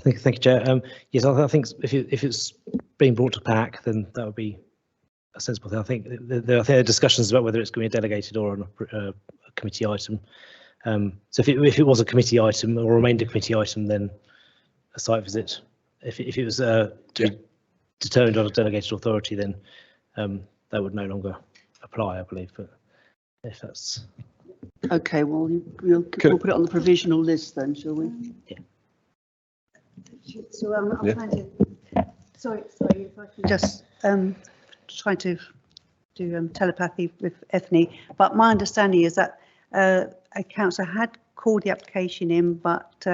Thank you, Chair. Yes, I think if it's being brought to PAC, then that would be a sensible thing. I think there are discussions about whether it's going to be a delegated or a committee item. So if it was a committee item or remained a committee item, then a site visit. If it was to be determined on a delegated authority, then that would no longer apply, I believe. But if that's okay, well, we'll put it on the provisional list then, shall we? Yeah. So I'm trying to. Sorry, if I can just trying to do telepathy with Ethne, but my understanding is that a councillor had called the application in, but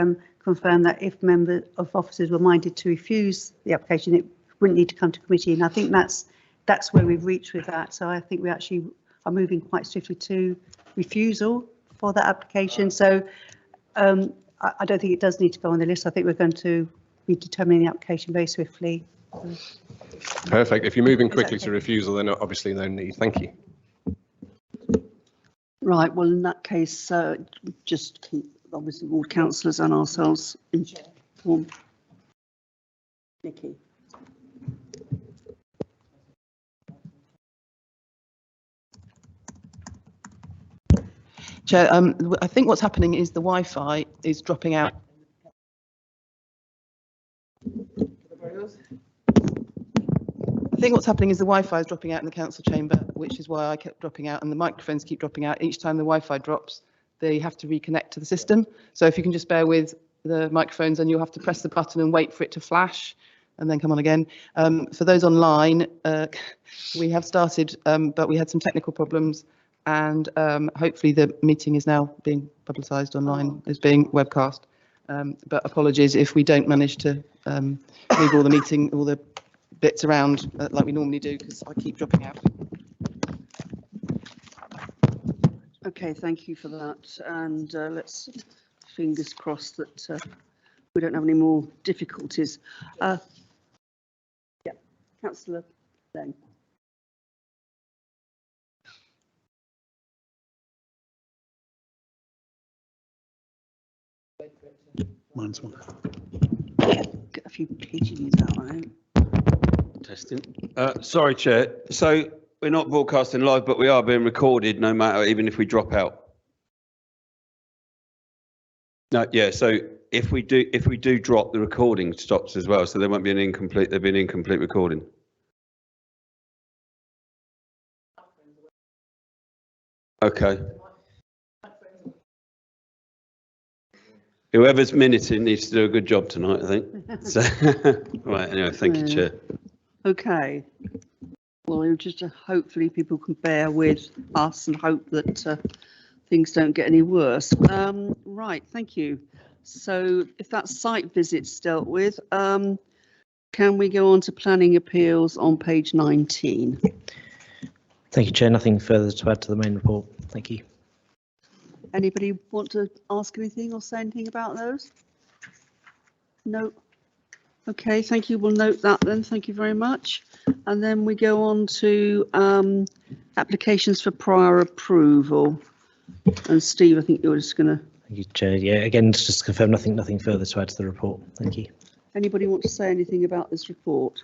confirmed that if members of officers were minded to refuse the application, it wouldn't need to come to committee. And I think that's where we've reached with that. So I think we actually are moving quite swiftly to refusal for that application. So I don't think it does need to go on the list. I think we're going to be determining the application very swiftly. Perfect. If you're moving quickly to refusal, then obviously no need. Thank you. Right, well, in that case, just keep obviously all councillors and ourselves informed. Nikki. Chair, I think what's happening is the Wi-Fi is dropping out. I think what's happening is the Wi-Fi is dropping out in the council chamber, which is why I kept dropping out, and the microphones keep dropping out. Each time the Wi-Fi drops, they have to reconnect to the system. So if you can just bear with the microphones, and you'll have to press the button and wait for it to flash and then come on again. For those online, we have started, but we had some technical problems, and hopefully the meeting is now being publicised online, is being webcast. But apologies if we don't manage to move all the bits around like we normally do, because I keep dropping out. Okay, thank you for that, and let's fingers crossed that we don't have any more difficulties. Yeah, Councillor Lane. Mine's one. Get a few pigeons out, right? Testing. Sorry, Chair. So we're not broadcasting live, but we are being recorded, no matter, even if we drop out. No, yeah. So if we do drop, the recording stops as well. So there won't be an incomplete. There'll be an incomplete recording. Okay. Whoever's minuting needs to do a good job tonight, I think. So, right. Anyway, thank you, Chair. Okay. Well, just hopefully people can bear with us and hope that things don't get any worse. Right, thank you. So if that site visit's dealt with, can we go on to planning appeals on page 19? Thank you, Chair. Nothing further to add to the main report. Thank you. Anybody want to ask anything or say anything about those? No. Okay, thank you. We'll note that then. Thank you very much. And then we go on to applications for prior approval. And Steve, I think you're just going to. Thank you, Chair. Yeah, again, just to confirm, nothing further to add to the report. Thank you. Anybody want to say anything about this report?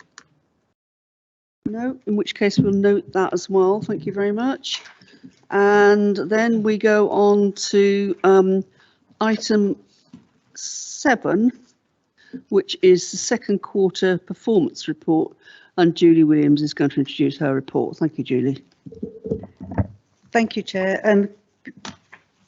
No, in which case we'll note that as well. Thank you very much. And then we go on to item 7, which is the second quarter performance report, and Julie Williams is going to introduce her report. Thank you, Julie. Thank you, Chair.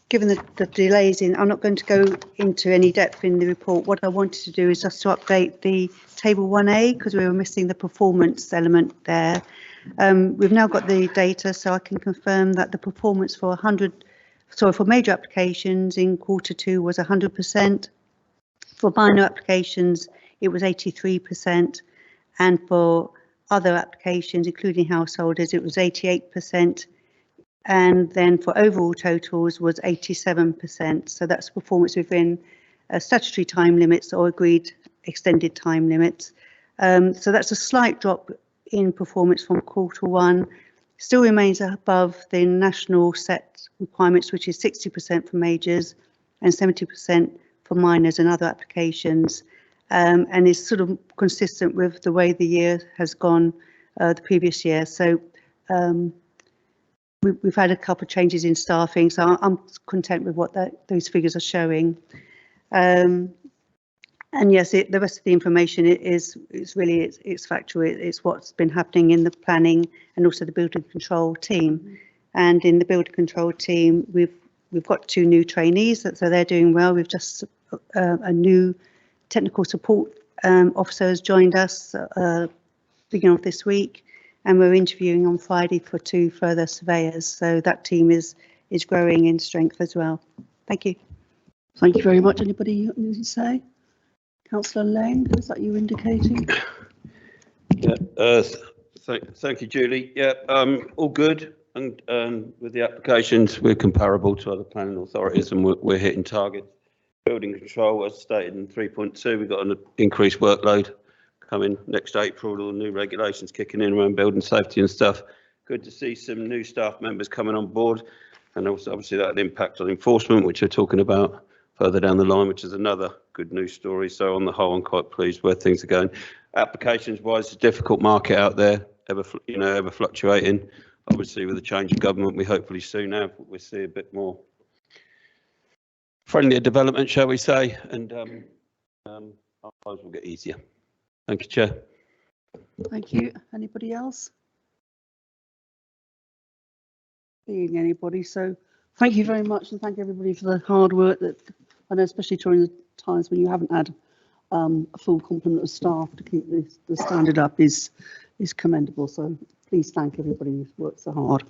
Given the delays I'm not going to go into any depth in the report. What I wanted to do is just to update the table 1A, because we were missing the performance element there. We've now got the data, so I can confirm that the performance for major applications in Q2 was 100%. For minor applications, it was 83%, and for other applications, including householders, it was 88%. And then for overall totals was 87%. So that's performance within statutory time limits or agreed extended time limits. So that's a slight drop in performance from Q1. Still remains above the national set requirements, which is 60% for majors and 70% for minors and other applications. and is sort of consistent with the way the year has gone the previous year. So we've had a couple of changes in staffing, so I'm content with what those figures are showing. And yes, the rest of the information is really it's factual. It's what's been happening in the planning and also the building control team. And in the building control team, we've got 2 new trainees, so they're doing well. We've just a new technical support officer has joined us beginning of this week, and we're interviewing on Friday for 2 further surveyors. So that team is growing in strength as well. Thank you. Thank you very much. Anybody need to say? Councillor Lang, is that you indicating? Yeah, thank you, Julie. Yeah, all good. And with the applications, we're comparable to other planning authorities, and we're hitting targets. Building control, as stated in 3.2, we've got an increased workload coming next April, all the new regulations kicking in around building safety and stuff. Good to see some new staff members coming on board, and also obviously that had an impact on enforcement, which we're talking about further down the line, which is another good news story. So on the whole, I'm quite pleased where things are going. Applications wise, it's a difficult market out there, ever fluctuating. Obviously, with the change of government, we hopefully soon have, we'll see a bit more friendlier development, shall we say, and our lives will get easier. Thank you, Chair. Thank you. Anybody else? Being anybody, so thank you very much, and thank everybody for the hard work that I know, especially during the times when you haven't had a full complement of staff to keep the standard up is commendable. So please thank everybody who's worked so hard.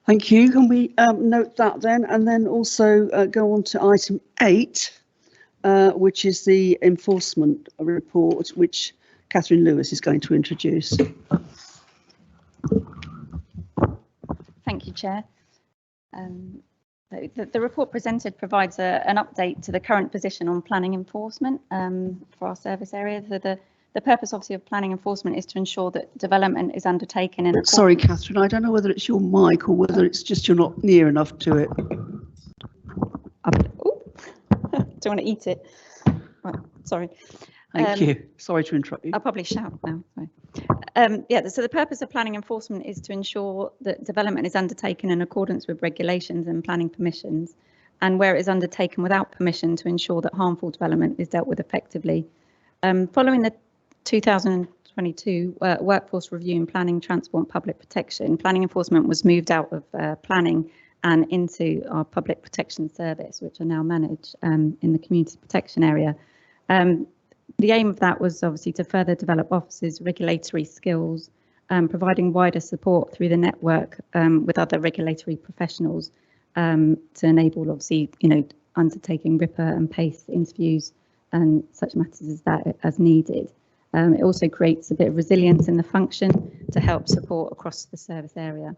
Thank you. Can we note that then, and then also go on to item 8, which is the enforcement report, which Catherine Lewis is going to introduce. Thank you, Chair. The report presented provides an update to the current position on planning enforcement for our service area. The purpose, obviously, of planning enforcement is to ensure that development is undertaken in. Sorry, Catherine, I don't know whether it's your mic or whether it's just you're not near enough to it. Do you want to eat it? Right, sorry. Thank you. Sorry to interrupt you. I'll probably shout now. Yeah, so the purpose of planning enforcement is to ensure that development is undertaken in accordance with regulations and planning permissions, and where it is undertaken without permission, to ensure that harmful development is dealt with effectively. Following the 2022 workforce review in planning, transport and public protection, planning enforcement was moved out of planning and into our public protection service, which I now manage in the community protection area. The aim of that was obviously to further develop officers' regulatory skills, providing wider support through the network with other regulatory professionals to enable, obviously, undertaking RIPA and PACE interviews and such matters as that as needed. It also creates a bit of resilience in the function to help support across the service area.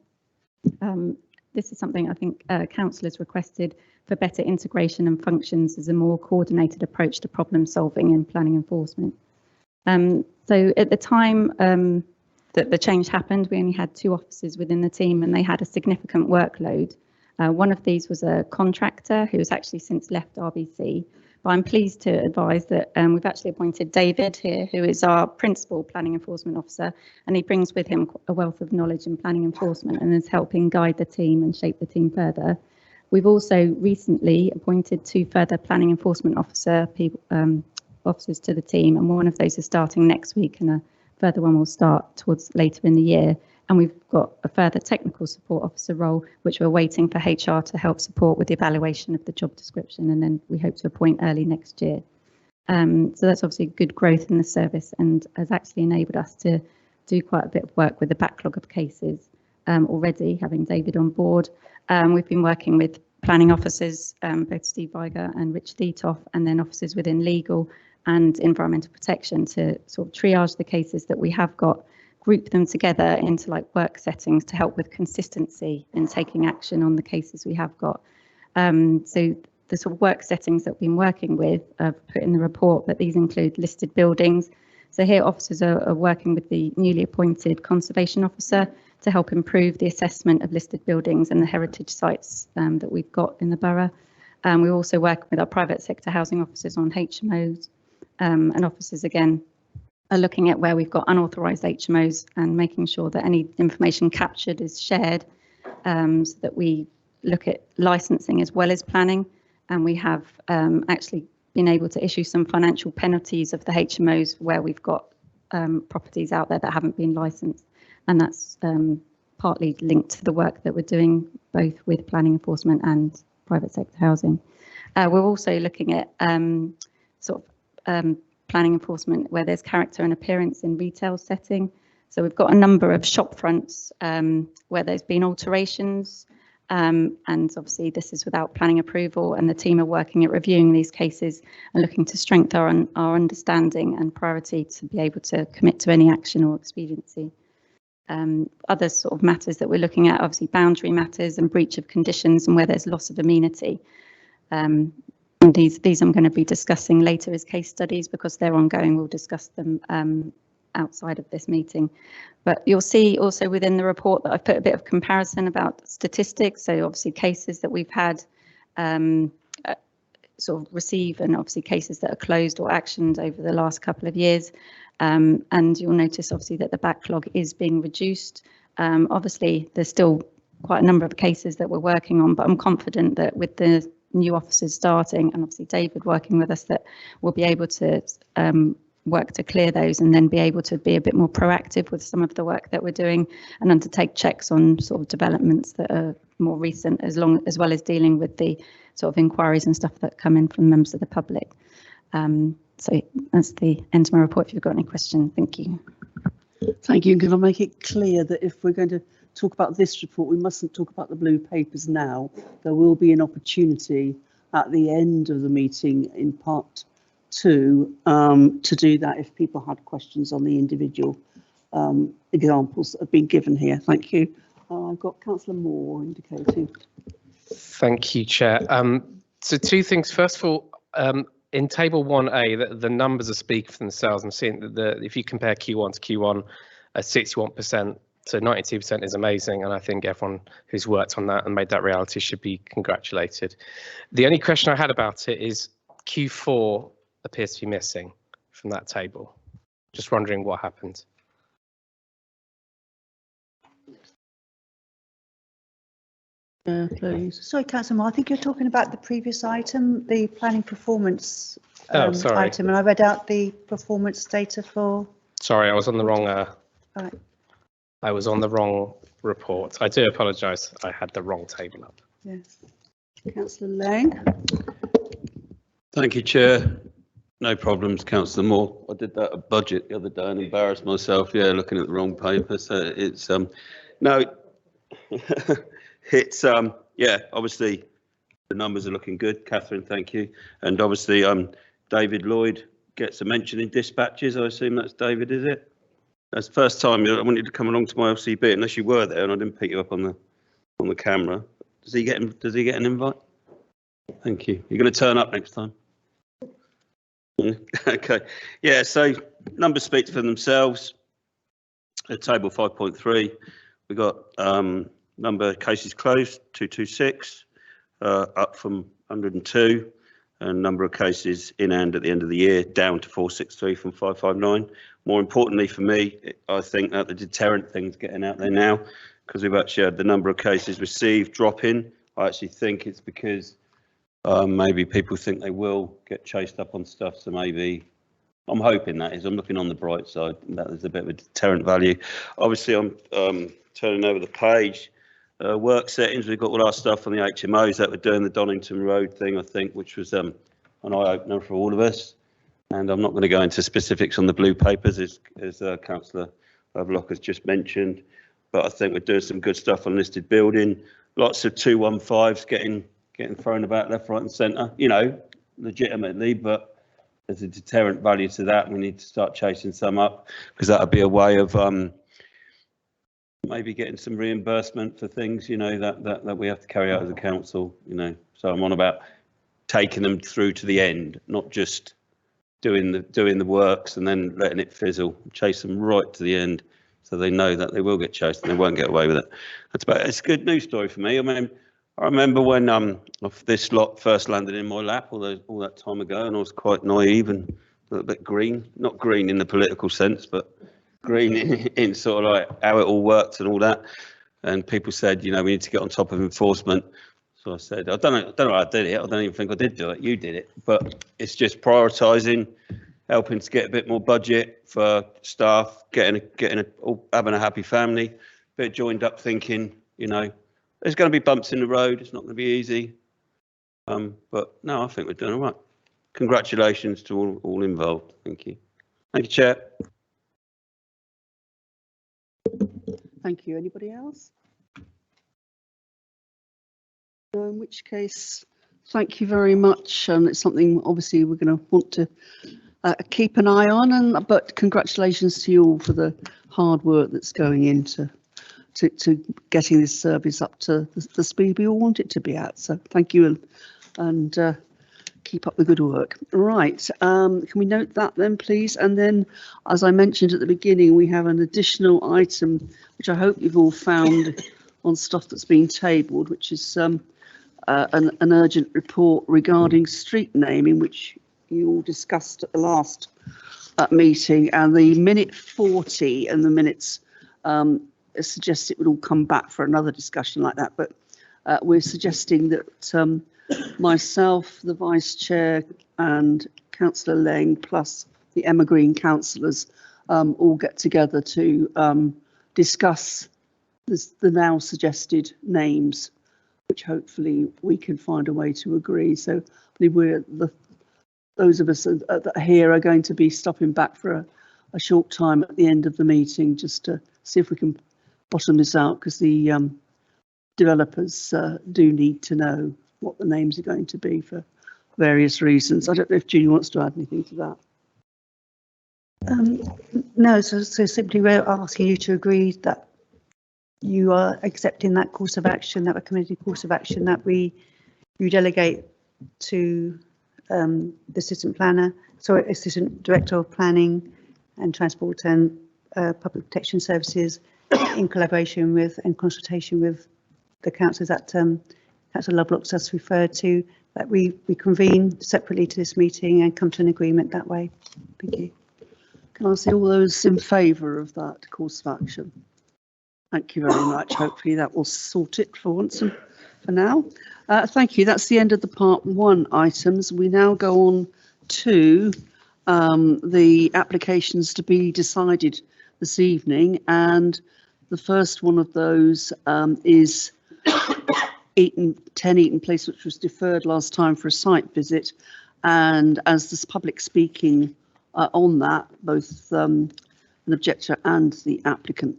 This is something I think Council has requested for better integration and functions as a more coordinated approach to problem solving in planning enforcement. So at the time that the change happened, we only had 2 officers within the team, and they had a significant workload. One of these was a contractor who has actually since left RBC. But I'm pleased to advise that we've actually appointed David here, who is our principal planning enforcement officer, and he brings with him a wealth of knowledge in planning enforcement and is helping guide the team and shape the team further. We've also recently appointed 2 further planning enforcement officers to the team, and one of those is starting next week, and a further one will start towards later in the year. And we've got a further technical support officer role, which we're waiting for HR to help support with the evaluation of the job description, and then we hope to appoint early next year. So that's obviously good growth in the service and has actually enabled us to do quite a bit of work with the backlog of cases already, having David on board. We've been working with planning officers, both Steve Weiger and Rich Dietoff, and then officers within legal and environmental protection to sort of triage the cases that we have got, group them together into like work settings to help with consistency in taking action on the cases we have got. So the sort of work settings that we've been working with, I've put in the report, but these include listed buildings. So here officers are working with the newly appointed conservation officer to help improve the assessment of listed buildings and the heritage sites that we've got in the borough. We also work with our private sector housing officers on HMOs. and officers again are looking at where we've got unauthorised HMOs and making sure that any information captured is shared, so that we look at licensing as well as planning. And we have actually been able to issue some financial penalties of the HMOs where we've got properties out there that haven't been licensed, and that's partly linked to the work that we're doing both with planning enforcement and private sector housing. We're also looking at planning enforcement where there's character and appearance in retail setting. So we've got a number of shop fronts where there's been alterations, and obviously this is without planning approval, and the team are working at reviewing these cases and looking to strengthen our understanding and priority to be able to commit to any action or expediency. Other sort of matters that we're looking at, obviously boundary matters and breach of conditions and where there's loss of amenity. And these I'm going to be discussing later as case studies because they're ongoing. We'll discuss them outside of this meeting. But you'll see also within the report that I've put a bit of comparison about statistics. So obviously cases that we've had sort of receive, and obviously cases that are closed or actioned over the last couple of years. And you'll notice obviously that the backlog is being reduced. Obviously there's still quite a number of cases that we're working on, but I'm confident that with the new officers starting and obviously David working with us, that we'll be able to work to clear those and then be able to be a bit more proactive with some of the work that we're doing and undertake checks on sort of developments that are more recent, as well as dealing with the sort of inquiries and stuff that come in from members of the public. So that's the end of my report. If you've got any questions, thank you. Thank you. Can I make it clear that if we're going to talk about this report, we mustn't talk about the blue papers now. There will be an opportunity at the end of the meeting in part 2 to do that if people had questions on the individual examples that have been given here. Thank you. I've got Councillor Moore indicating. Thank you, Chair. So 2 things. First of all, in table 1A, the numbers are speaking for themselves. I'm seeing that if you compare Q1 to Q1, 61% to 92% is amazing, and I think everyone who's worked on that and made that reality should be congratulated. The only question I had about it is Q4 appears to be missing from that table. Just wondering what happened. Please. Sorry, Councillor Moore, I think you're talking about the previous item, the planning performance sorry. item, and I read out the performance data for. Sorry, I was on the wrong. Right. I was on the wrong report. I do apologise. I had the wrong table up. Yes. Councillor Lang. Thank you, Chair. No problems, Councillor Moore. I did that at budget the other day and embarrassed myself. Yeah, looking at the wrong paper. So it's no. It's yeah, obviously the numbers are looking good. Catherine, thank you. And obviously David Lloyd gets a mention in dispatches. I assume that's David, is it? That's the first time I wanted to come along to my LCB unless you were there and I didn't pick you up on the camera. Does he get an invite? Thank you. You're going to turn up next time. Okay. Yeah, so numbers speak for themselves. At table 5.3, we got number of cases closed, 226, up from 102, and number of cases in hand at the end of the year, down to 463 from 559. More importantly for me, I think that the deterrent thing's getting out there now, because we've actually had the number of cases received drop in. I actually think it's because maybe people think they will get chased up on stuff, so maybe, I'm hoping that is, I'm looking on the bright side, that there's a bit of a deterrent value. Obviously, I'm turning over the page. Work settings, we've got all our stuff on the HMOs that we're doing, the Donington Road thing, I think, which was an eye-opener for all of us. And I'm not going to go into specifics on the blue papers, as Councillor Lovelock has just mentioned. But I think we're doing some good stuff on listed building. Lots of 215s getting thrown about left, right and centre, you know, legitimately, but there's a deterrent value to that. We need to start chasing some up, because that would be a way of maybe getting some reimbursement for things, you know, that we have to carry out as a council, you know. So I'm on about taking them through to the end, not just doing the works and then letting it fizzle. Chase them right to the end, so they know that they will get chased and they won't get away with it. It's a good news story for me. I mean, I remember when this lot first landed in my lap all that time ago, and I was quite naive and little bit green, not green in the political sense, but green in sort of like how it all works and all that. And people said, you know, we need to get on top of enforcement. So I said, I don't know how I did it. I don't even think I did do it. You did it. But it's just prioritising, helping to get a bit more budget for staff, having a happy family, bit joined up thinking, you know, there's going to be bumps in the road. It's not going to be easy. But no, I think we're doing all right. Congratulations to all involved. Thank you. Thank you, Chair. Thank you. Anybody else? No, in which case, thank you very much. And it's something obviously we're going to want to keep an eye on. But congratulations to you all for the hard work that's going into to getting this service up to the speed we all want it to be at. So thank you, and keep up the good work. Right, can we note that then, please? And then, as I mentioned at the beginning, we have an additional item, which I hope you've all found on stuff that's been tabled, which is an urgent report regarding street naming, which you all discussed at the last meeting, and the minute 40 and the minutes suggests it would all come back for another discussion like that, but we're suggesting that myself, the Vice Chair and Councillor Lang, plus the Emma Green councillors, all get together to discuss the now suggested names, which hopefully we can find a way to agree. So I believe those of us that are here are going to be stopping back for a short time at the end of the meeting, just to see if we can bottom this out, because the developers do need to know what the names are going to be for various reasons. I don't know if Julie wants to add anything to that. No, so simply we're asking you to agree that you are accepting that course of action, that recommended course of action that you delegate to the assistant director of planning and transport and public protection services, in collaboration with and consultation with the councillors that Councillor Lovelock's just referred to, that we convene separately to this meeting and come to an agreement that way. Thank you. Can I see all those in favour of that course of action? Thank you very much. Hopefully that will sort it for once and for now. Thank you. That's the end of the part 1 items. We now go on to the applications to be decided this evening, and the first one of those is 10 Eaton Place, which was deferred last time for a site visit, and as there's public speaking on that, both an objector and the applicant,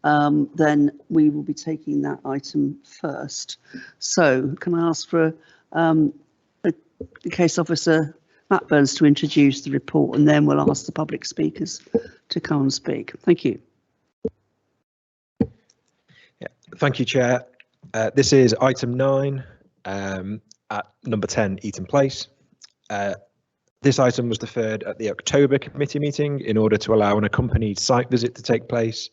then we will be taking that item first. So can I ask for the case officer Matt Burns to introduce the report, and then we'll ask the public speakers to come and speak. Thank you. Yeah, thank you, Chair. This is item 9 at number 10 Eaton Place. This item was deferred at the October committee meeting in order to allow an accompanied site visit to take place.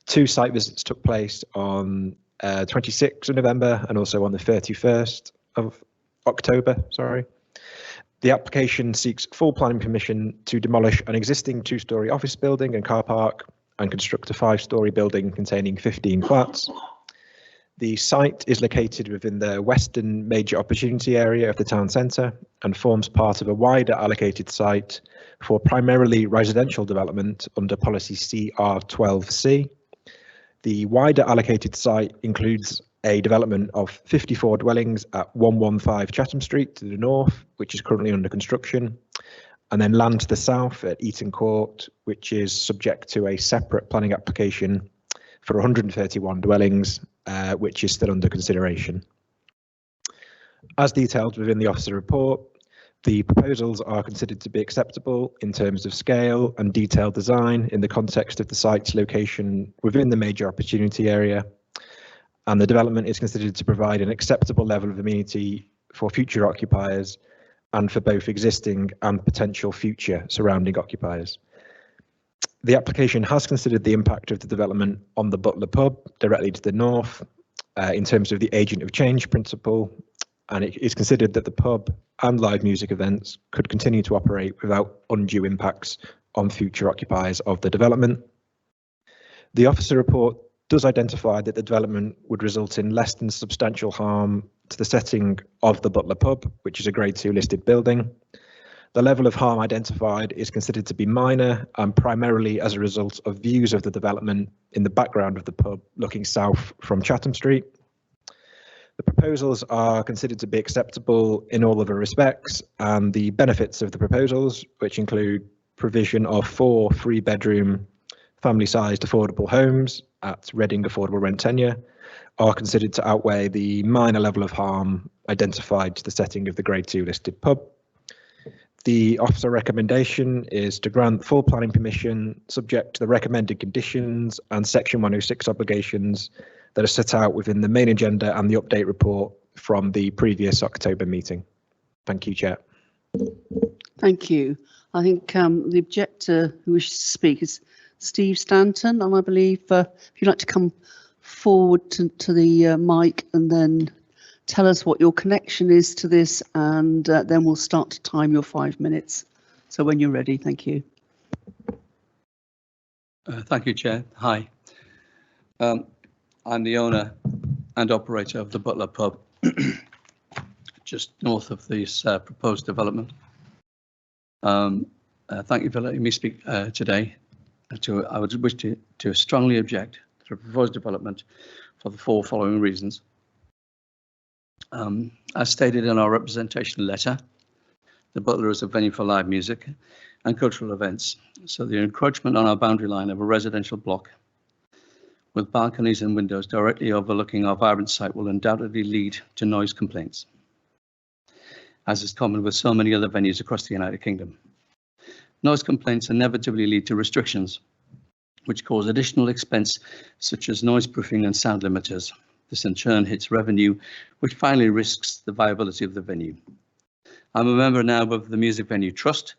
2 site visits took place on 26th of November and also on the 31st of October. Sorry. The application seeks full planning permission to demolish an existing 2-storey office building and car park and construct a 5-storey building containing 15 flats. The site is located within the western major opportunity area of the town centre and forms part of a wider allocated site for primarily residential development under policy CR12C. The wider allocated site includes a development of 54 dwellings at 115 Chatham Street to the north, which is currently under construction, and then land to the south at Eaton Court, which is subject to a separate planning application for 131 dwellings, which is still under consideration. As detailed within the officer report, the proposals are considered to be acceptable in terms of scale and detailed design in the context of the site's location within the major opportunity area, and the development is considered to provide an acceptable level of amenity for future occupiers and for both existing and potential future surrounding occupiers. The application has considered the impact of the development on the Butler pub directly to the north in terms of the agent of change principle, and it is considered that the pub and live music events could continue to operate without undue impacts on future occupiers of the development. The officer report does identify that the development would result in less than substantial harm to the setting of the Butler pub, which is a Grade 2 listed building. The level of harm identified is considered to be minor and primarily as a result of views of the development in the background of the pub looking south from Chatham Street. The proposals are considered to be acceptable in all other respects, and the benefits of the proposals, which include provision of 4 3-bedroom family-sized affordable homes at Reading affordable rent tenure, are considered to outweigh the minor level of harm identified to the setting of the Grade 2 listed pub. The officer recommendation is to grant full planning permission subject to the recommended conditions and Section 106 obligations that are set out within the main agenda and the update report from the previous October meeting. Thank you, Chair. Thank you. I think the objector who wishes to speak is Steve Stanton, and I believe if you'd like to come forward to the mic and then tell us what your connection is to this, and then we'll start to time your 5 minutes. So when you're ready, thank you. Thank you, Chair. Hi. I'm the owner and operator of the Butler pub, just north of this proposed development. Thank you for letting me speak today. I would wish to strongly object to the proposed development for the 4 following reasons. As stated in our representation letter, the Butler is a venue for live music and cultural events, so the encroachment on our boundary line of a residential block with balconies and windows directly overlooking our vibrant site will undoubtedly lead to noise complaints, as is common with so many other venues across the United Kingdom. Noise complaints inevitably lead to restrictions, which cause additional expense, such as noise proofing and sound limiters. This in turn hits revenue, which finally risks the viability of the venue. I'm a member now of the Music Venue Trust.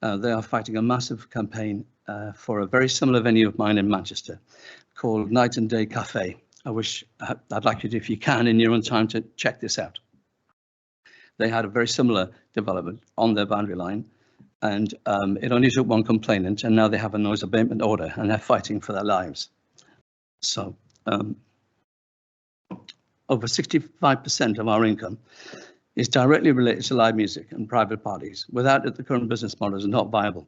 They are fighting a massive campaign for a very similar venue of mine in Manchester called Night and Day Cafe. I'd like you to, if you can, in your own time, to check this out. They had a very similar development on their boundary line, and it only took one complainant, and now they have a noise abatement order, and they're fighting for their lives. So over 65% of our income is directly related to live music and private parties. Without it, the current business model is not viable.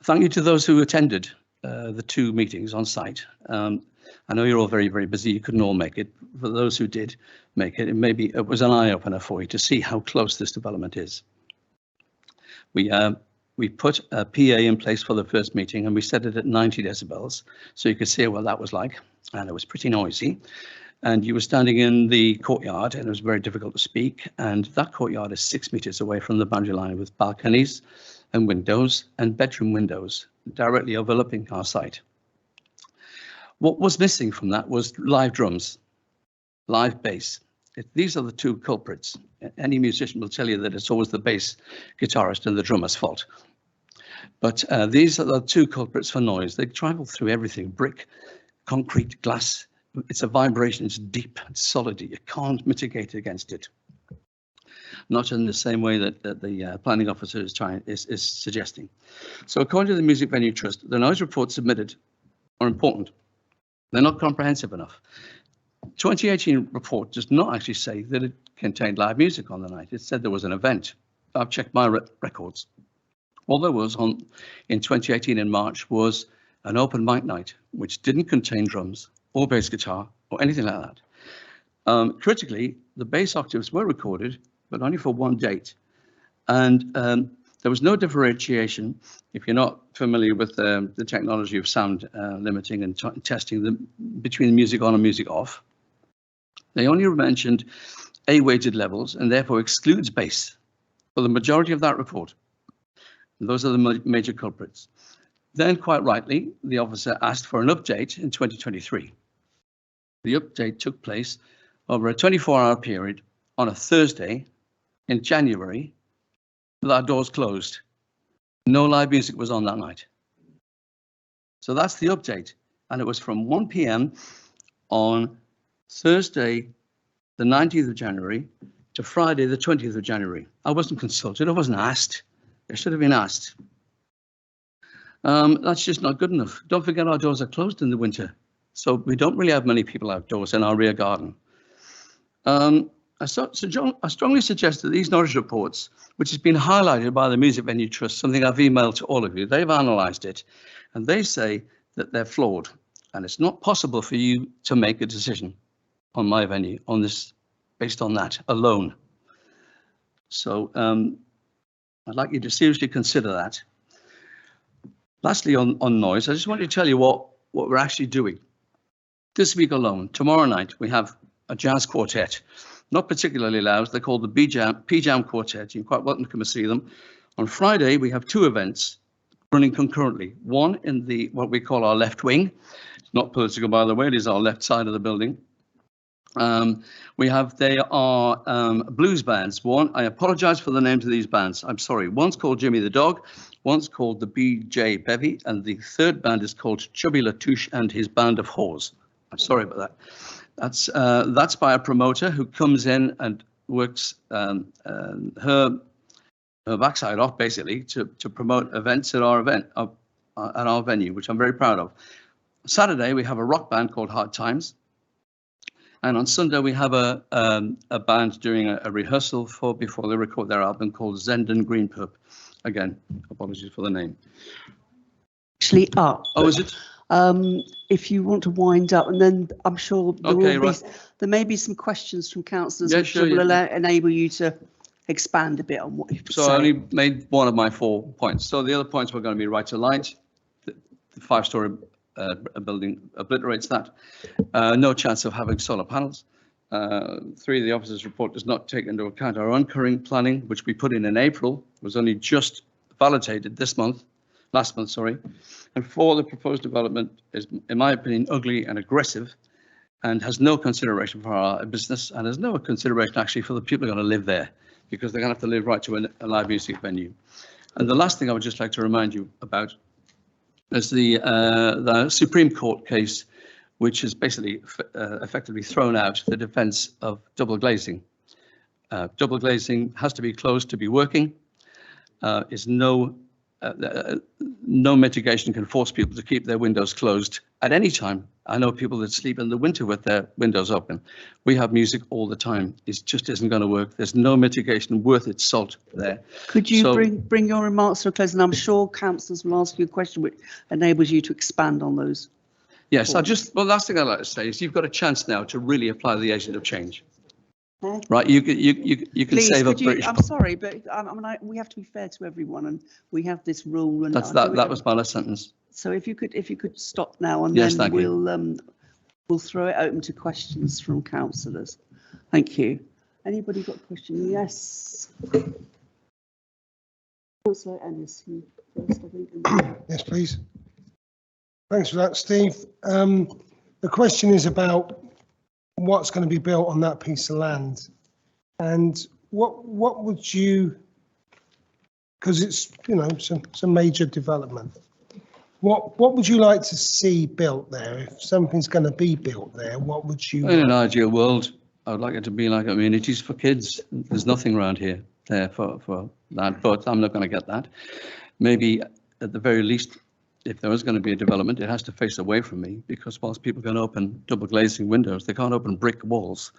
Thank you to those who attended the 2 meetings on site. I know you're all very, very busy. You couldn't all make it. For those who did make it, it was an eye-opener for you to see how close this development is. We put a PA in place for the first meeting, and we set it at 90 decibels, so you could see what that was like, and it was pretty noisy. And you were standing in the courtyard, and it was very difficult to speak. And that courtyard is 6 meters away from the boundary line, with balconies and windows and bedroom windows directly overlapping our site. What was missing from that was live drums, live bass. These are the 2 culprits. Any musician will tell you that it's always the bass guitarist and the drummer's fault. But these are the 2 culprits for noise. They travel through everything: brick, concrete, glass. It's a vibration, it's deep, it's solid. You can't mitigate against it. Not in the same way that the planning officer is suggesting. So according to the Music Venue Trust, the noise reports submitted are important. They're not comprehensive enough. 2018 report does not actually say that it contained live music on the night. It said there was an event. I've checked my records. All there was in 2018 in March was an open mic night, which didn't contain drums or bass guitar or anything like that. Critically, the bass octaves were recorded, but only for one date. And there was no differentiation, if you're not familiar with the technology of sound limiting and testing between music on and music off. They only mentioned A-weighted levels and therefore excludes bass for the majority of that report. And those are the major culprits. Then, quite rightly, the officer asked for an update in 2023. The update took place over a 24-hour period on a Thursday in January, with our doors closed. No live music was on that night. So that's the update. And it was from 1 p.m. on Thursday, the 19th of January to Friday, the 20th of January. I wasn't consulted. I wasn't asked. I should have been asked. That's just not good enough. Don't forget our doors are closed in the winter. So we don't really have many people outdoors in our rear garden. I strongly suggest that these Norwich reports, which has been highlighted by the Music Venue Trust, something I've emailed to all of you, they've analysed it, and they say that they're flawed, and it's not possible for you to make a decision on my venue on this based on that alone. So I'd like you to seriously consider that. Lastly, on noise, I just want to tell you what we're actually doing. This week alone, tomorrow night, we have a jazz quartet, not particularly loud. They're called the P-Jam Quartet. You're quite welcome to come and see them. On Friday, we have two events running concurrently. One in the what we call our left wing. It's not political, by the way. It is our left side of the building. They are blues bands. One, I apologize for the names of these bands. I'm sorry. One's called Jimmy the Dog. One's called the BJ Bevy. And the third band is called Chubby Latouche and his Band of Whores. I'm sorry about that. That's by a promoter who comes in and works her backside off basically to promote events at our venue, which I'm very proud of. Saturday we have a rock band called Hard Times, and on Sunday we have a band doing a rehearsal before they record their album called Zenden Green Pup. Again, apologies for the name. Actually up. Oh, is it? If you want to wind up, and then I'm sure there may be some questions from councillors which will enable you to expand a bit on what you've said. So I only made one of my 4 points. So the other points were going to be right to light. The 5-storey building obliterates that. No chance of having solar panels. 3, the officer's report does not take into account our oncurring planning, which we put in April, was only just validated last month, sorry. And 4, the proposed development is, in my opinion, ugly and aggressive and has no consideration for our business and has no consideration actually for the people who are going to live there, because they're going to have to live right to a live music venue. And the last thing I would just like to remind you about is the Supreme Court case, which has basically effectively thrown out the defence of double glazing. Double glazing has to be closed to be working. No mitigation can force people to keep their windows closed at any time. I know people that sleep in the winter with their windows open. We have music all the time. It just isn't going to work. There's no mitigation worth its salt there. Could you bring your remarks to a close? And I'm sure councillors will ask you a question which enables you to expand on those. Yes, the last thing I'd like to say is you've got a chance now to really apply the agent of change. Right, you can Please, save a British. I'm sorry, but we have to be fair to everyone, and we have this rule. And that was my last sentence. So if you could stop now, and yes, then we'll throw it open to questions from councillors. Thank you. Anybody got a question? Yes. Councillor Ennis, you first, I think. Yes, please. Thanks for that, Steve. The question is about what's going to be built on that piece of land, and what would you, because it's some major development, what would you like to see built there? If something's going to be built there, what would you? In an ideal world, I would like it to be like amenities for kids. There's nothing around here there for that, but I'm not going to get that. Maybe at the very least, if there is going to be a development, it has to face away from me, because whilst people can open double glazing windows, they can't open brick walls.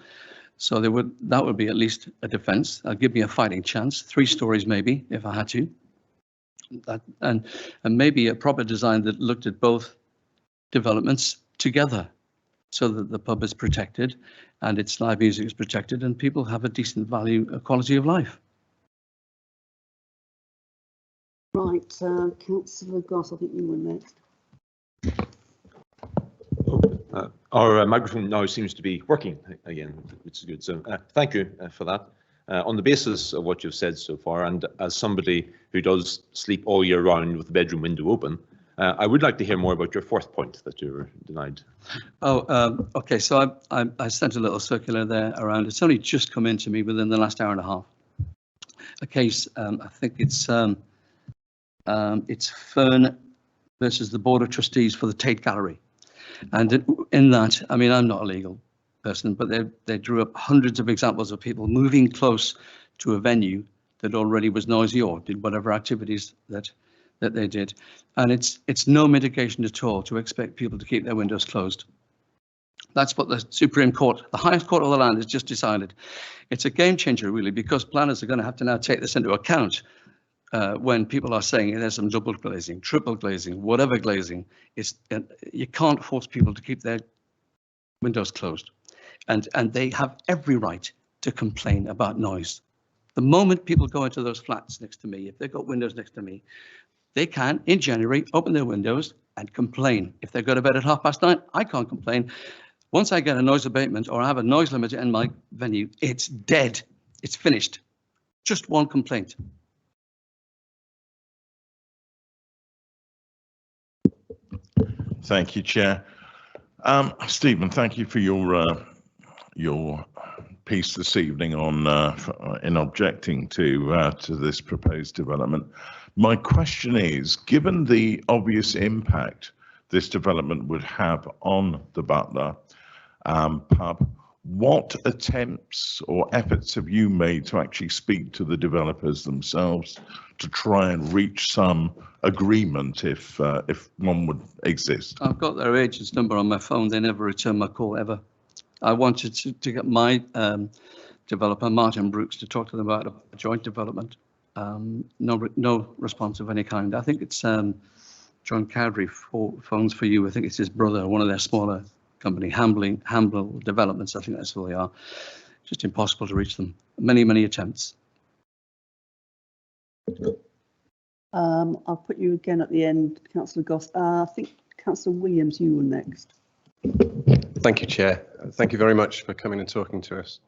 So that would be at least a defence. Give me a fighting chance. 3 stories maybe, if I had to. And maybe a proper design that looked at both developments together, so that the pub is protected and its live music is protected and people have a decent value, a quality of life. Right, Councillor Goss, I think you were next. Our microphone now seems to be working again, which is good. So thank you for that. On the basis of what you've said so far, and as somebody who does sleep all year round with the bedroom window open, I would like to hear more about your 4th point that you were denied. Okay, so I sent a little circular there around. It's only just come into me within the last hour and a half. A case, I think it's Fern versus the Board of Trustees for the Tate Gallery. And in that, I mean, I'm not a legal person, but they drew up hundreds of examples of people moving close to a venue that already was noisy or did whatever activities that they did. And it's no mitigation at all to expect people to keep their windows closed. That's what the Supreme Court, the highest court of the land, has just decided. It's a game changer, really, because planners are going to have to now take this into account when people are saying there's some double glazing, triple glazing, whatever glazing. You can't force people to keep their windows closed. And they have every right to complain about noise. The moment people go into those flats next to me, if they've got windows next to me, they can, in January, open their windows and complain. If they go to bed at 9:30, I can't complain. Once I get a noise abatement or I have a noise limiter in my venue, it's dead. It's finished. Just one complaint. Thank you, Chair. Stephen, thank you for your piece this evening on in objecting to this proposed development. My question is, given the obvious impact this development would have on the Butler pub, what attempts or efforts have you made to actually speak to the developers themselves to try and reach some agreement, if one would exist? I've got their agent's number on my phone. They never return my call ever. I wanted to get my developer, Martin Brooks, to talk to them about a joint development. No response of any kind. I think it's John Cowdery phones for you. I think it's his brother, one of their smaller company, Hamble Developments. I think that's who they are. Just impossible to reach them. Many attempts. I'll put you again at the end, Councillor Goss. I think Councillor Williams, you were next. Thank you, Chair. Thank you very much for coming and talking to us.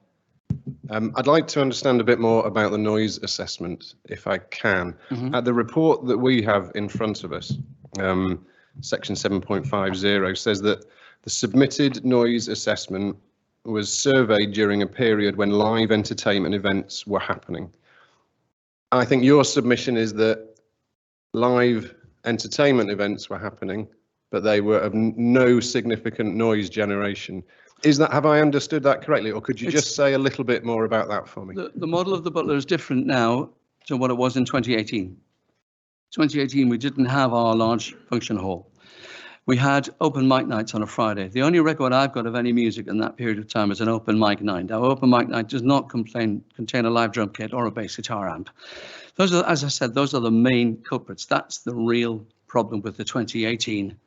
I'd like to understand a bit more about the noise assessment, if I can. At the report that we have in front of us, section 7.50 says that the submitted noise assessment was surveyed during a period when live entertainment events were happening. I think your submission is that live entertainment events were happening, but they were of no significant noise generation. Have I understood that correctly, or could you just say a little bit more about that for me? The model of the Butler is different now to what it was in 2018. 2018, we didn't have our large function hall. We had open mic nights on a Friday. The only record I've got of any music in that period of time is an open mic night. Our open mic night does not contain a live drum kit or a bass guitar amp. Those are, as I said, those are the main culprits. That's the real problem with the 2018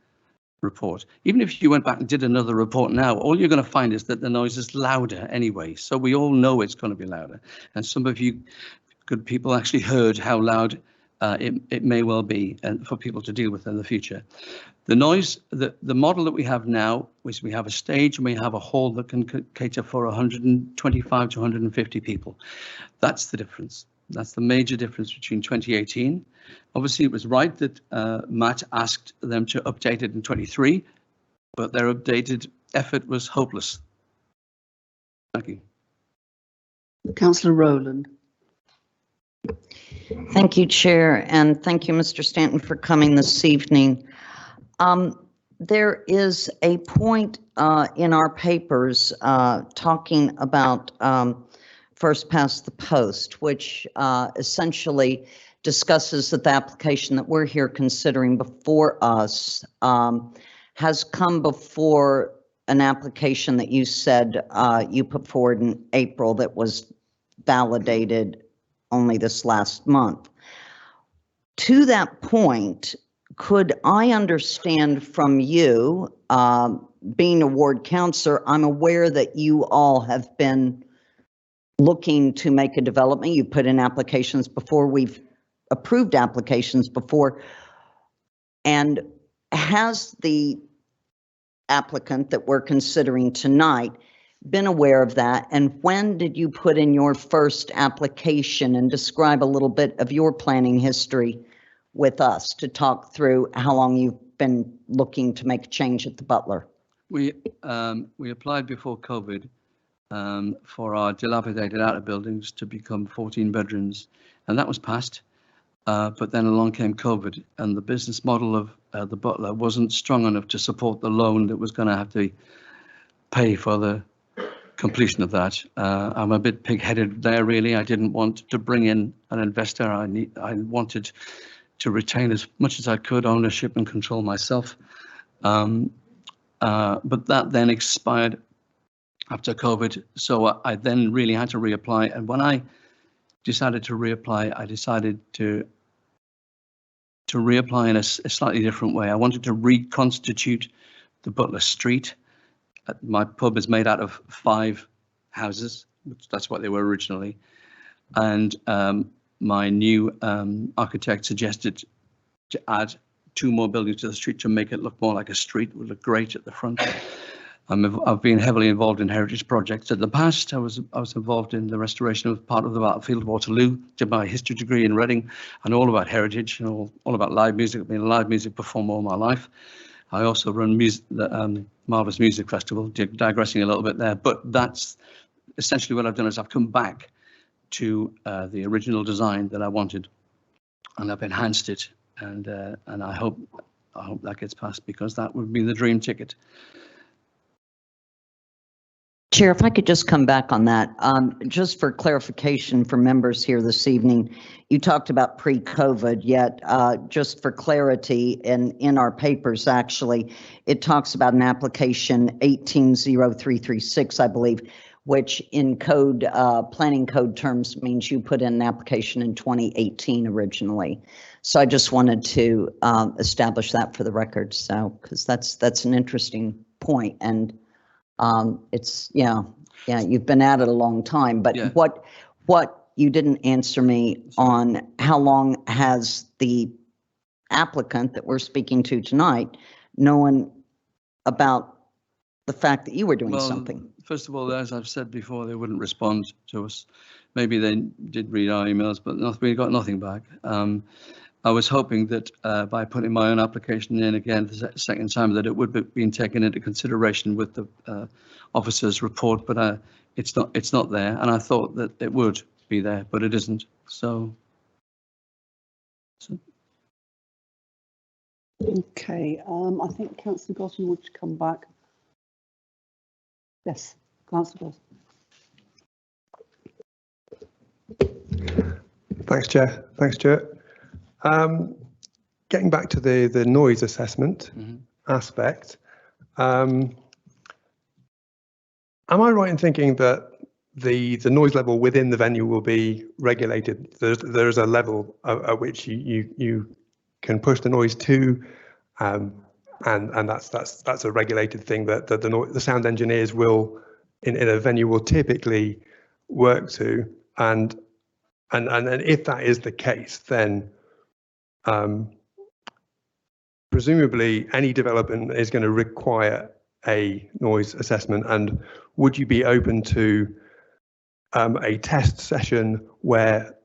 report. Even if you went back and did another report now, all you're going to find is that the noise is louder anyway. So we all know it's going to be louder. And some of you good people actually heard how loud it may well be, and for people to deal with in the future. The noise, the model that we have now is we have a stage and we have a hall that can cater for 125 to 150 people. That's the difference. That's the major difference between 2018. Obviously, it was right that Matt asked them to update it in 23, but their updated effort was hopeless. Thank you. Councillor Rowland. Thank you, Chair, and thank you, Mr. Stanton, for coming this evening. There is a point in our papers talking about first past the post, which essentially discusses that the application that we're here considering before us has come before an application that you said you put forward in April that was validated only this last month. To that point, could I understand from you, being a ward councillor, I'm aware that you all have been looking to make a development. You put in applications before, we've approved applications before. And has the applicant that we're considering tonight been aware of that? And when did you put in your first application, and describe a little bit of your planning history with us to talk through how long you've been looking to make a change at the Butler? We applied before COVID for our dilapidated outer buildings to become 14 bedrooms, and that was passed. But then along came COVID, and the business model of the Butler wasn't strong enough to support the loan that was going to have to pay for the completion of that. I'm a bit pig-headed there, really. I didn't want to bring in an investor. I wanted to retain as much as I could ownership and control myself. But that then expired after COVID. So I then really had to reapply. And when I decided to reapply, I decided to reapply in a slightly different way. I wanted to reconstitute the Butler Street. My pub is made out of 5 houses, which that's what they were originally. And my new architect suggested to add 2 more buildings to the street to make it look more like a street. It would look great at the front. I've been heavily involved in heritage projects. In the past, I was involved in the restoration of part of the battlefield of Waterloo. Did my history degree in Reading, and all about heritage and all about live music. I've been a live music performer all my life. I also run the Marvellous Music Festival, digressing a little bit there. But that's essentially what I've done is I've come back to the original design that I wanted, and I've enhanced it. And I hope that gets passed, because that would be the dream ticket. Chair, if I could just come back on that, just for clarification for members here this evening, you talked about pre-COVID, yet just for clarity, in our papers, actually, it talks about an application 180336, I believe, which in code, planning code terms means you put in an application in 2018 originally. So I just wanted to establish that for the record, so, because that's an interesting point. And it's, yeah, you've been at it a long time, but Yeah. what you didn't answer me on, how long has the applicant that we're speaking to tonight known about the fact that you were doing something? First of all, as I've said before, they wouldn't respond to us. Maybe they did read our emails, but we got nothing back. I was hoping that by putting my own application in again the second time, that it would be being taken into consideration with the officer's report, but it's not there, and I thought that it would be there, but it isn't. So. Okay, I think Councillor Goss, you want to come back? Yes, Councillor Goss. Thanks, Chair. Thanks, Stuart. Getting back to the noise assessment aspect, am I right in thinking that the noise level within the venue will be regulated? There's a level at which you can push the noise to, and that's a regulated thing that the sound engineers will in a venue will typically work to, and if that is the case, then presumably any development is going to require a noise assessment. And would you be open to a test session where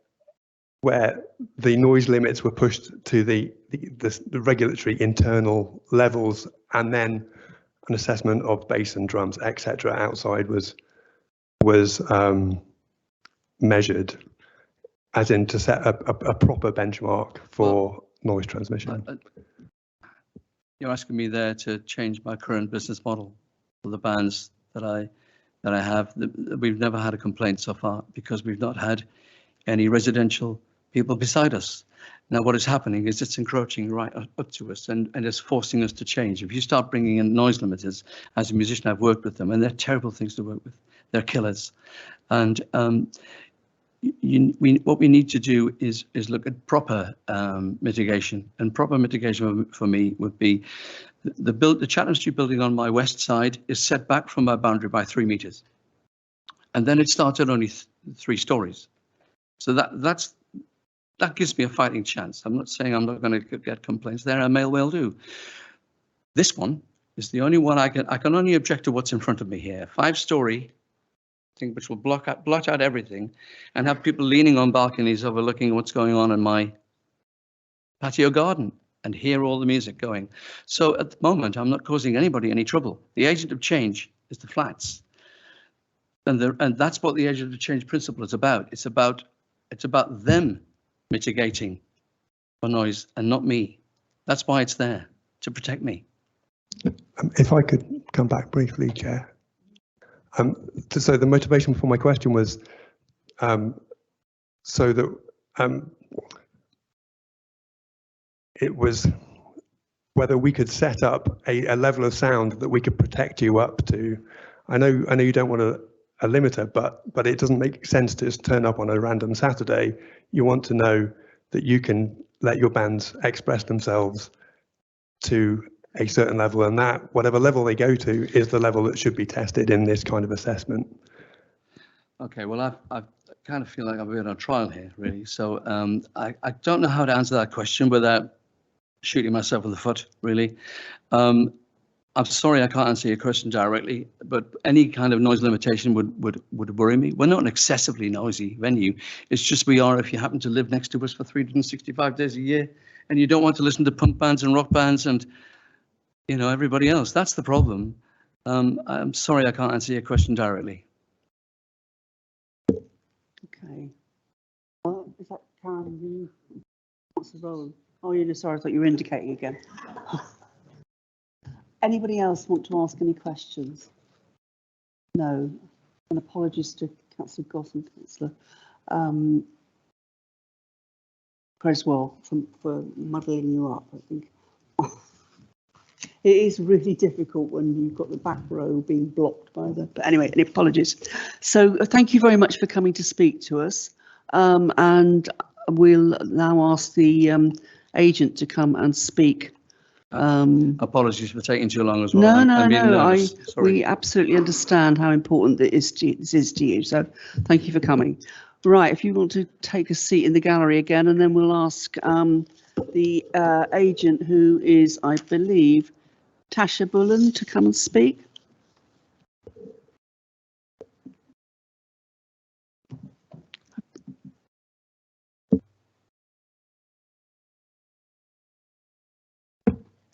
the noise limits were pushed to the regulatory internal levels, and then an assessment of bass and drums, etc., outside was measured, as in to set a proper benchmark for noise transmission? You're asking me there to change my current business model for the bands that I have. We've never had a complaint so far because we've not had any residential people beside us. Now what is happening is it's encroaching right up to us and it's forcing us to change. If you start bringing in noise limiters, as a musician I've worked with them, and they're terrible things to work with. They're killers. And what we need to do is look at proper mitigation, and proper mitigation for me would be the Chatham Street building on my west side is set back from my boundary by 3 meters, and then it starts at only 3 stories. So that gives me a fighting chance. I'm not saying I'm not going to get complaints there. I may well do. This one is the only one I can only object to what's in front of me here. 5-story. Thing which will blot out everything, and have people leaning on balconies overlooking what's going on in my patio garden and hear all the music going. So at the moment, I'm not causing anybody any trouble. The agent of change is the flats, and that's what the agent of change principle is about. It's about them mitigating for noise and not me. That's why it's there, to protect me. If I could come back briefly, Chair. So the motivation for my question was so that it was whether we could set up a level of sound that we could protect you up to. I know you don't want a limiter, but it doesn't make sense to just turn up on a random Saturday. You want to know that you can let your bands express themselves to a certain level, and that whatever level they go to is the level that should be tested in this kind of assessment. Okay, well, I kind of feel like I've been on trial here, really. So I don't know how to answer that question without shooting myself in the foot, really. I'm sorry I can't answer your question directly, but any kind of noise limitation would worry me. We're not an excessively noisy venue. It's just we are if you happen to live next to us for 365 days a year and you don't want to listen to punk bands and rock bands and, you know, everybody else. That's the problem. I'm sorry I can't answer your question directly. Okay. Well, is that Karen? You answer as well? Oh, you're sorry. I thought you were indicating again. Anybody else want to ask any questions? No. And apologies to Councillor Goss and Councillor Creswell for muddling you up, I think. It is really difficult when you've got the back row being blocked by the... But anyway, any apologies. So thank you very much for coming to speak to us. And we'll now ask the agent to come and speak. Apologies for taking too long as well. No. We absolutely understand how important this is to you. So thank you for coming. Right, if you want to take a seat in the gallery again, and then we'll ask the agent, who is, I believe, Tasha Bullen, to come and speak.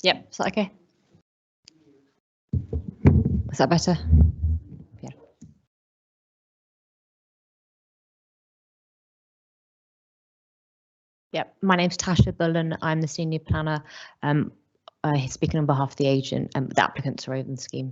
Yep, is that okay? Is that better? Yeah. Yep, my name's Tasha Bullen. I'm the senior planner, speaking on behalf of the agent and the applicant, sorry, in the scheme.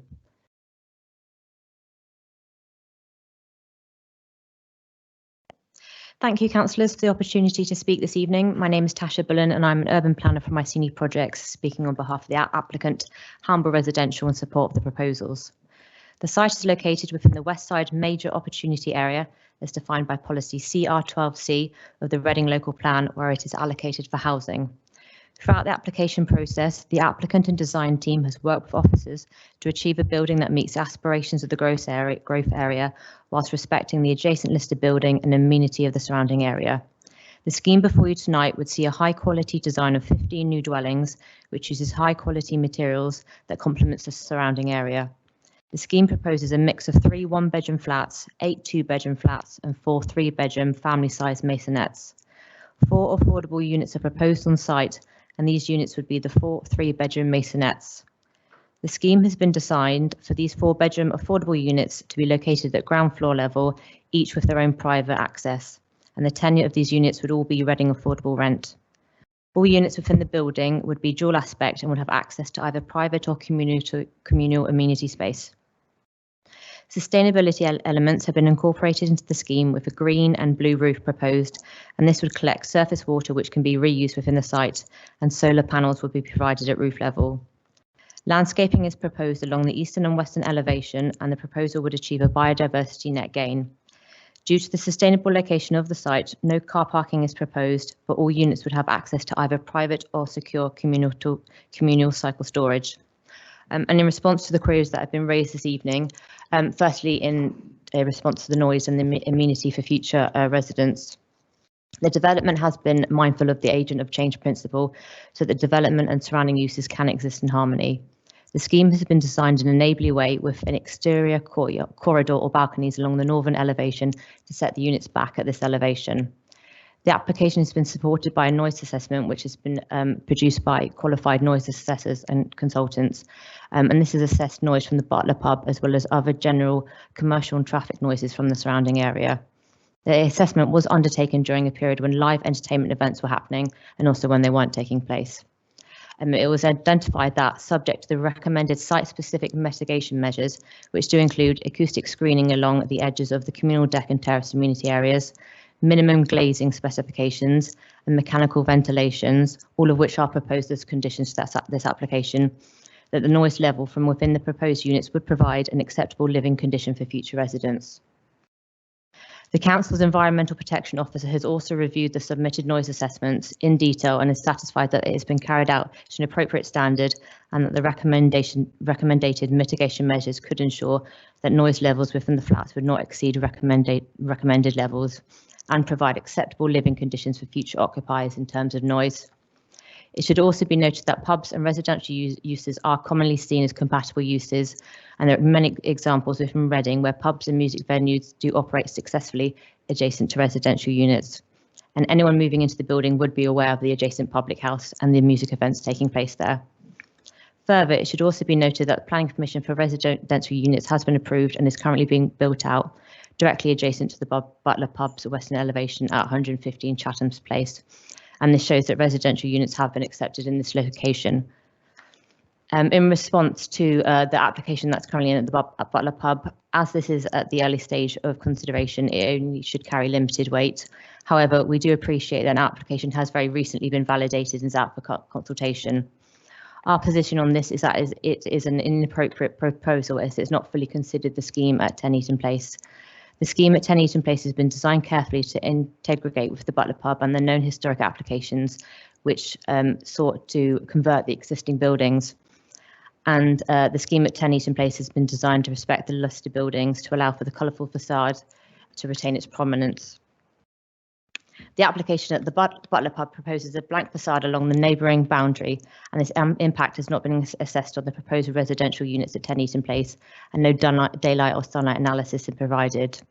Thank you, councillors, for the opportunity to speak this evening. My name is Tasha Bullen and I'm an urban planner for My Senior Projects, speaking on behalf of the applicant, Hamble Residential, in support of the proposals. The site is located within the West Side Major Opportunity Area as defined by policy CR12C of the Reading Local Plan, where it is allocated for housing. Throughout the application process, the applicant and design team has worked with officers to achieve a building that meets the aspirations of the growth area, whilst respecting the adjacent listed building and amenity of the surrounding area. The scheme before you tonight would see a high quality design of 15 new dwellings, which uses high quality materials that complements the surrounding area. The scheme proposes a mix of 3 one-bedroom flats, 8 two-bedroom flats, and 4 three-bedroom family-sized masonettes. 4 affordable units are proposed on site, and these units would be the 4 three-bedroom masonettes. The scheme has been designed for these 4-bedroom affordable units to be located at ground floor level, each with their own private access, and the tenure of these units would all be Reading affordable rent. All units within the building would be dual aspect and would have access to either private or communal amenity space. Sustainability elements have been incorporated into the scheme with a green and blue roof proposed, and this would collect surface water which can be reused within the site, and solar panels would be provided at roof level. Landscaping is proposed along the eastern and western elevation, and the proposal would achieve a biodiversity net gain. Due to the sustainable location of the site, no car parking is proposed, but all units would have access to either private or secure communal cycle storage. And in response to the queries that have been raised this evening, firstly in a response to the noise and the amenity for future residents, the development has been mindful of the agent of change principle, so that development and surrounding uses can exist in harmony. The scheme has been designed in an enabling way with an exterior corridor or balconies along the northern elevation to set the units back at this elevation. The application has been supported by a noise assessment, which has been produced by qualified noise assessors and consultants. And this has assessed noise from the Butler pub, as well as other general commercial and traffic noises from the surrounding area. The assessment was undertaken during a period when live entertainment events were happening and also when they weren't taking place. It was identified that, subject to the recommended site-specific mitigation measures, which do include acoustic screening along the edges of the communal deck and terrace amenity areas, minimum glazing specifications, and mechanical ventilations, all of which are proposed as conditions to this application, that the noise level from within the proposed units would provide an acceptable living condition for future residents. The Council's Environmental Protection Officer has also reviewed the submitted noise assessments in detail and is satisfied that it has been carried out to an appropriate standard and that the recommended mitigation measures could ensure that noise levels within the flats would not exceed recommended levels and provide acceptable living conditions for future occupiers in terms of noise. It should also be noted that pubs and residential uses are commonly seen as compatible uses, and there are many examples within Reading where pubs and music venues do operate successfully adjacent to residential units. And anyone moving into the building would be aware of the adjacent public house and the music events taking place there. Further, it should also be noted that the planning permission for residential units has been approved and is currently being built out directly adjacent to the Butler Pub's western elevation at 115 Chatham's Place. And this shows that residential units have been accepted in this location. In response to the application that's currently in at the Butler Pub, as this is at the early stage of consideration, it only should carry limited weight. However, we do appreciate that an application has very recently been validated and is out for consultation. Our position on this is that it is an inappropriate proposal as it's not fully considered the scheme at 10 Eaton Place. The scheme at 10 Eaton Place has been designed carefully to integrate with the Butler Pub and the known historic applications which sought to convert the existing buildings. And the scheme at 10 Eaton Place has been designed to respect the lustre buildings to allow for the colourful facade to retain its prominence. The application at the Butler Pub proposes a blank facade along the neighbouring boundary, and this impact has not been assessed on the proposed residential units at 10 Eaton Place, and no daylight or sunlight analysis is provided.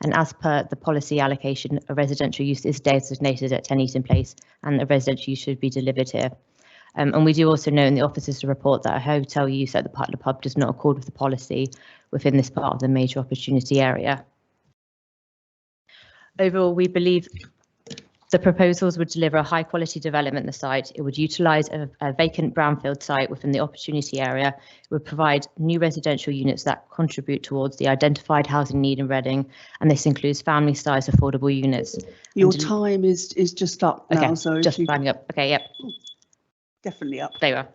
And as per the policy allocation, a residential use is designated at 10 Eaton Place, and a residential use should be delivered here. And we do also know in the officer's report that a hotel use at the Butler Pub does not accord with the policy within this part of the major opportunity area. Overall, we believe the proposals would deliver a high quality development in the site. It would utilise a vacant brownfield site within the opportunity area. It would provide new residential units that contribute towards the identified housing need in Reading, and this includes family size affordable units. Your time is just up now, okay, so just running up. Okay, yep. Definitely up. There you are.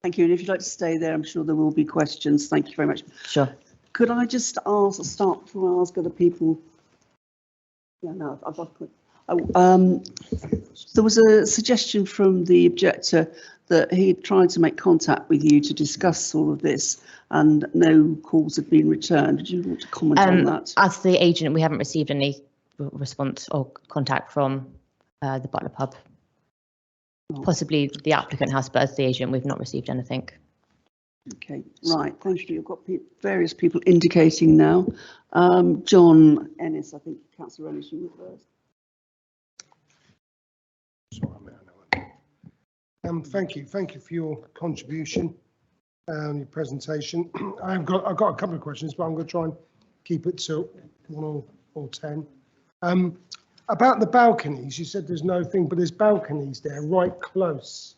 Thank you. And if you'd like to stay there, I'm sure there will be questions. Thank you very much. Sure. Could I just start to ask other people? Yeah, no, I've got. There was a suggestion from the objector that he tried to make contact with you to discuss all of this and no calls have been returned. Did you want to comment on that? As the agent, we haven't received any response or contact from the Butler Pub. Oh. Possibly the applicant has, but as the agent, we've not received anything. Okay, right, thank you. I've got various people indicating now. John Ennis, I think Councillor Ennis, you were first. Thank you for your contribution, your presentation. I've got a couple of questions, but I'm going to try and keep it to 1 or 10. About the balconies, you said there's no thing, but there's balconies there right close.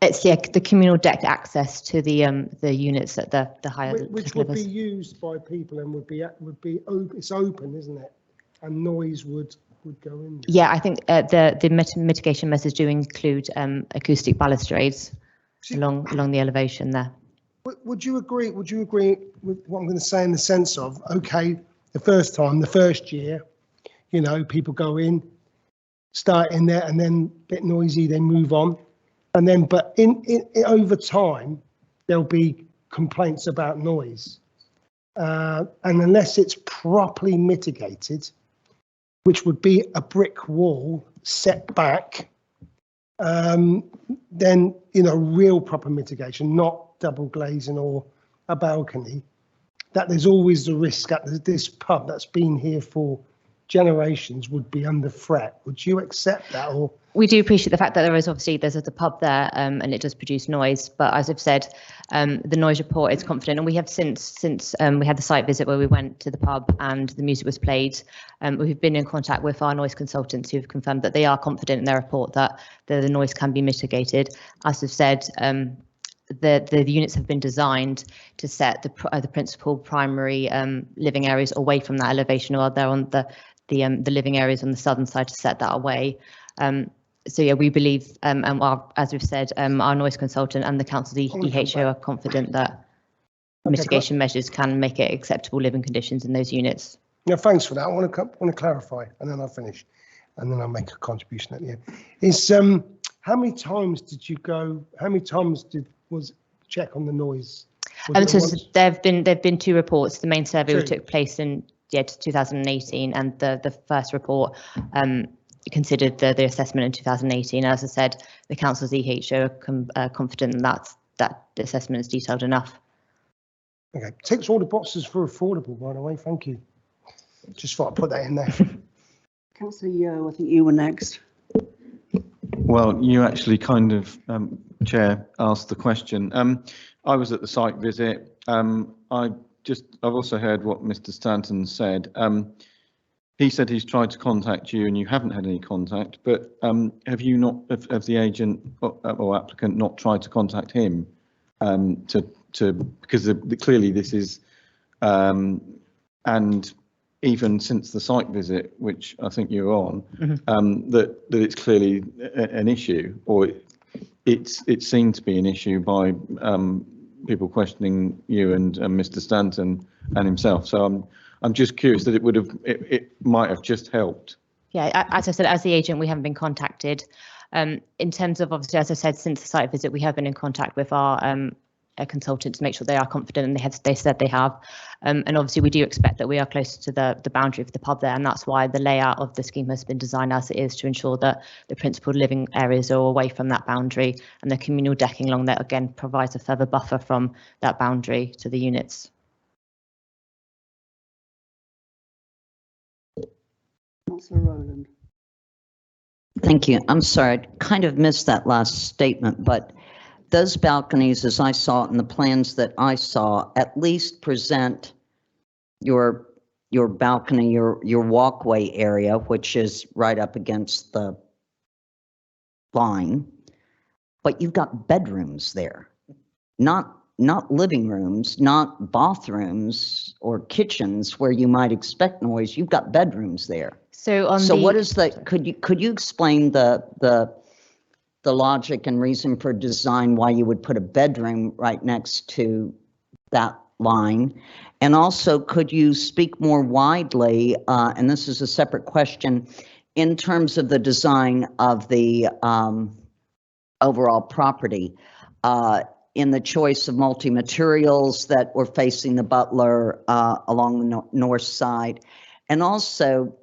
It's the communal deck access to the units at the higher which would be used by people and would be it's open, isn't it? And noise would go in there. Yeah, I think the mitigation measures do include acoustic balustrades along the elevation there. Would you agree with what I'm going to say in the sense of, okay, the first year, you know, people go in, start in there and then a bit noisy, they move on. And then, but in over time, there'll be complaints about noise. And unless it's properly mitigated, which would be a brick wall set back, then, you know, real proper mitigation, not double glazing or a balcony, that there's always the risk at this pub that's been here for generations would be under threat. Would you accept that, or? We do appreciate the fact that there's a pub there, and it does produce noise. But as I've said, the noise report is confident, and we have since we had the site visit where we went to the pub and the music was played. We've been in contact with our noise consultants who've confirmed that they are confident in their report that the noise can be mitigated. As I've said, the units have been designed to set the principal primary living areas away from that elevation, or they're on the living areas on the southern side to set that away. So yeah, we believe, as we've said, our noise consultant and the council, the EHO, are confident that mitigation measures can make it acceptable living conditions in those units. Yeah, thanks for that. I want to clarify, and then I'll finish, and then I'll make a contribution at the end. Is how many times did you go? How many times was check on the noise? So there've been 2 reports. The main survey took place in 2018, and the first report considered the assessment in 2018. As I said, the council's EHO are confident that the assessment is detailed enough. Okay, ticks all the boxes for affordable, by the way. Thank you. Just thought I'd put that in there. Councillor Yeo, I think you were next. Well, you actually kind of, Chair, asked the question. I was at the site visit. I've also heard what Mr. Stanton said. He said he's tried to contact you and you haven't had any contact, but have you not, have the agent or applicant not tried to contact him because clearly this is, and even since the site visit, which I think you're on, that it's clearly an issue, or it seemed to be an issue by people questioning you and Mr. Stanton and himself. So I'm just curious that it might have just helped. Yeah, as I said, as the agent, we haven't been contacted. In terms of, obviously, as I said, since the site visit, we have been in contact with our consultant to make sure they are confident, and they said they have. And obviously, we do expect that we are closer to the boundary of the pub there, and that's why the layout of the scheme has been designed as it is, to ensure that the principal living areas are away from that boundary, and the communal decking along there again provides a further buffer from that boundary to the units. Councillor Rowland. Thank you. I'm sorry, I kind of missed that last statement, but those balconies, as I saw it in the plans that I saw, at least present your balcony, your walkway area, which is right up against the line, but you've got bedrooms there, not living rooms, not bathrooms or kitchens where you might expect noise. You've got bedrooms there. So what is that? Could you explain the logic and reason for design, why you would put a bedroom right next to that line? And also, could you speak more widely, and this is a separate question, in terms of the design of the overall property, in the choice of multi-materials that were facing the Butler along the north side, and also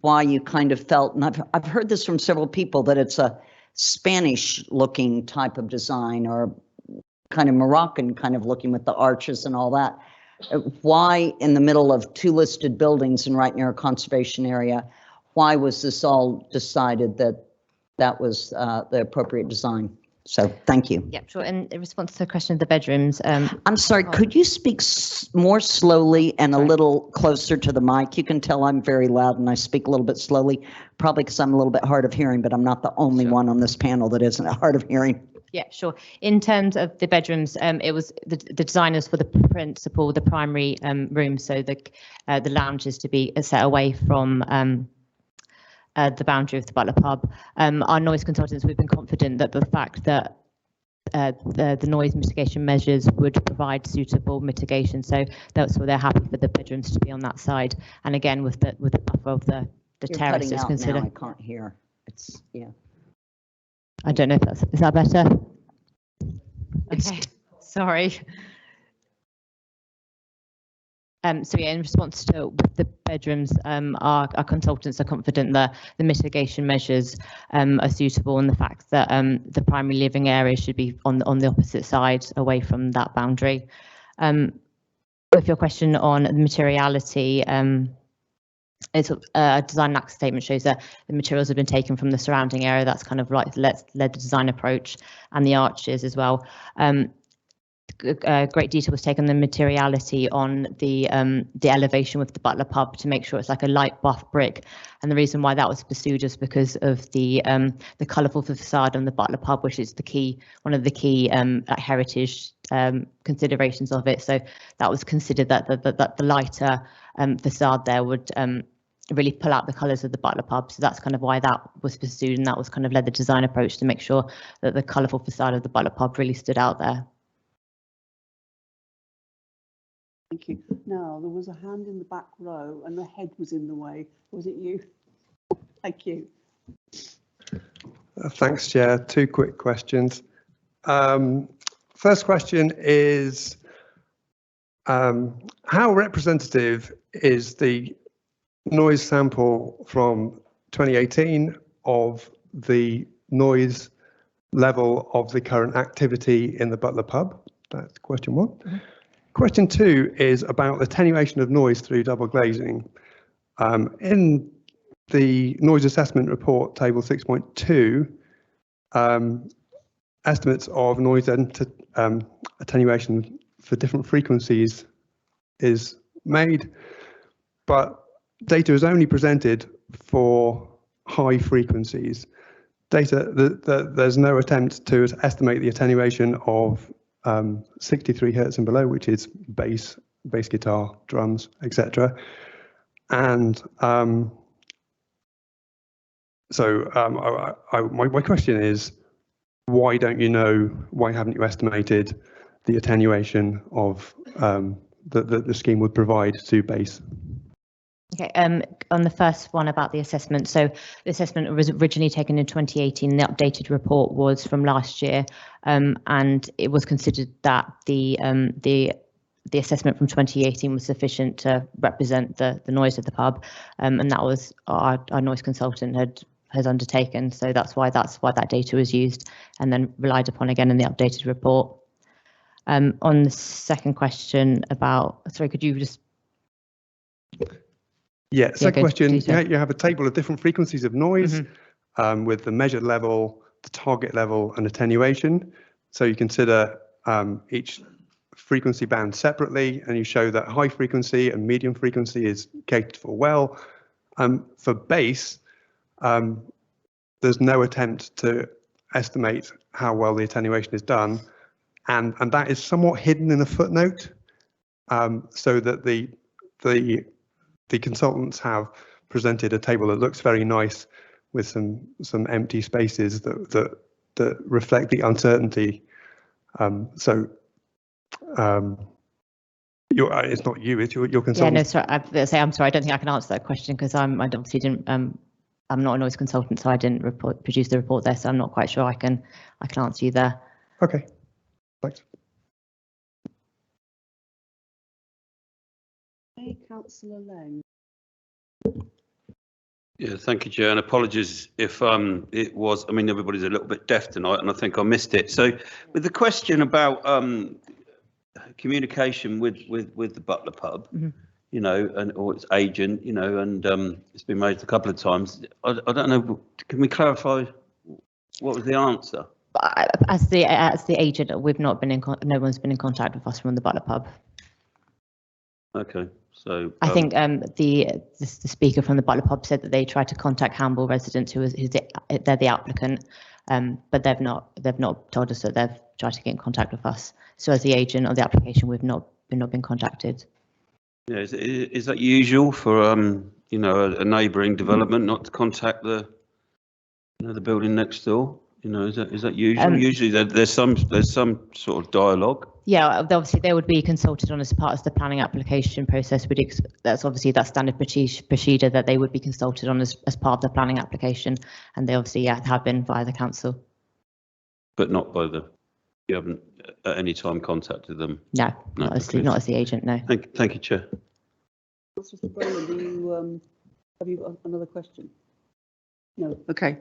why you kind of felt, and I've heard this from several people, that it's a Spanish looking type of design, or kind of Moroccan kind of looking with the arches and all that. Why in the middle of 2 listed buildings and right near a conservation area, why was this all decided that was the appropriate design? So thank you. Yeah, sure. In response to the question of the bedrooms, I'm sorry, could you speak more slowly and a little closer to the mic? You can tell I'm very loud and I speak a little bit slowly, probably because I'm a little bit hard of hearing, but I'm not the only one on this panel that isn't hard of hearing. Yeah, sure. In terms of the bedrooms, it was the designers for the principal, the primary room, so the lounge is to be set away from the boundary of the Butler pub. Our noise consultants, we've been confident that the fact that the noise mitigation measures would provide suitable mitigation, so that's why they're happy for the bedrooms to be on that side. And again, with the buffer of the terrace is considered. I can't hear. It's I don't know if is that better? Okay, sorry. So yeah, in response to the bedrooms, our consultants are confident that the mitigation measures are suitable, and the fact that the primary living area should be on the opposite side, away from that boundary. With your question on the materiality, it's a design access statement shows that the materials have been taken from the surrounding area. That's kind of like led the design approach, and the arches as well. Great detail was taken on the materiality on the elevation with the Butler pub to make sure it's like a light buff brick. And the reason why that was pursued is because of the colourful facade on the Butler pub, which is one of the key heritage considerations of it. So that was considered that the lighter facade there would really pull out the colours of the Butler pub. So that's kind of why that was pursued, and that was kind of led the design approach to make sure that the colourful facade of the Butler pub really stood out there. Thank you. Now, there was a hand in the back row and the head was in the way. Was it you? Thank you. Thanks, Chair. Two quick questions. First question is, how representative is the noise sample from 2018 of the noise level of the current activity in the Butler pub? That's question one. Mm-hmm. Question two is about attenuation of noise through double glazing. In the noise assessment report, table 6.2, estimates of noise attenuation for different frequencies is made, but data is only presented for high frequencies. There's no attempt to estimate the attenuation of 63 hertz and below, which is bass guitar, drums, etc. And my question is, why haven't you estimated the attenuation of that the scheme would provide to bass? Okay, on the first one about the assessment, so the assessment was originally taken in 2018. The updated report was from last year, and it was considered that the assessment from 2018 was sufficient to represent the noise of the pub, and that was our noise consultant has undertaken. So that's why that data was used and then relied upon again in the updated report. On the second question about, sorry, could you just? Yeah, second question, you have a table of different frequencies of noise with the measured level, the target level and attenuation. So you consider each frequency band separately, and you show that high frequency and medium frequency is catered for well. For bass, there's no attempt to estimate how well the attenuation is done, and that is somewhat hidden in a footnote, so that the consultants have presented a table that looks very nice with some empty spaces that reflect the uncertainty. It's not you, it's your consultant. Yeah, no, sorry. I'm sorry. I don't think I can answer that question because I obviously didn't. I'm not a noise consultant, so I didn't produce the report there. So I'm not quite sure I can answer you there. Okay, thanks. Hey, Councillor Lang. Yeah, thank you, Chair, and apologies if it was. I mean, everybody's a little bit deaf tonight, and I think I missed it. So, with the question about communication with the Butler pub, you know, or its agent, you know, and it's been raised a couple of times. I don't know. Can we clarify what was the answer? As the agent, we've not been no one's been in contact with us from the Butler pub. Okay, so I think the speaker from the Butler pub said that they tried to contact Hamble residents they're the applicant, but they've not told us that they've tried to get in contact with us. So as the agent of the application, we've not been contacted. Yeah, is that usual for you know, a neighbouring development not to contact the building next door? You know, is that usual? Usually there's some sort of dialogue. Yeah, obviously they would be consulted on as part of the planning application process. That's obviously that standard procedure that they would be consulted on as part of the planning application, and they obviously have been via the council. But not by you haven't at any time contacted them? No, not as the agent, no. Thank you, Chair. Mr. Brayland, have you got another question? No, okay.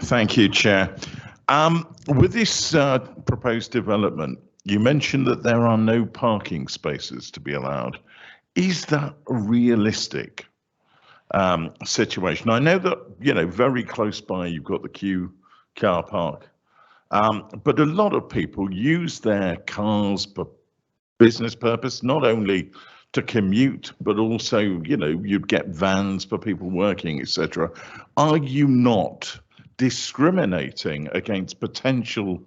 Thank you, Chair. With this proposed development, you mentioned that there are no parking spaces to be allowed. Is that a realistic situation? I know that, you know, very close by you've got the Q car park, but a lot of people use their cars for business purpose, not only to commute, but also, you know, you'd get vans for people working, etc. Are you not discriminating against potential,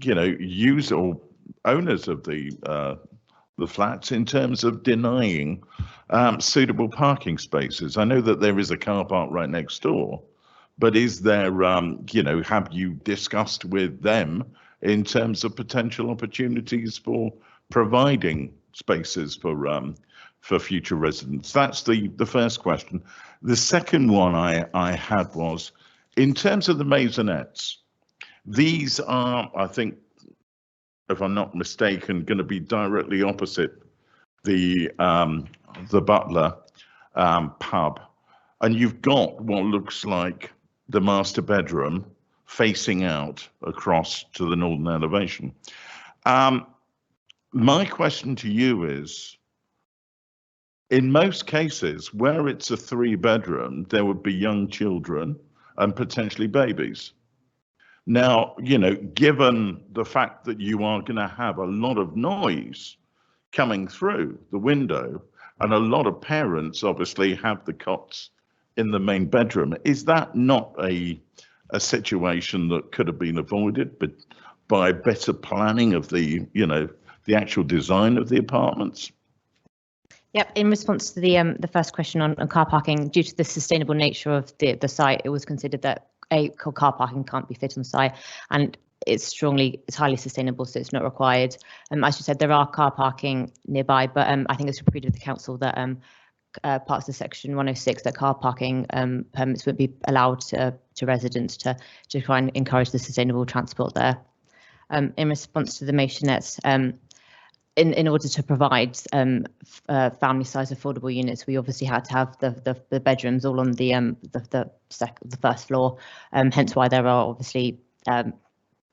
you know, user or owners of the flats in terms of denying suitable parking spaces? I know that there is a car park right next door, but is there, you know, have you discussed with them in terms of potential opportunities for providing spaces for future residents? That's the first question. The second one I had was, in terms of the maisonettes, these are, I think, if I'm not mistaken, going to be directly opposite the Butler pub, and you've got what looks like the master bedroom facing out across to the northern elevation. My question to you is, in most cases where it's a 3-bedroom, there would be young children and potentially babies. Now, you know, given the fact that you are going to have a lot of noise coming through the window, and a lot of parents obviously have the cots in the main bedroom, is that not a situation that could have been avoided but by better planning of the, you know, the actual design of the apartments? Yep. In response to the first question on car parking, due to the sustainable nature of the site, it was considered that car parking can't be fit on site, and it's highly sustainable, so it's not required. As you said, there are car parking nearby, but I think it's agreed with the council that parts of section 106 that car parking permits would be allowed to residents to try and encourage the sustainable transport there. In response to the masonettes, in order to provide family size affordable units, we obviously had to have the bedrooms all on the first floor. Hence why there are obviously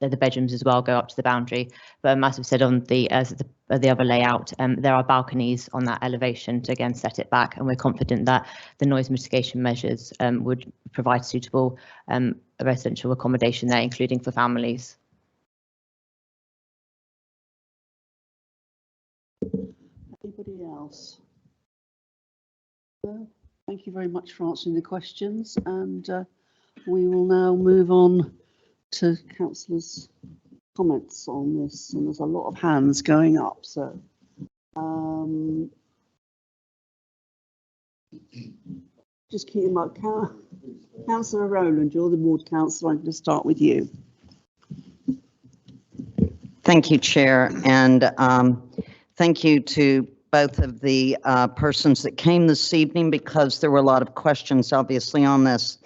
the bedrooms as well go up to the boundary. But as we've said on the other layout, there are balconies on that elevation to again set it back, and we're confident that the noise mitigation measures would provide suitable residential accommodation there, including for families. Anybody else? No? Thank you very much for answering the questions, and we will now move on to councillors' comments on this, and there's a lot of hands going up, so just keep them up. Councillor Rowland, you're the ward councillor. I'm going to start with you. Thank you, Chair, and thank you to both of the persons that came this evening, because there were a lot of questions obviously on this.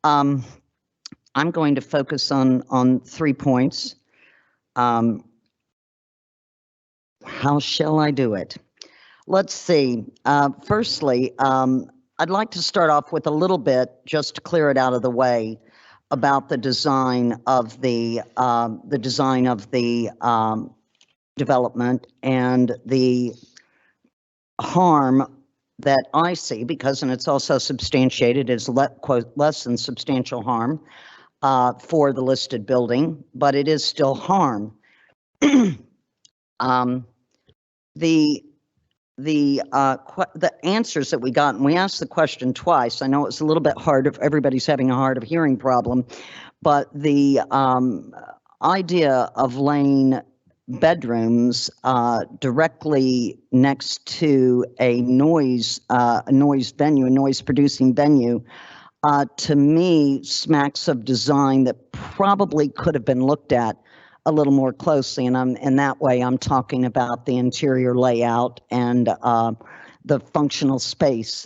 I'm going to focus on 3 points. How shall I do it? Let's see. Firstly, I'd like to start off with a little bit, just to clear it out of the way, about the design of the development and the harm that I see, because, and it's also substantiated as quote, less than substantial harm for the listed building, but it is still harm. The answers that we got, and we asked the question twice. I know it's a little bit hard, everybody's having a hard of hearing problem, but the idea of laying bedrooms directly next to a noise venue, a noise producing venue, to me smacks of design that probably could have been looked at a little more closely. And in that way, I'm talking about the interior layout and the functional space.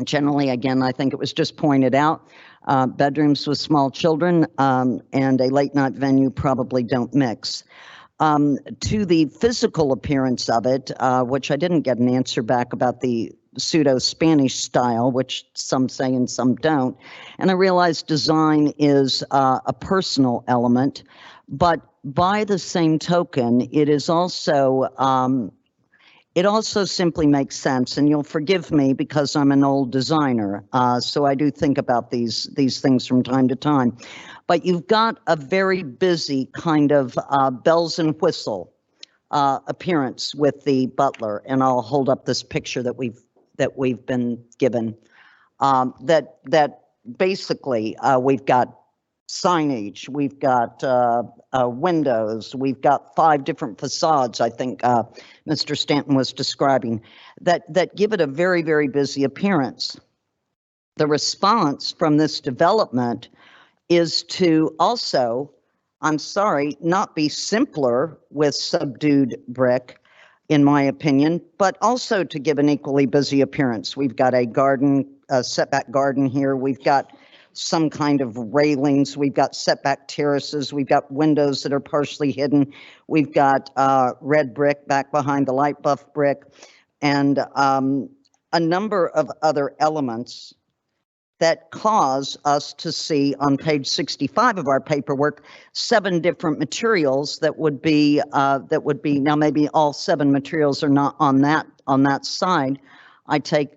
Generally, again, I think it was just pointed out, bedrooms with small children and a late night venue probably don't mix. To the physical appearance of it, which I didn't get an answer back about the pseudo-Spanish style, which some say and some don't. And I realize design is a personal element, but by the same token, it is also, it also simply makes sense, and you'll forgive me because I'm an old designer, so I do think about these things from time to time. But you've got a very busy kind of bells and whistle appearance with the butler, and I'll hold up this picture that we've been given. That basically we've got signage, we've got windows, we've got 5 different facades, I think Mr. Stanton was describing, that give it a very, very busy appearance. The response from this development is to also, I'm sorry, not be simpler with subdued brick, in my opinion, but also to give an equally busy appearance. We've got a garden, a setback garden here. We've got some kind of railings. We've got setback terraces. We've got windows that are partially hidden. We've got red brick back behind the light buff brick, and a number of other elements that cause us to see on page 65 of our paperwork 7 different materials that would be now maybe all 7 materials are not on that side, I take,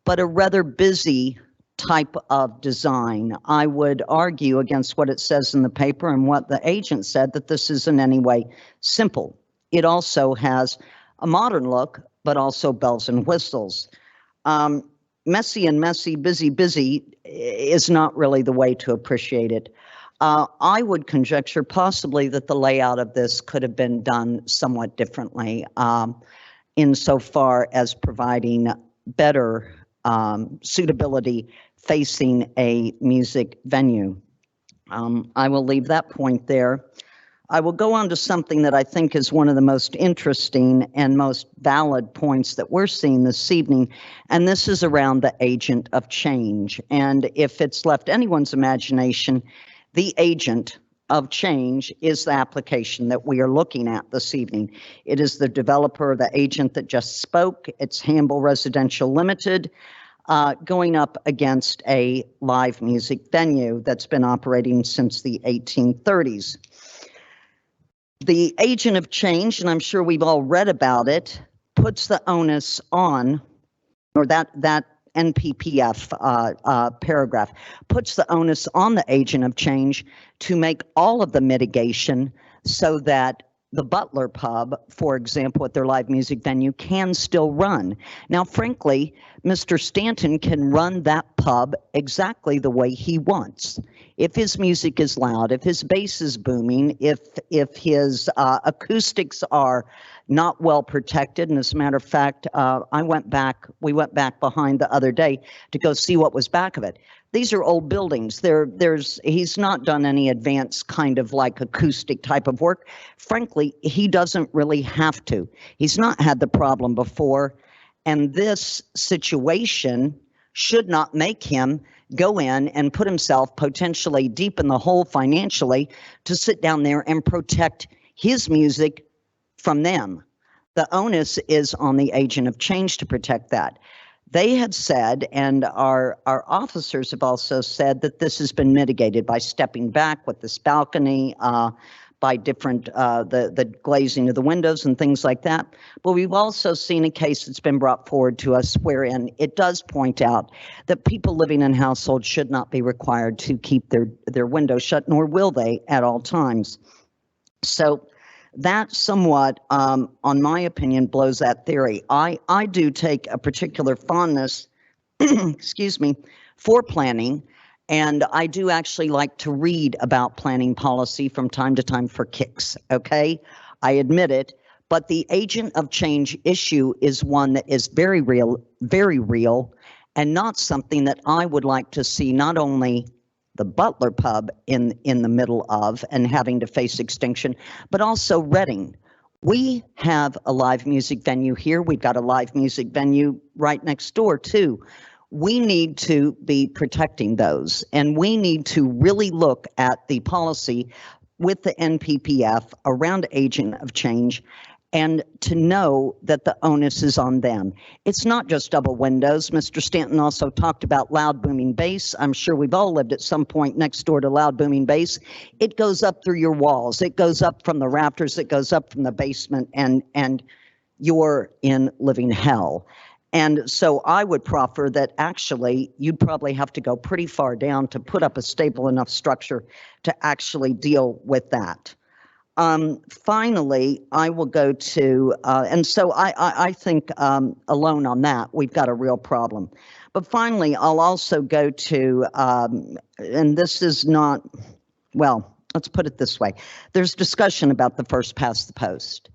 but a rather busy type of design. I would argue against what it says in the paper and what the agent said, that this is in any way simple. It also has a modern look, but also bells and whistles. Messy and messy, busy, busy is not really the way to appreciate it. I would conjecture possibly that the layout of this could have been done somewhat differently insofar as providing better suitability facing a music venue. I will leave that point there. I will go on to something that I think is one of the most interesting and most valid points that we're seeing this evening, and this is around the agent of change. And if it's left anyone's imagination, the agent of change is the application that we are looking at this evening. It is the developer, the agent that just spoke. It's Hamble Residential Limited, going up against a live music venue that's been operating since the 1830s. The agent of change, and I'm sure we've all read about it, puts the onus on, or that NPPF paragraph puts the onus on the agent of change to make all of the mitigation so that the Butler Pub, for example, at their live music venue, can still run. Now, frankly, Mr. Stanton can run that pub exactly the way he wants. If his music is loud, if his bass is booming, if his acoustics are not well protected, and as a matter of fact, we went back behind the other day to go see what was back of it. These are old buildings. He's not done any advanced kind of like acoustic type of work. Frankly, he doesn't really have to. He's not had the problem before, and this situation should not make him go in and put himself potentially deep in the hole financially to sit down there and protect his music from them. The onus is on the agent of change to protect that. They have said, and our officers have also said, that this has been mitigated by stepping back with this balcony, by different, the glazing of the windows and things like that. But we've also seen a case that's been brought forward to us wherein it does point out that people living in households should not be required to keep their windows shut, nor will they at all times. So that somewhat, on my opinion, blows that theory. I do take a particular fondness, excuse me, for planning, and I do actually like to read about planning policy from time to time for kicks, okay? I admit it, but the agent of change issue is one that is very real, and not something that I would like to see not only the Butler Pub in the middle of and having to face extinction, but also Reading. We have a live music venue here. We've got a live music venue right next door too. We need to be protecting those, and we need to really look at the policy with the NPPF around agent of change and to know that the onus is on them. It's not just double windows. Mr. Stanton also talked about loud booming bass. I'm sure we've all lived at some point next door to loud booming bass. It goes up through your walls. It goes up from the rafters. It goes up from the basement, and you're in living hell. And so I would proffer that actually you'd probably have to go pretty far down to put up a stable enough structure to actually deal with that. Finally, I will go to, and so I think alone on that, we've got a real problem. But finally, I'll also go to, and this is not, well, let's put it this way. There's discussion about the first past the post.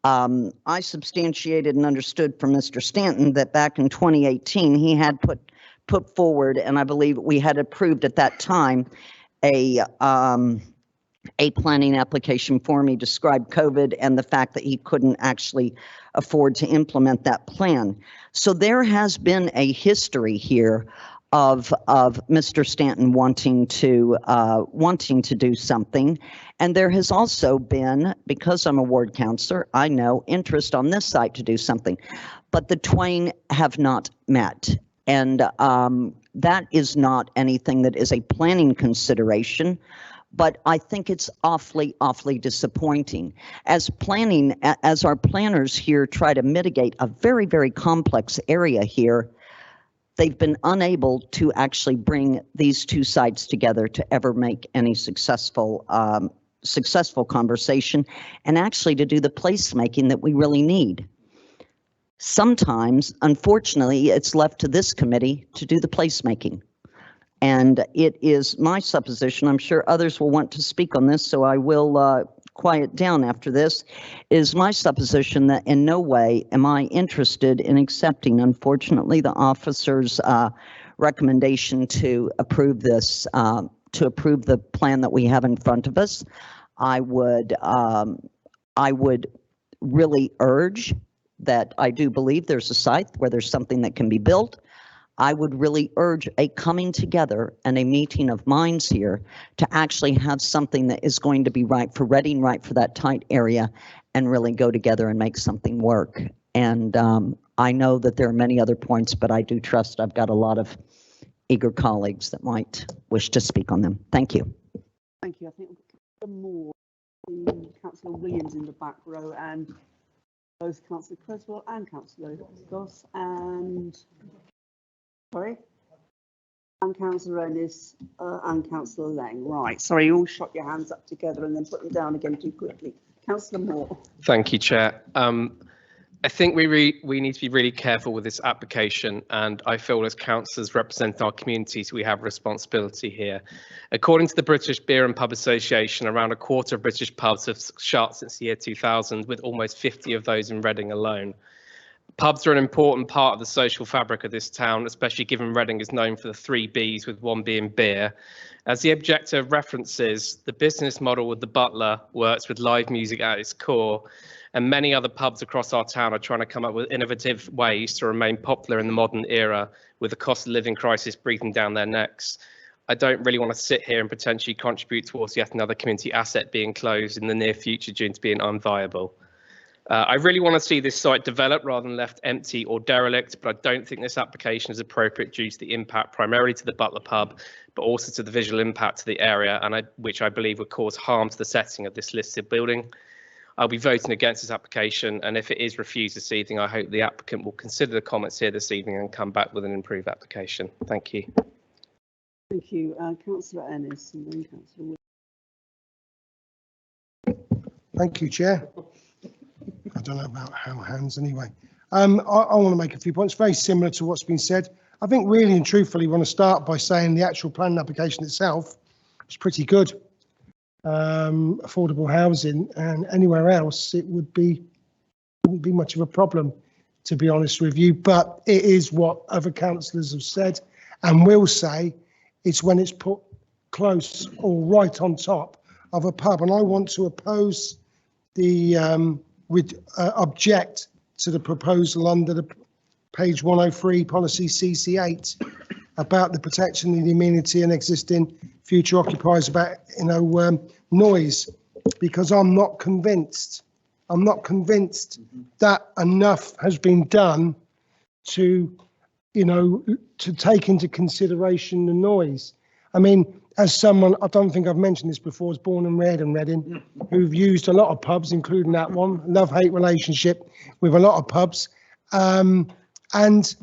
I substantiated and understood from Mr. Stanton that back in 2018, he had put forward, and I believe we had approved at that time, a planning application form. He described COVID and the fact that he couldn't actually afford to implement that plan. So there has been a history here of Mr. Stanton wanting to do something. And there has also been, because I'm a ward councillor, I know interest on this site to do something, but the twain have not met. And that is not anything that is a planning consideration. But I think it's awfully, awfully disappointing. As our planners here try to mitigate a very, very complex area here, they've been unable to actually bring these two sides together to ever make any successful conversation, and actually to do the placemaking that we really need. Sometimes, unfortunately, it's left to this committee to do the placemaking. And it is my supposition, I'm sure others will want to speak on this, so I will quiet down after this, is my supposition that in no way am I interested in accepting, unfortunately, the officer's recommendation to approve this, to approve the plan that we have in front of us. I would really urge that I do believe there's a site where there's something that can be built. I would really urge a coming together and a meeting of minds here to actually have something that is going to be right for Reading, right for that tight area, and really go together and make something work. And I know that there are many other points, but I do trust I've got a lot of eager colleagues that might wish to speak on them. Thank you. Thank you. I think more Councillor Williams in the back row, and both Councillor Creswell and Councillor Goss and Councillor Ennis and Councillor Lang. Right, sorry, you all shot your hands up together and then put them down again too quickly. Councillor Moore. Thank you, Chair. I think we need to be really careful with this application, and I feel as councillors representing our communities, we have a responsibility here. According to the British Beer and Pub Association, around a quarter of British pubs have shut since the year 2000, with almost 50 of those in Reading alone. Pubs are an important part of the social fabric of this town, especially given Reading is known for the 3 Bs, with 1 being beer. As the objective references, the business model with the Butler works with live music at its core, and many other pubs across our town are trying to come up with innovative ways to remain popular in the modern era, with the cost of living crisis breathing down their necks. I don't really want to sit here and potentially contribute towards yet another community asset being closed in the near future due to being unviable. I really want to see this site developed rather than left empty or derelict, but I don't think this application is appropriate due to the impact primarily to the Butler pub, but also to the visual impact to the area, and which I believe would cause harm to the setting of this listed building. I'll be voting against this application, and if it is refused this evening, I hope the applicant will consider the comments here this evening and come back with an improved application. Thank you. Thank you. Councillor Ennis and then Councillor Williams. Thank you, Chair. I don't know about how hands anyway. I want to make a few points very similar to what's been said. I think really and truthfully want to start by saying the actual planning application itself is pretty good. Affordable housing, and anywhere else it wouldn't be much of a problem, to be honest with you, but it is what other councillors have said and will say. It's when it's put close or right on top of a pub, and I want to oppose the object to the proposal under the page 103 policy CC8 about the protection of the amenity and existing future occupiers about noise, because I'm not convinced I'm not convinced that enough has been done to, you know, to take into consideration the noise. I mean, as someone, I don't think I've mentioned this before, was born and reared in Reading, who've used a lot of pubs, including that one, love-hate relationship with a lot of pubs. And,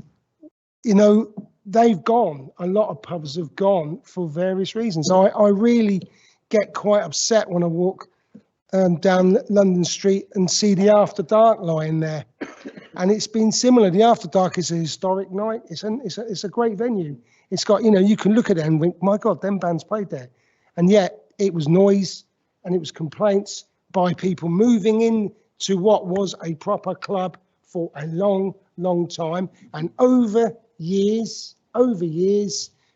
you know, they've gone, a lot of pubs have gone for various reasons. I really get quite upset when I walk down London Street and see the After Dark lying there. And it's been similar. The After Dark is a historic night. It's a great venue. It's got, you know, you can look at it and think, my God, them bands played there. And yet it was noise and it was complaints by people moving in to what was a proper club for a long, long time. And over years,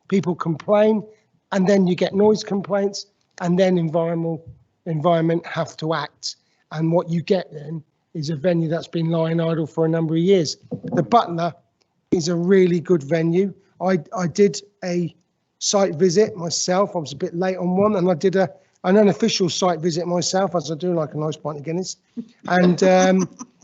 people complain, and then you get noise complaints, and then environment have to act. And what you get then is a venue that's been lying idle for a number of years. The Butler is a really good venue. I did a site visit myself. I was a bit late on one, and I did an unofficial site visit myself, as I do like a nice pint of Guinness. And,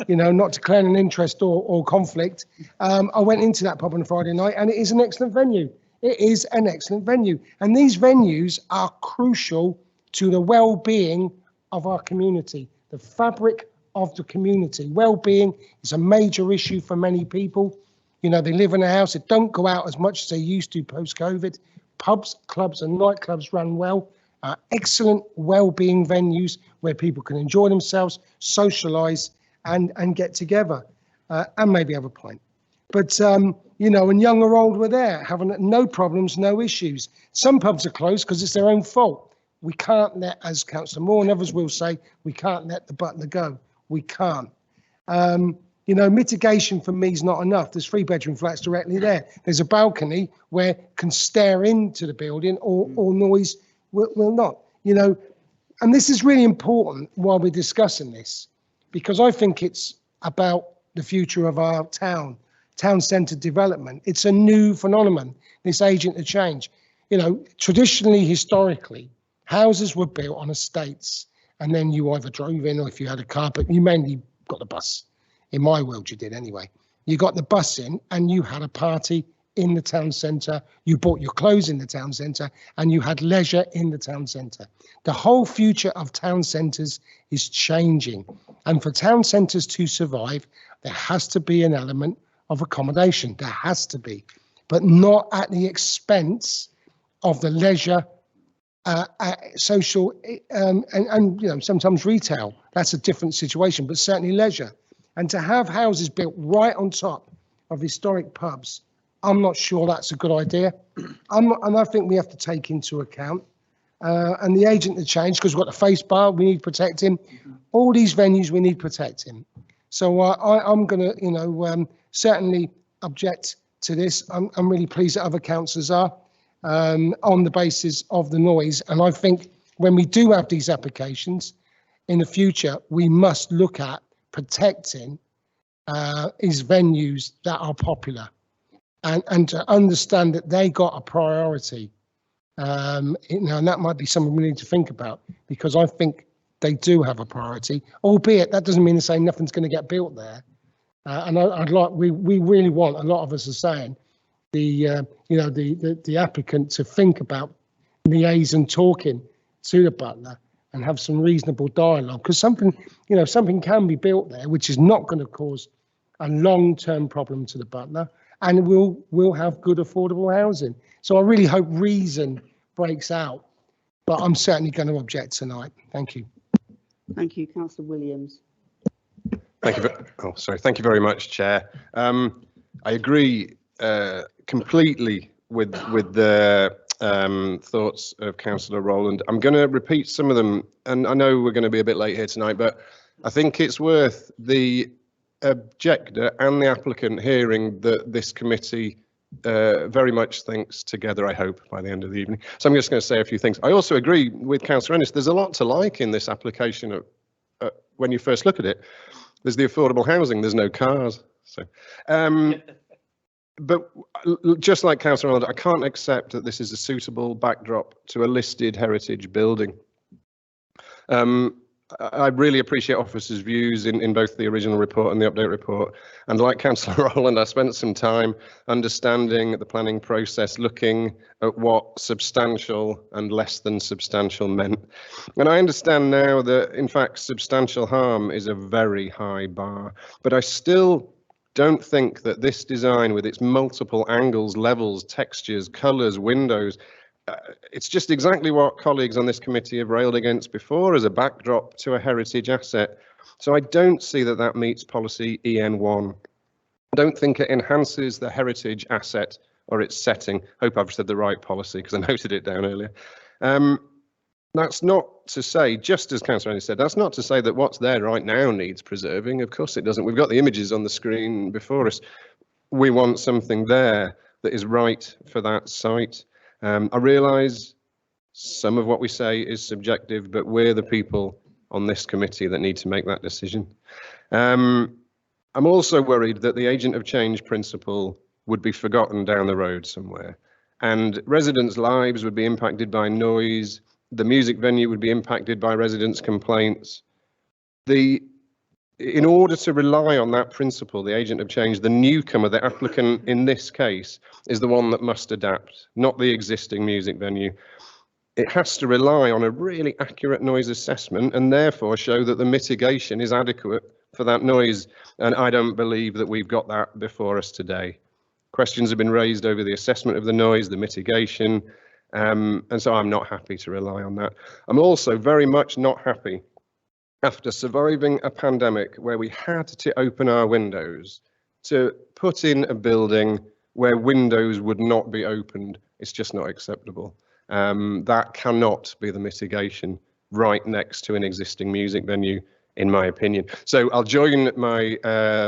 you know, not declaring an interest or conflict, I went into that pub on a Friday night, and it is an excellent venue. It is an excellent venue. And these venues are crucial to the well-being of our community, the fabric of the community. Well-being is a major issue for many people. You know, they live in a house, they don't go out as much as they used to post-COVID. Pubs, clubs and nightclubs run well, excellent well-being venues where people can enjoy themselves, socialise and get together and maybe have a pint. But, you know, and young or old were there, having no problems, no issues. Some pubs are closed because it's their own fault. We can't let, as Councillor Moore and others will say, we can't let the Butler go. We can't. You know, mitigation for me is not enough. There's 3-bedroom flats directly there. There's a balcony where can stare into the building or noise will not. You know, and this is really important while we're discussing this, because I think it's about the future of our town centre development. It's a new phenomenon, this agent of change. You know, traditionally, historically, houses were built on estates, and then you either drove in, or if you had a car, but you mainly got the bus. In my world, you did anyway. You got the bus in and you had a party in the town centre. You bought your clothes in the town centre and you had leisure in the town centre. The whole future of town centres is changing. And for town centres to survive, there has to be an element of accommodation. There has to be, but not at the expense of the leisure, social, and you know, sometimes retail. That's a different situation, but certainly leisure. And to have houses built right on top of historic pubs, I'm not sure that's a good idea. And I think we have to take into account, and the agent of change, because we've got the face bar, we need protecting. All these venues, we need protecting. So I'm going to, you know, certainly object to this. I'm really pleased that other councillors are on the basis of the noise. And I think when we do have these applications in the future, we must look at protecting is venues that are popular and to understand that they got a priority. You know, and that might be something we need to think about, because I think they do have a priority, albeit that doesn't mean to say nothing's going to get built there. And I'd like, we really want, a lot of us are saying, you know, the applicant to think about liaison talking to the Butler and have some reasonable dialogue, because something, you know, something can be built there which is not going to cause a long-term problem to the Butler, and will have good affordable housing. So I really hope reason breaks out, but I'm certainly going to object tonight. Thank you. Thank you, Councillor Williams. Thank you. Thank you very much, Chair. I agree completely with the thoughts of Councillor Rowland. I'm going to repeat some of them, and I know we're going to be a bit late here tonight, but I think it's worth the objector and the applicant hearing that this committee very much thinks together, I hope, by the end of the evening. So I'm just going to say a few things. I also agree with Councillor Ennis. There's a lot to like in this application when you first look at it. There's the affordable housing, there's no cars. So, but just like Councillor Rowland, I can't accept that this is a suitable backdrop to a listed heritage building. I really appreciate officers' views in both the original report and the update report. And like Councillor Rowland, I spent some time understanding the planning process, looking at what substantial and less than substantial meant. And I understand now that, in fact, substantial harm is a very high bar. But I still don't think that this design, with its multiple angles, levels, textures, colours, windows, it's just exactly what colleagues on this committee have railed against before as a backdrop to a heritage asset. So I don't see that that meets policy EN1. I don't think it enhances the heritage asset or its setting. Hope I've said the right policy because I noted it down earlier. That's not to say, just as Councillor Andy said, that's not to say that what's there right now needs preserving. Of course it doesn't. We've got the images on the screen before us. We want something there that is right for that site. I realise some of what we say is subjective, but we're the people on this committee that need to make that decision. I'm also worried that the agent of change principle would be forgotten down the road somewhere, and residents' lives would be impacted by noise. The music venue would be impacted by residents' complaints. In order to rely on that principle, the agent of change, the newcomer, the applicant in this case, is the one that must adapt, not the existing music venue. It has to rely on a really accurate noise assessment and therefore show that the mitigation is adequate for that noise. And I don't believe that we've got that before us today. Questions have been raised over the assessment of the noise, the mitigation, and so I'm not happy to rely on that. I'm also very much not happy after surviving a pandemic where we had to open our windows to put in a building where windows would not be opened. It's just not acceptable. That cannot be the mitigation right next to an existing music venue, in my opinion. So I'll join my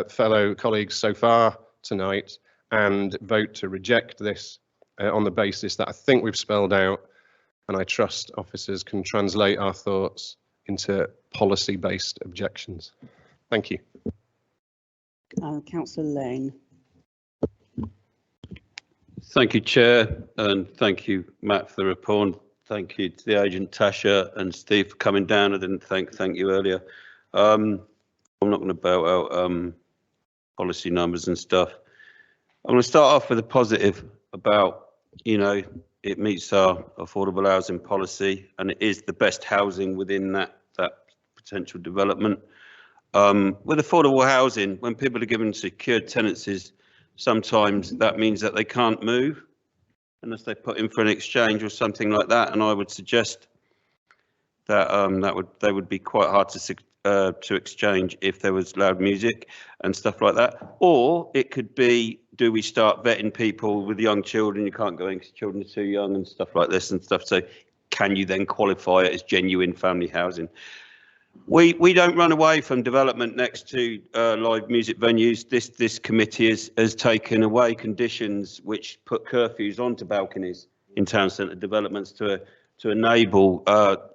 fellow colleagues so far tonight and vote to reject this on the basis that I think we've spelled out, and I trust officers can translate our thoughts into policy-based objections. Thank you. Councillor Lane. Thank you, Chair, and thank you, Matt, for the report. Thank you to the agent, Tasha, and Steve for coming down. I didn't thank you earlier. I'm not going to bow out policy numbers and stuff. I'm going to start off with a positive about, it meets our affordable housing policy, and it is the best housing within that potential development. With affordable housing, when people are given secured tenancies, sometimes that means that they can't move unless they put in for an exchange or something like that. And I would suggest that they would be quite hard to exchange if there was loud music and stuff like that. Or it could be, do we start vetting people with young children? You can't go in because children are too young and stuff like this and stuff. So can you then qualify it as genuine family housing? We don't run away from development next to live music venues. This committee has taken away conditions which put curfews onto balconies in town centre developments to enable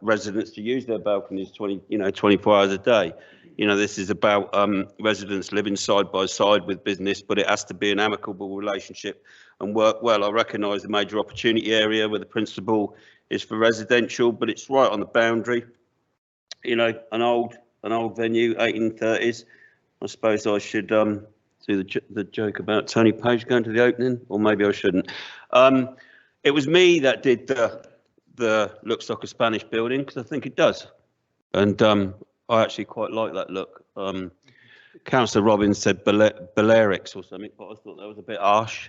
residents to use their balconies 24 hours a day. This is about residents living side by side with business, but it has to be an amicable relationship and work well. I recognise the major opportunity area where the principle is for residential, but it's right on the boundary. An old venue, 1830s. I suppose I should do the joke about Tony Page going to the opening, or maybe I shouldn't. It was me that did the looks like a Spanish building, because I think it does, and I actually quite like that look. Councillor Robbins said Balearics or something, but I thought that was a bit harsh,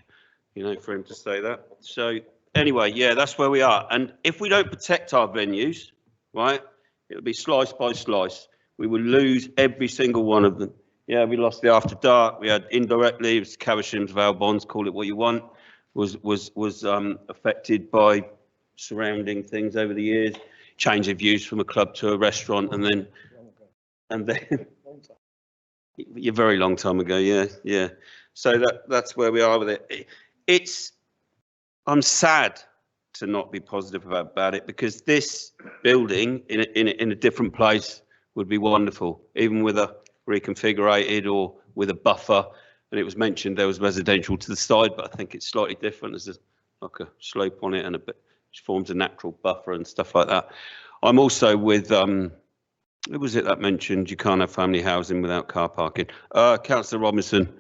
for him to say that. So anyway, yeah, that's where we are. And if we don't protect our venues, right, it'll be slice by slice. We will lose every single one of them. Yeah, we lost the After Dark. We had indirectly, it was Cavershams, Val Bonds, call it what you want, was affected by surrounding things over the years. Change of views from a club to a restaurant, and then a very long time ago. Yeah. So that's where we are with it. I'm sad to not be positive about it, because this building in a different place would be wonderful, even with a reconfigurated or with a buffer. And it was mentioned there was residential to the side, but I think it's slightly different. There's like a slope on it and a bit, which forms a natural buffer and stuff like that. I'm also with Who was it that mentioned you can't have family housing without car parking? Councillor Robinson,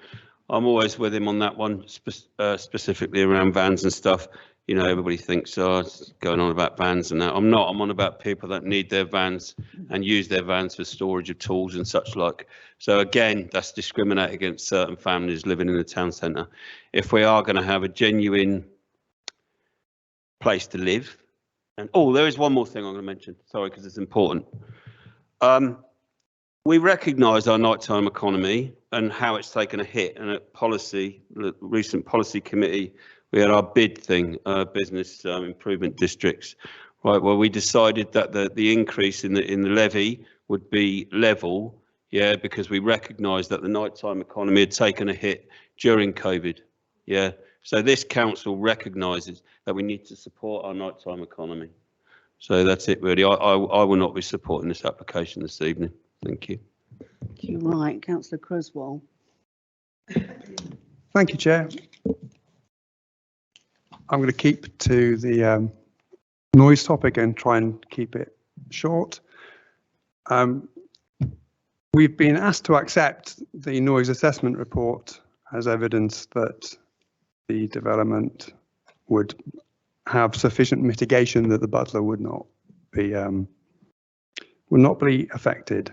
I'm always with him on that one, specifically around vans and stuff. You know, everybody thinks, oh, it's going on about vans and that. I'm not. I'm on about people that need their vans and use their vans for storage of tools and such like. So again, that's discriminate against certain families living in the town centre. If we are going to have a genuine place to live, and oh, there is one more thing I'm going to mention. Sorry, because it's important. We recognise our nighttime economy and how it's taken a hit. And at policy, the recent policy committee, we had our bid thing, business improvement districts, right? Where we decided that the increase in the levy would be level, yeah, because we recognised that the nighttime economy had taken a hit during COVID, yeah. So this council recognises that we need to support our nighttime economy. So that's it, really. I will not be supporting this application this evening. Thank you. Thank you. Right, Councillor Creswell. Thank you, Chair. I'm going to keep to the noise topic and try and keep it short. We've been asked to accept the noise assessment report as evidence that the development would have sufficient mitigation that the butler would not be affected.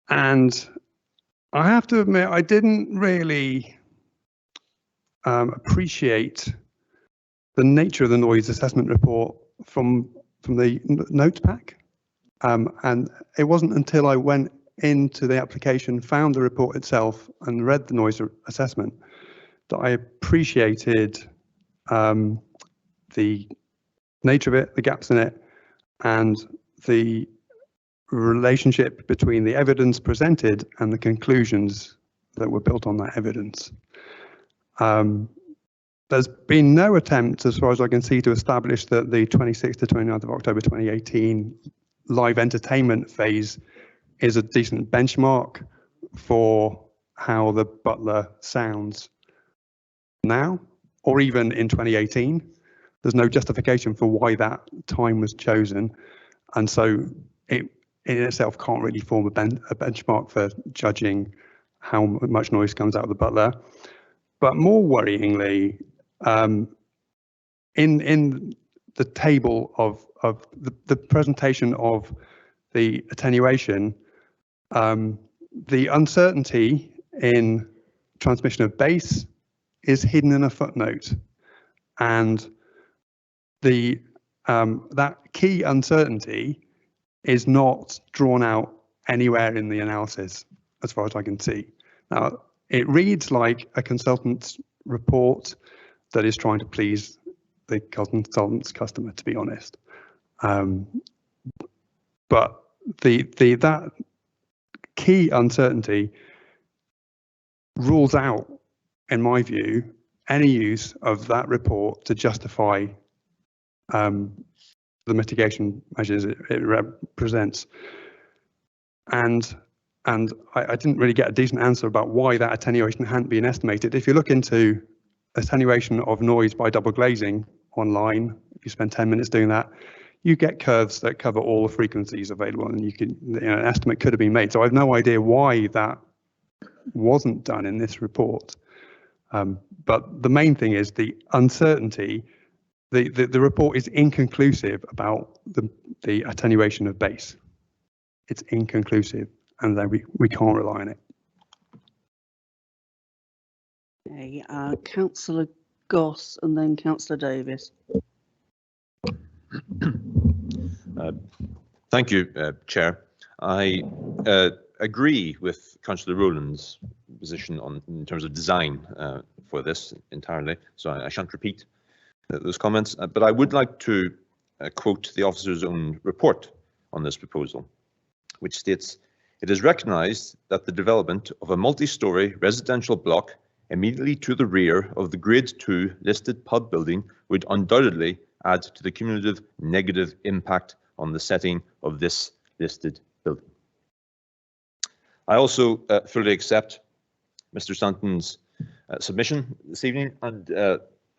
And I have to admit, I didn't really appreciate the nature of the noise assessment report from the notes pack. And it wasn't until I went into the application, found the report itself and read the noise assessment that I appreciated the nature of it, the gaps in it, and the relationship between the evidence presented and the conclusions that were built on that evidence. There's been no attempt, as far as I can see, to establish that the 26th to 29th of October 2018 live entertainment phase is a decent benchmark for how the butler sounds now, or even in 2018. There's no justification for why that time was chosen. And so it in itself can't really form a benchmark for judging how much noise comes out of the butler. But more worryingly, in the table of the presentation of the attenuation, the uncertainty in transmission of bass is hidden in a footnote, and the that key uncertainty is not drawn out anywhere in the analysis, as far as I can see. Now, it reads like a consultant's report that is trying to please the consultant's customer, to be honest. But that key uncertainty rules out, in my view, any use of that report to justify the mitigation measures it represents. And I didn't really get a decent answer about why that attenuation hadn't been estimated. If you look into attenuation of noise by double glazing online, if you spend 10 minutes doing that, you get curves that cover all the frequencies available, and an estimate could have been made. So I have no idea why that wasn't done in this report. But the main thing is the uncertainty. The report is inconclusive about the attenuation of bass. It's inconclusive, and then we can't rely on it. Okay, Councillor Goss and then Councillor Davis. Thank you, Chair. I agree with Councillor Rowland's position in terms of design for this entirely, so I shan't repeat those comments, but I would like to quote the officer's own report on this proposal, which states, "It is recognised that the development of a multi-storey residential block immediately to the rear of the Grade 2 listed pub building would undoubtedly add to the cumulative negative impact on the setting of this listed building." I also fully accept Mr. Stanton's submission this evening and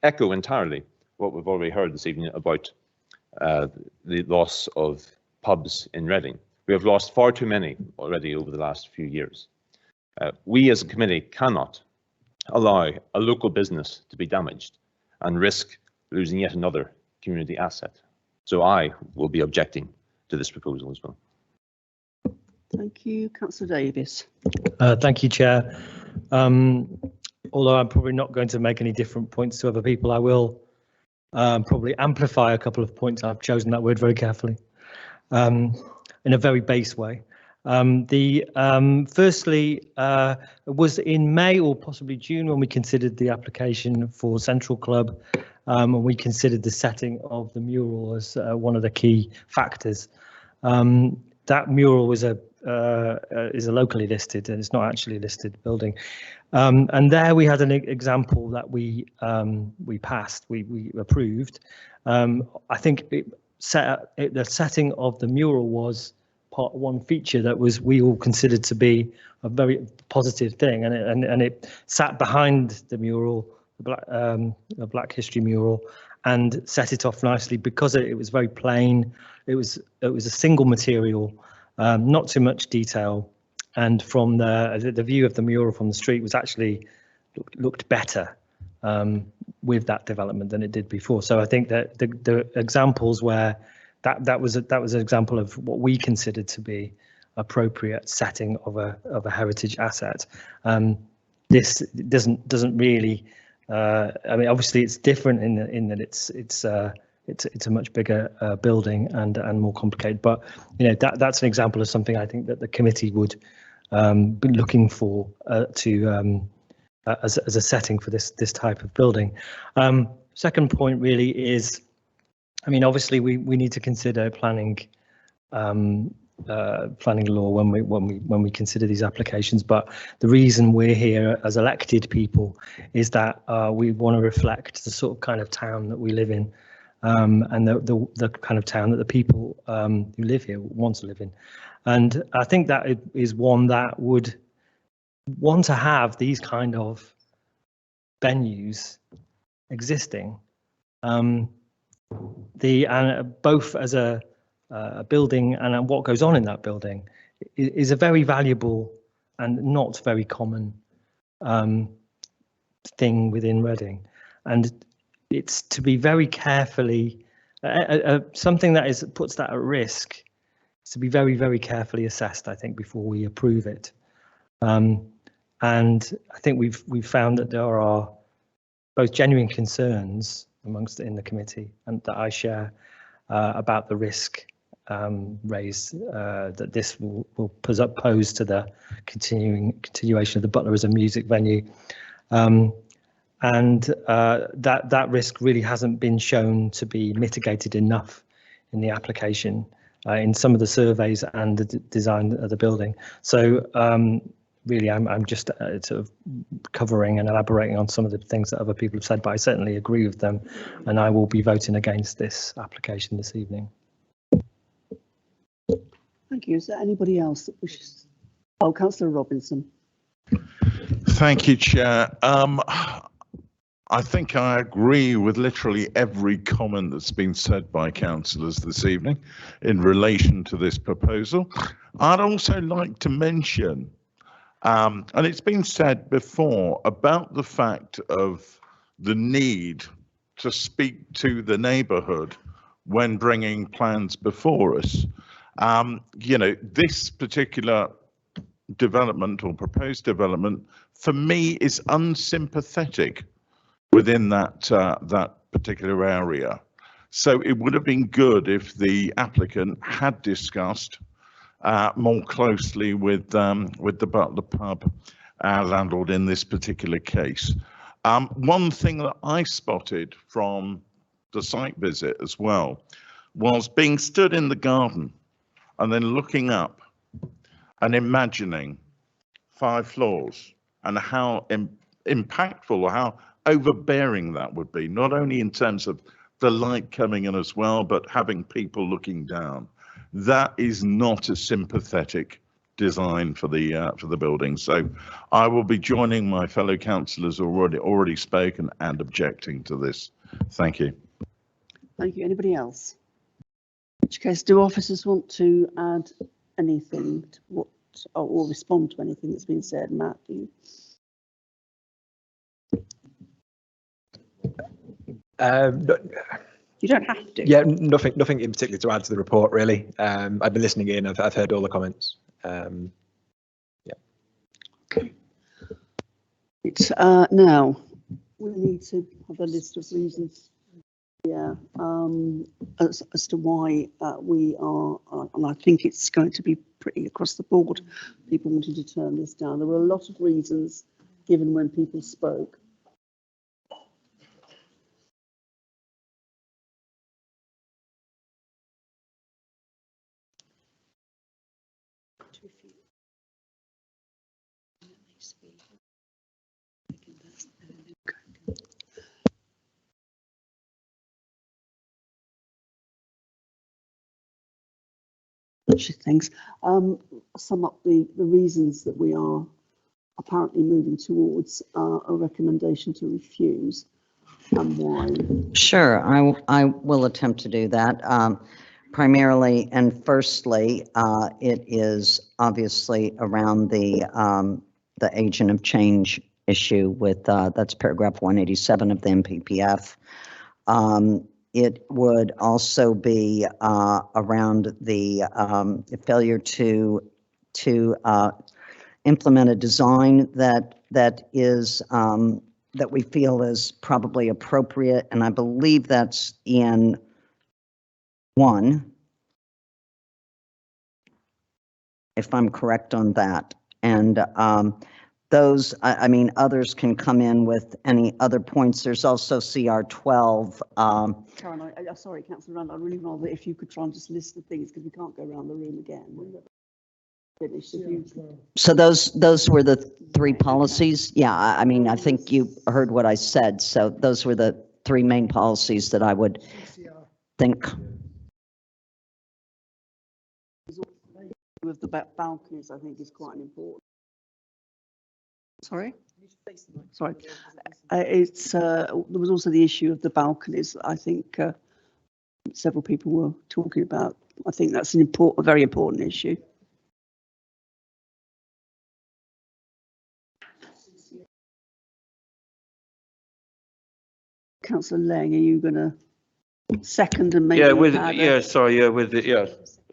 echo entirely what we've already heard this evening about the loss of pubs in Reading. We have lost far too many already over the last few years. We as a committee cannot allow a local business to be damaged and risk losing yet another community asset. So I will be objecting to this proposal as well. Thank you, Councillor Davis. Thank you, Chair. Although I'm probably not going to make any different points to other people, I will probably amplify a couple of points. I've chosen that word very carefully in a very base way. Firstly, it was in May or possibly June when we considered the application for Central Club, and we considered the setting of the mural as one of the key factors. That mural is a locally listed, and it's not actually a listed building. And there we had an example that we passed, we approved. I think the setting of the mural was one feature that we all considered to be a very positive thing, and it sat behind the mural, a Black History mural, and set it off nicely because it was very plain. It was a single material, not too much detail, and from the view of the mural from the street was actually looked better with that development than it did before. So I think that the examples where that was an example of what we considered to be appropriate setting of a heritage asset. This doesn't really. I mean, obviously it's different in that it's a much bigger building and more complicated. But that's an example of something I think that the committee would be looking for as a setting for this type of building. Second point really is, I mean, obviously we need to consider planning law when we consider these applications. But the reason we're here as elected people is that we want to reflect the sort of kind of town that we live in, and the kind of town that the people who live here want to live in. And I think that is one that would want to have these kind of venues existing. Both as a building and what goes on in that building is a very valuable and not very common thing within Reading, and it's to be very carefully something that puts that at risk. Is to be very, very carefully assessed, I think, before we approve it. And I think we've found that there are both genuine concerns in the committee, and that I share, about the risk raised that this will pose to the continuation of the Butler as a music venue, and that risk really hasn't been shown to be mitigated enough in the application, in some of the surveys and the design of the building. So really, I'm just sort of covering and elaborating on some of the things that other people have said, but I certainly agree with them, and I will be voting against this application this evening. Thank you. Is there anybody else that wishes? Oh, Councillor Robinson. Thank you, Chair. I think I agree with literally every comment that's been said by councillors this evening in relation to this proposal. I'd also like to mention, and it's been said before, about the fact of the need to speak to the neighbourhood when bringing plans before us. This particular development or proposed development for me is unsympathetic within that particular area. So it would have been good if the applicant had discussed more closely with the Butler pub landlord in this particular case. One thing that I spotted from the site visit as well was being stood in the garden and then looking up and imagining 5 floors and how impactful or how overbearing that would be, not only in terms of the light coming in as well, but having people looking down. That is not a sympathetic design for the building. So I will be joining my fellow councillors already spoken and objecting to this. Thank you. Thank you. Anybody else? which case, do officers want to add anything to what, or respond to anything that's been said? Matt, do you? You don't have to. Yeah, nothing in particular to add to the report, really. I've been listening in. I've heard all the comments. Yeah. Okay. It's now we need to have a list of reasons. Yeah, as to why we are, and I think it's going to be pretty across the board. People wanting to turn this down. There were a lot of reasons given when people spoke. Things. Sum up the reasons that we are apparently moving towards a recommendation to refuse and why. Sure, I will attempt to do that. Primarily and firstly, it is obviously around the agent of change issue with that's paragraph 187 of the MPPF. It would also be around the failure to implement a design that is that we feel is probably appropriate, and I believe that's in 1, if I'm correct on that. And those, I mean, others can come in with any other points. There's also CR 12. Karen, sorry, Councillor Rand, I'd really rather if you could try and just list the things because we can't go around the room again. Finish if you. So those were the 3 policies. Yeah, I mean, I think you heard what I said. So those were the 3 main policies that I would think. With the balconies, I think is quite an important. Sorry? Sorry. There was also the issue of the balconies. I think several people were talking about. I think that's a very important issue. Councillor Lang, are you going to second and maybe?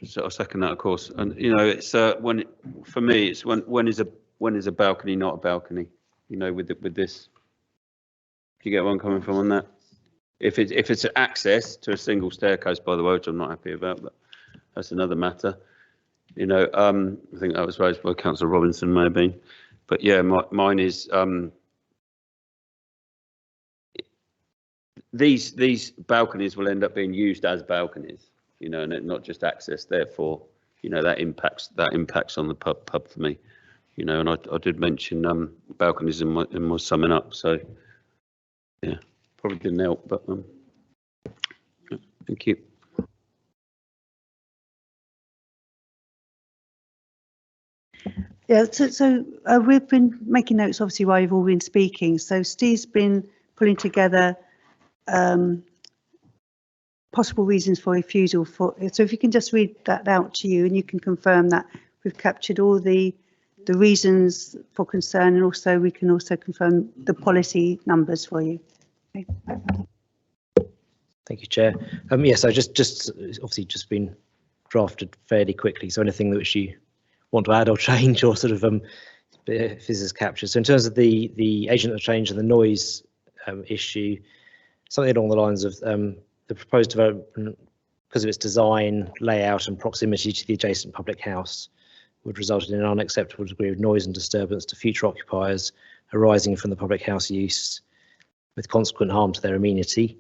So I'll second that, of course. And it's for me, it's when is a balcony not a balcony? With this. Do you get where I'm coming from on that? If it's access to a single staircase, by the way, which I'm not happy about, but that's another matter. I think that was raised by Councillor Robinson, maybe. But yeah, mine is these balconies will end up being used as balconies, and not just access. Therefore, that impacts on the pub for me, and I did mention balconies in my summing up. So yeah, probably didn't help, but thank you. Yeah, so we've been making notes, obviously, while you've all been speaking. So Steve's been pulling together possible reasons for refusal. So if you can just read that out to you, and you can confirm that we've captured all the reasons for concern, and also we can also confirm the policy numbers for you. Okay. Thank you, Chair. Yeah, so just obviously just been drafted fairly quickly. So anything that you want to add or change, or sort of if this is captured. So in terms of the agent of change and the noise issue, something along the lines of the proposed development, because of its design, layout and proximity to the adjacent public house, would result in an unacceptable degree of noise and disturbance to future occupiers arising from the public house use, with consequent harm to their amenity.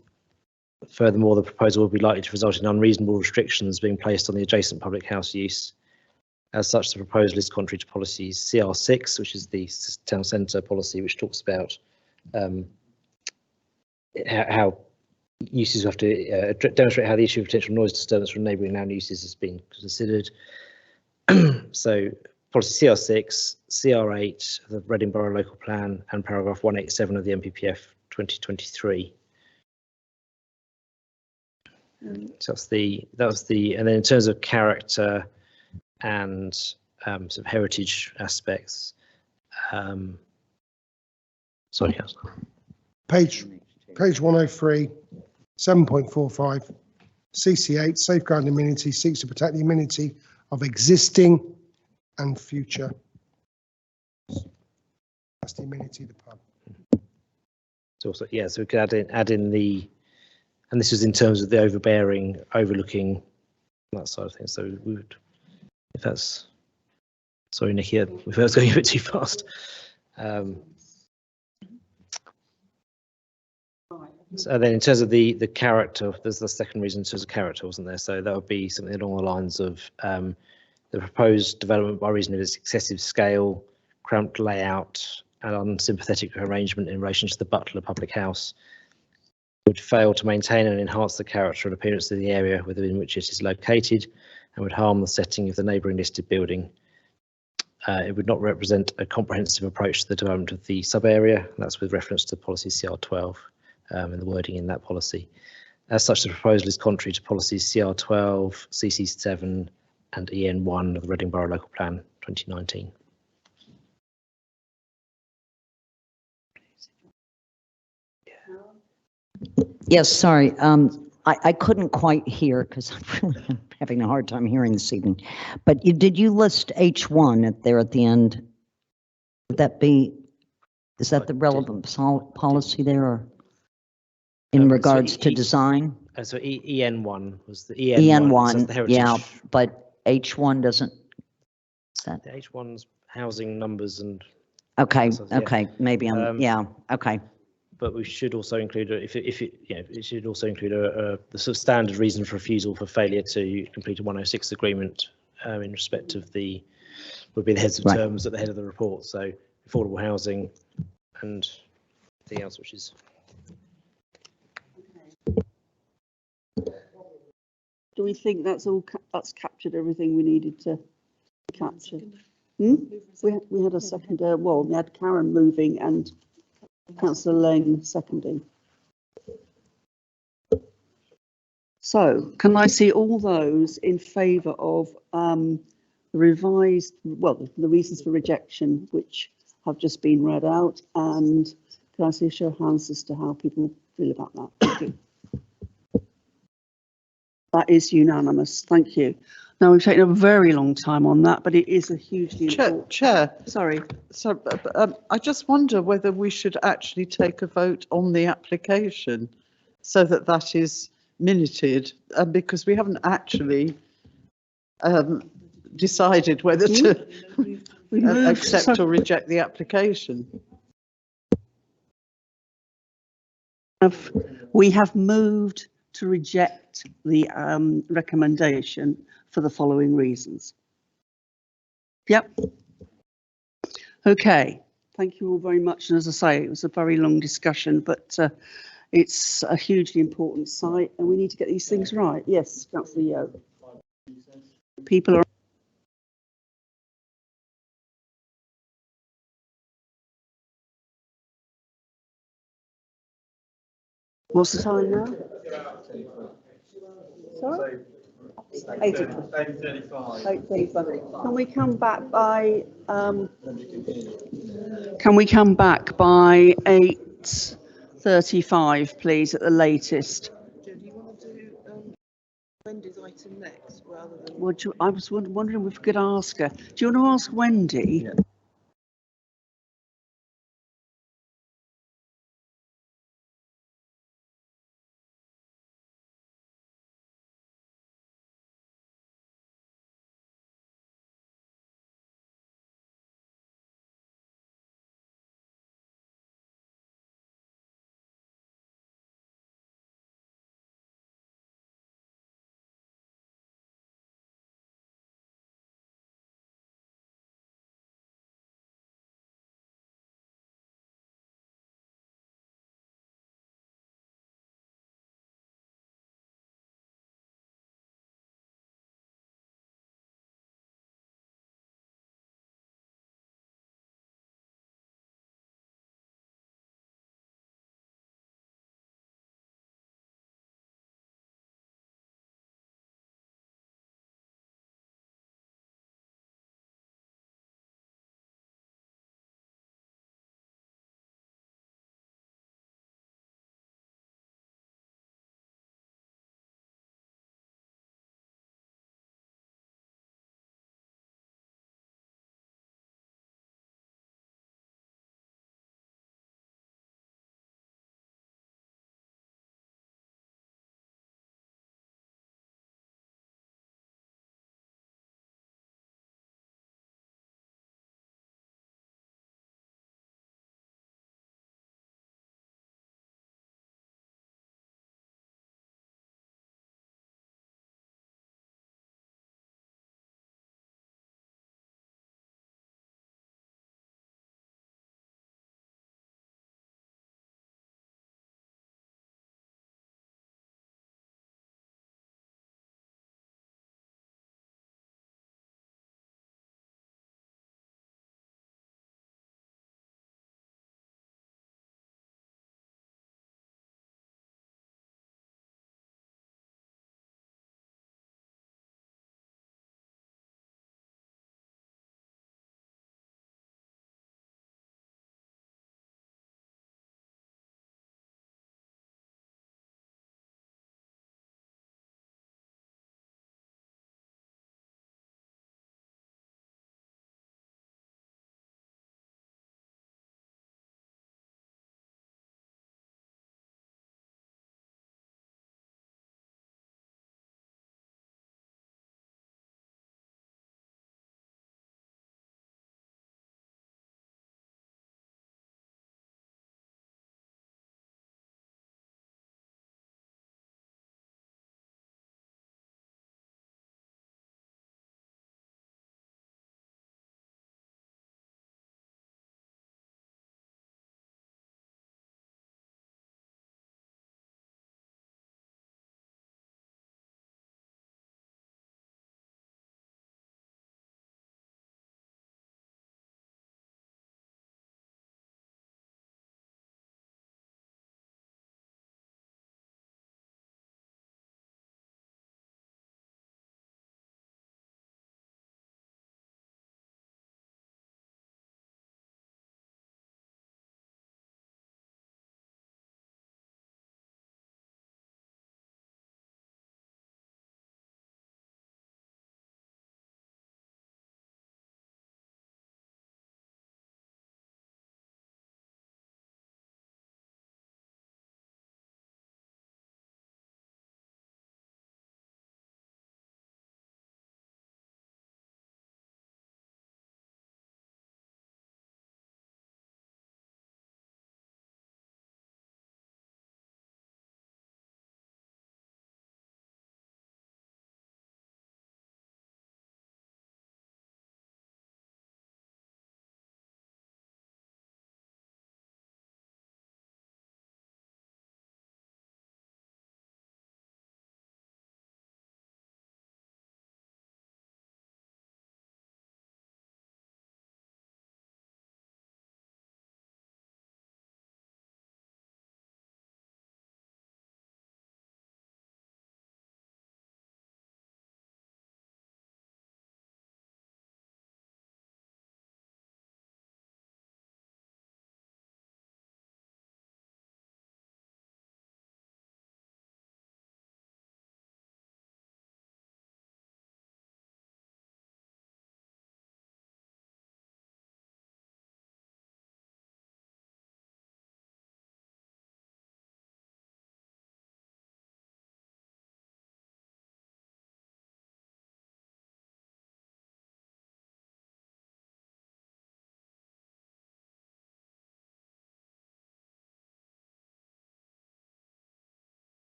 Furthermore, the proposal would be likely to result in unreasonable restrictions being placed on the adjacent public house use. As such, the proposal is contrary to policies CR6, which is the town centre policy, which talks about how uses have to demonstrate how the issue of potential noise disturbance from neighbouring land uses has been considered. So policy CR6, CR8, the Reading Borough Local Plan, and paragraph 187 of the MPPF 2023. So that was the, and then in terms of character and sort of heritage aspects. Sorry, yes. Page 103, 7.45, CC8, safeguarding amenity seeks to protect the amenity of existing and future. That's the amenity of the pub. So also, yeah, so we could add in the, and this is in terms of the overbearing, overlooking, that side of things. So we would, if that's, sorry, Nicky, if I was going a bit too fast. So then in terms of the character, there's the second reason in terms of character, wasn't there? So that would be something along the lines of the proposed development by reason of its excessive scale, cramped layout and unsympathetic arrangement in relation to the Butler Public House would fail to maintain and enhance the character and appearance of the area within which it is located and would harm the setting of the neighbouring listed building. It would not represent a comprehensive approach to the development of the sub-area. That's with reference to policy CR12 and the wording in that policy. As such, the proposal is contrary to policies CR12, CC7 and EN1 of the Reading Borough Local Plan 2019. Yes, sorry. I couldn't quite hear because I'm really having a hard time hearing this evening. But did you list H1 there at the end? Would that be, is that the relevant policy there or in regards to design? So EN1 was the EN1, the heritage. yeah, but H1 doesn't. The H1's housing numbers and. Okay, Yeah. okay, maybe I'm, yeah, okay. But we should also include, it should also include the sort of standard reason for refusal for failure to complete a 106 agreement in respect of the, would be the heads of terms at the head of the report. So affordable housing and everything else, which is. Do we think that's all, that's captured everything we needed to capture? We had a second, well, we had Karen moving and Councillor Lane seconding. So can I see all those in favour of the revised, well, the reasons for rejection, which have just been read out, and can I see a show of hands as to how people feel about that? Thank you. That is unanimous. Thank you. Now, we've taken a very long time on that, but it is a hugely important. Chair. Sorry. So I just wonder whether we should actually take a vote on the application so that that is minuted, because we haven't actually decided whether to accept or reject the application. We have moved to reject the recommendation for the following reasons. Yep. Okay. Thank you all very much. And as I say, it was a very long discussion, but it's a hugely important site and we need to get these things right. Yes, Councillor Yeo. People are. What's the time now? Sorry? 8:35. Can we come back by 8:35, please, at the latest? Do you want to do Wendy's item next rather than? Well, I was wondering if we could ask her. Do you want to ask Wendy? Yeah.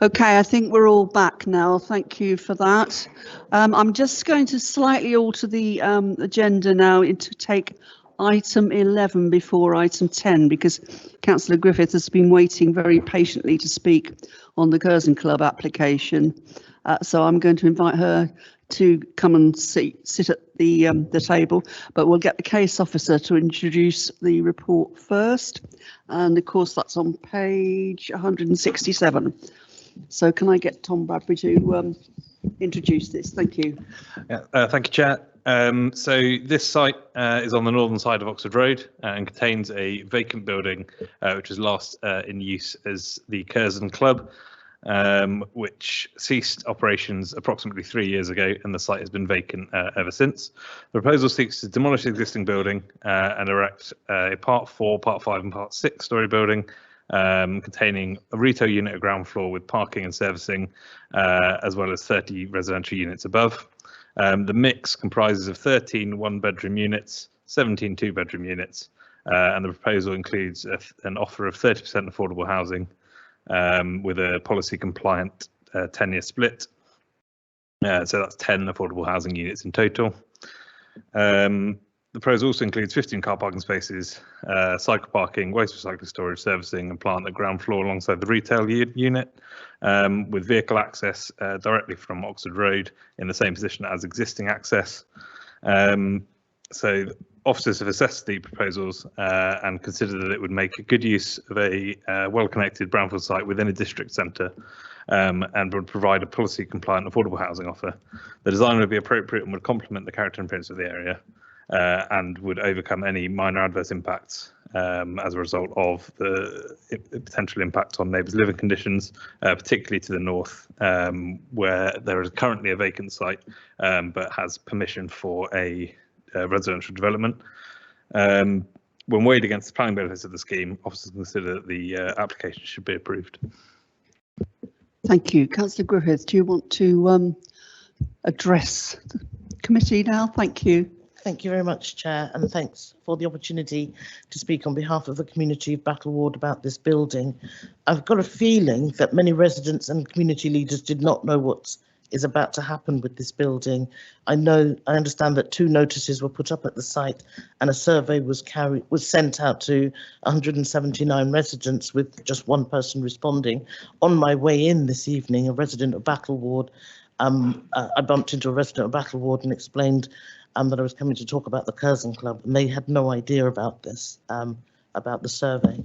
Okay, I think we're all back now. Thank you for that. I'm just going to slightly alter the agenda now to take item 11 before item 10 because Councillor Griffith has been waiting very patiently to speak on the Curzon Club application. So I'm going to invite her to come and sit at the table, but we'll get the case officer to introduce the report first. And of course, that's on page 167. So can I get Tom Bradbury to introduce this? Thank you. Yeah, thank you, Chair. So this site is on the northern side of Oxford Road and contains a vacant building which was last in use as the Curzon Club, which ceased operations approximately 3 years ago, and the site has been vacant ever since. The proposal seeks to demolish the existing building and erect a Part 4, Part 5 and Part 6 storey building containing a retail unit at ground floor with parking and servicing, as well as 30 residential units above. The mix comprises of 13 one-bedroom units, 17 two-bedroom units, and the proposal includes an offer of 30% affordable housing with a policy-compliant 10-year split. So that's 10 affordable housing units in total. The proposal also includes 15 car parking spaces, cycle parking, waste recycling storage, servicing and plant at ground floor alongside the retail unit, with vehicle access directly from Oxford Road in the same position as existing access. So officers have assessed the proposals and considered that it would make a good use of a well-connected brownfield site within a district centre and would provide a policy compliant affordable housing offer. The design would be appropriate and would complement the character and appearance of the area. And would overcome any minor adverse impacts as a result of the potential impact on neighbours' living conditions, particularly to the north, where there is currently a vacant site, but has permission for a residential development. When weighed against the planning benefits of the scheme, officers consider that the application should be approved. Thank you. Councillor Griffith, do you want to address the committee now? Thank you. Thank you very much, Chair, and thanks for the opportunity to speak on behalf of the community of Battle Ward about this building. I've got a feeling that many residents and community leaders did not know what is about to happen with this building. I understand that 2 notices were put up at the site and a survey was sent out to 179 residents with just 1 person responding. On my way in this evening, a resident of Battle Ward, I bumped into a resident of Battle Ward and explained that I was coming to talk about the Curzon Club, and they had no idea about this, about the survey.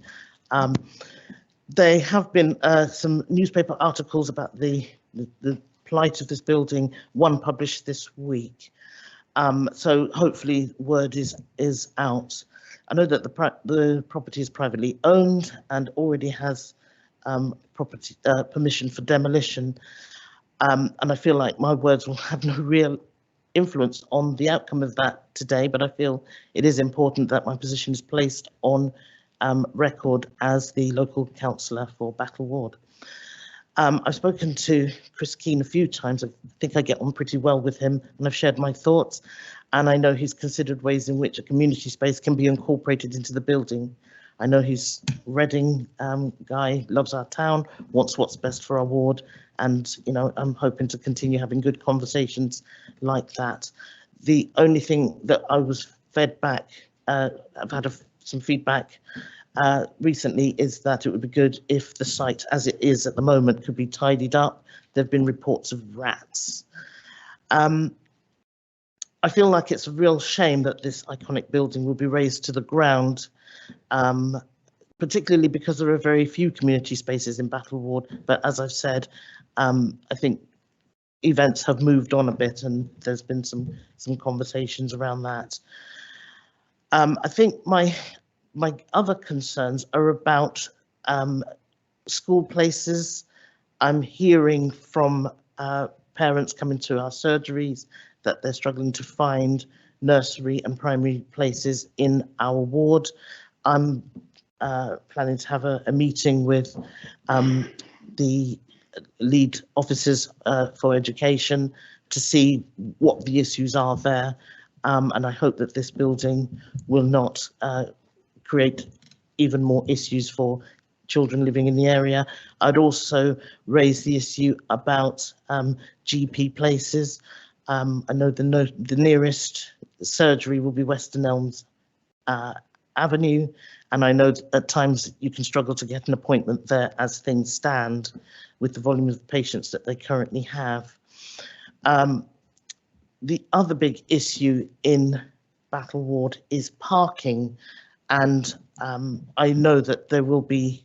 There have been some newspaper articles about the plight of this building, one published this week. So hopefully word is out. I know that the property is privately owned and already has permission for demolition. And I feel like my words will have no real influence on the outcome of that today, but I feel it is important that my position is placed on record as the local councillor for Battle Ward. I've spoken to Chris Keane a few times. I think I get on pretty well with him, and I've shared my thoughts, and I know he's considered ways in which a community space can be incorporated into the building. I know he's Reading guy, loves our town, wants what's best for our ward, and I'm hoping to continue having good conversations like that. The only thing that I was fed back, I've had some feedback recently, is that it would be good if the site as it is at the moment could be tidied up. There have been reports of rats. I feel like it's a real shame that this iconic building will be razed to the ground, particularly because there are very few community spaces in Battle Ward. But as I've said, I think events have moved on a bit, and there's been some conversations around that. I think my other concerns are about school places. I'm hearing from parents coming to our surgeries that they're struggling to find nursery and primary places in our ward. I'm planning to have a meeting with the lead officers for education to see what the issues are there, and I hope that this building will not create even more issues for children living in the area. I'd also raise the issue about GP places. I know the nearest surgery will be Western Elms Avenue, and I know at times you can struggle to get an appointment there as things stand with the volume of patients that they currently have. The other big issue in Battle Ward is parking, and I know that there will be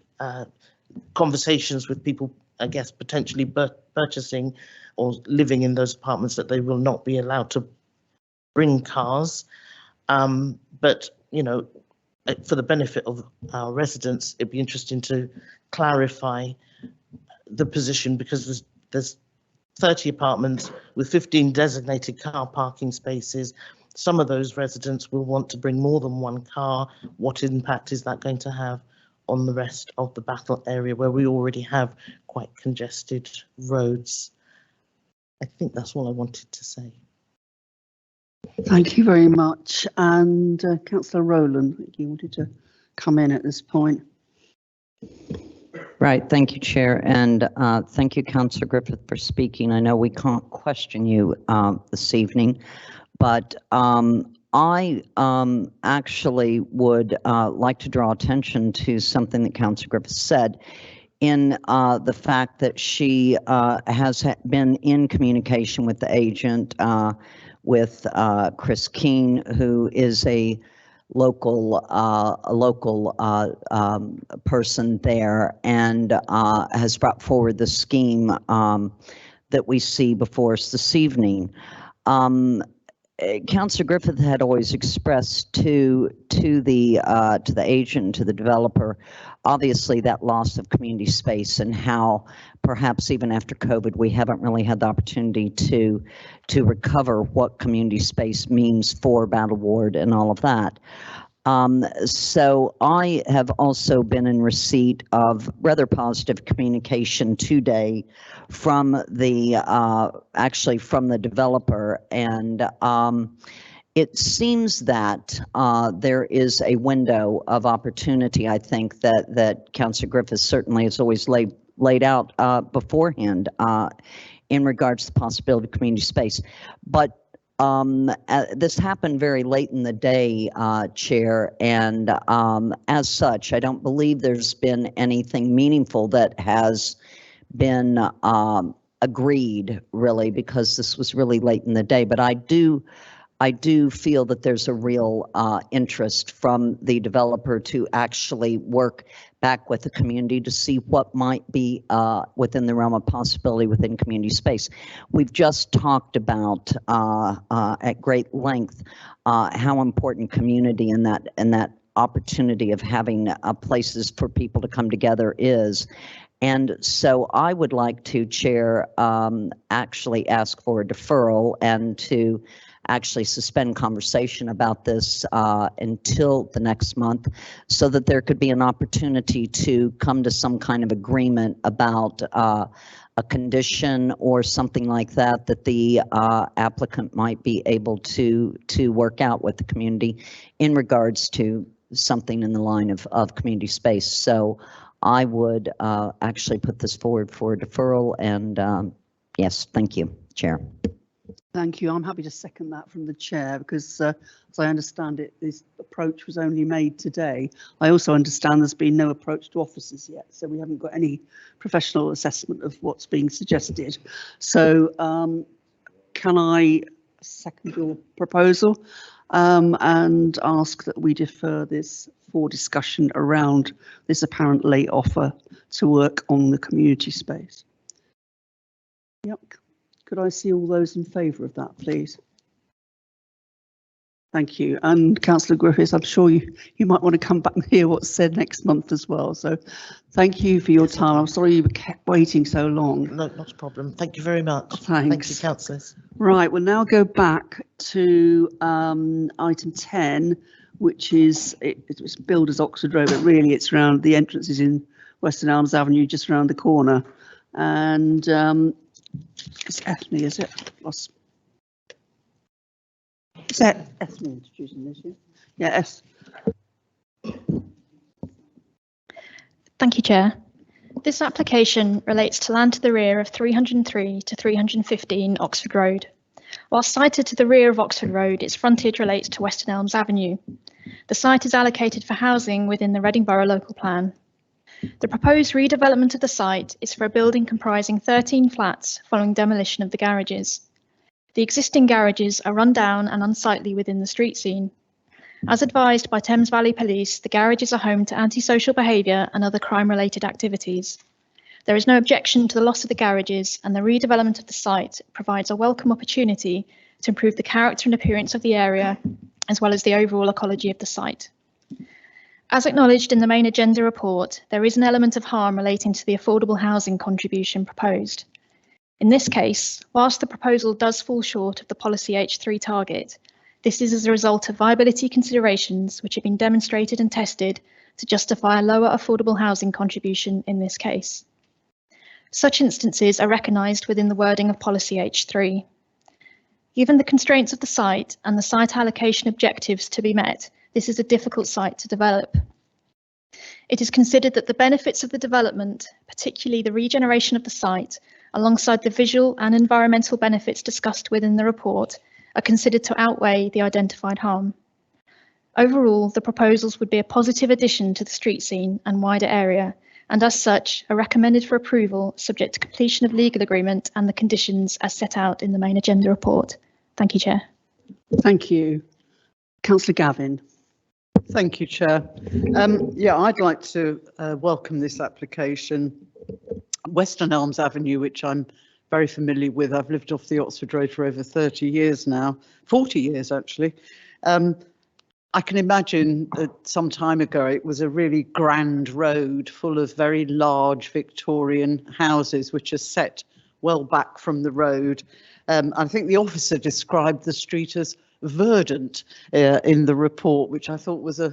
conversations with people, I guess, potentially purchasing or living in those apartments, that they will not be allowed to bring cars. But, you know, for the benefit of our residents, it'd be interesting to clarify the position, because there's 30 apartments with 15 designated car parking spaces. Some of those residents will want to bring more than one car. What impact is that going to have on the rest of the Battle area, where we already have quite congested roads? I think that's all I wanted to say. Thank you very much. And Councillor Rowland, you wanted to come in at this point. Right, thank you, Chair, and thank you, Councillor Griffith, for speaking. I know we can't question you this evening, but I actually would like to draw attention to something that Councillor Griffith said, in the fact that she has been in communication with the agent, with Chris Keane, who is a local person there, and has brought forward the scheme that we see before us this evening. Councillor Griffith had always expressed to the agent, to the developer, obviously that loss of community space, and how perhaps even after COVID we haven't really had the opportunity to recover what community space means for Battle Ward and all of that. So I have also been in receipt of rather positive communication today from the actually from the developer, and it seems that there is a window of opportunity. I think that Councillor Griffith certainly has always laid out beforehand in regards to the possibility of community space, but this happened very late in the day, Chair, and as such, I don't believe there's been anything meaningful that has been agreed, really, because this was really late in the day. But I do feel that there's a real interest from the developer to actually work back with the community to see what might be within the realm of possibility within community space. We've just talked about at great length how important community and that opportunity of having places for people to come together is. And so I would like to, Chair, actually ask for a deferral and to actually suspend conversation about this until the next month, so that there could be an opportunity to come to some kind of agreement about a condition or something like that that the applicant might be able to work out with the community in regards to something in the line of community space. So I would actually put this forward for a deferral, and yes, thank you, Chair. Thank you. I'm happy to second that from the chair, because as I understand it, this approach was only made today. I also understand there's been no approach to officers yet, so we haven't got any professional assessment of what's being suggested. So can I second your proposal and ask that we defer this for discussion around this apparent late offer to work on the community space? Yep. Could I see all those in favour of that, please? Thank you. And Councillor Griffiths, I'm sure you might want to come back and hear what's said next month as well. So thank you for your time. I'm sorry you were kept waiting so long. No, not a problem. Thank you very much. Thanks. Thank you, councillors. Right, we'll now go back to item 10, which is it's billed as Oxford Road, but really it's around the entrances in Western Elms Avenue, just around the corner. And it's Ethne, is it? Is that Ethne introducing this? Yeah, Thank you, Chair. This application relates to land to the rear of 303 to 315 Oxford Road. While sited to the rear of Oxford Road, its frontage relates to Western Elms Avenue. The site is allocated for housing within the Reading Borough local plan. The proposed redevelopment of the site is for a building comprising 13 flats following demolition of the garages. The existing garages are run down and unsightly within the street scene. As advised by Thames Valley Police, the garages are home to antisocial behaviour and other crime-related activities. There is no objection to the loss of the garages, and the redevelopment of the site provides a welcome opportunity to improve the character and appearance of the area, as well as the overall ecology of the site. As acknowledged in the main agenda report, there is an element of harm relating to the affordable housing contribution proposed. In this case, whilst the proposal does fall short of the Policy H3 target, this is as a result of viability considerations which have been demonstrated and tested to justify a lower affordable housing contribution in this case. Such instances are recognised within the wording of Policy H3. Given the constraints of the site and the site allocation objectives to be met, this is a difficult site to develop. It is considered that the benefits of the development, particularly the regeneration of the site, alongside the visual and environmental benefits discussed within the report, are considered to outweigh the identified harm. Overall, the proposals would be a positive addition to the street scene and wider area, and as such are recommended for approval subject to completion of legal agreement and the conditions as set out in the main agenda report. Thank you, Chair. Thank you. Councillor Gavin. Thank you, Chair. Yeah, I'd like to welcome this application. Western Elms Avenue, which I'm very familiar with. I've lived off the Oxford Road for over 30 years now, 40 years actually. I can imagine that some time ago it was a really grand road full of very large Victorian houses which are set well back from the road. I think the officer described the street as verdant in the report, which I thought was a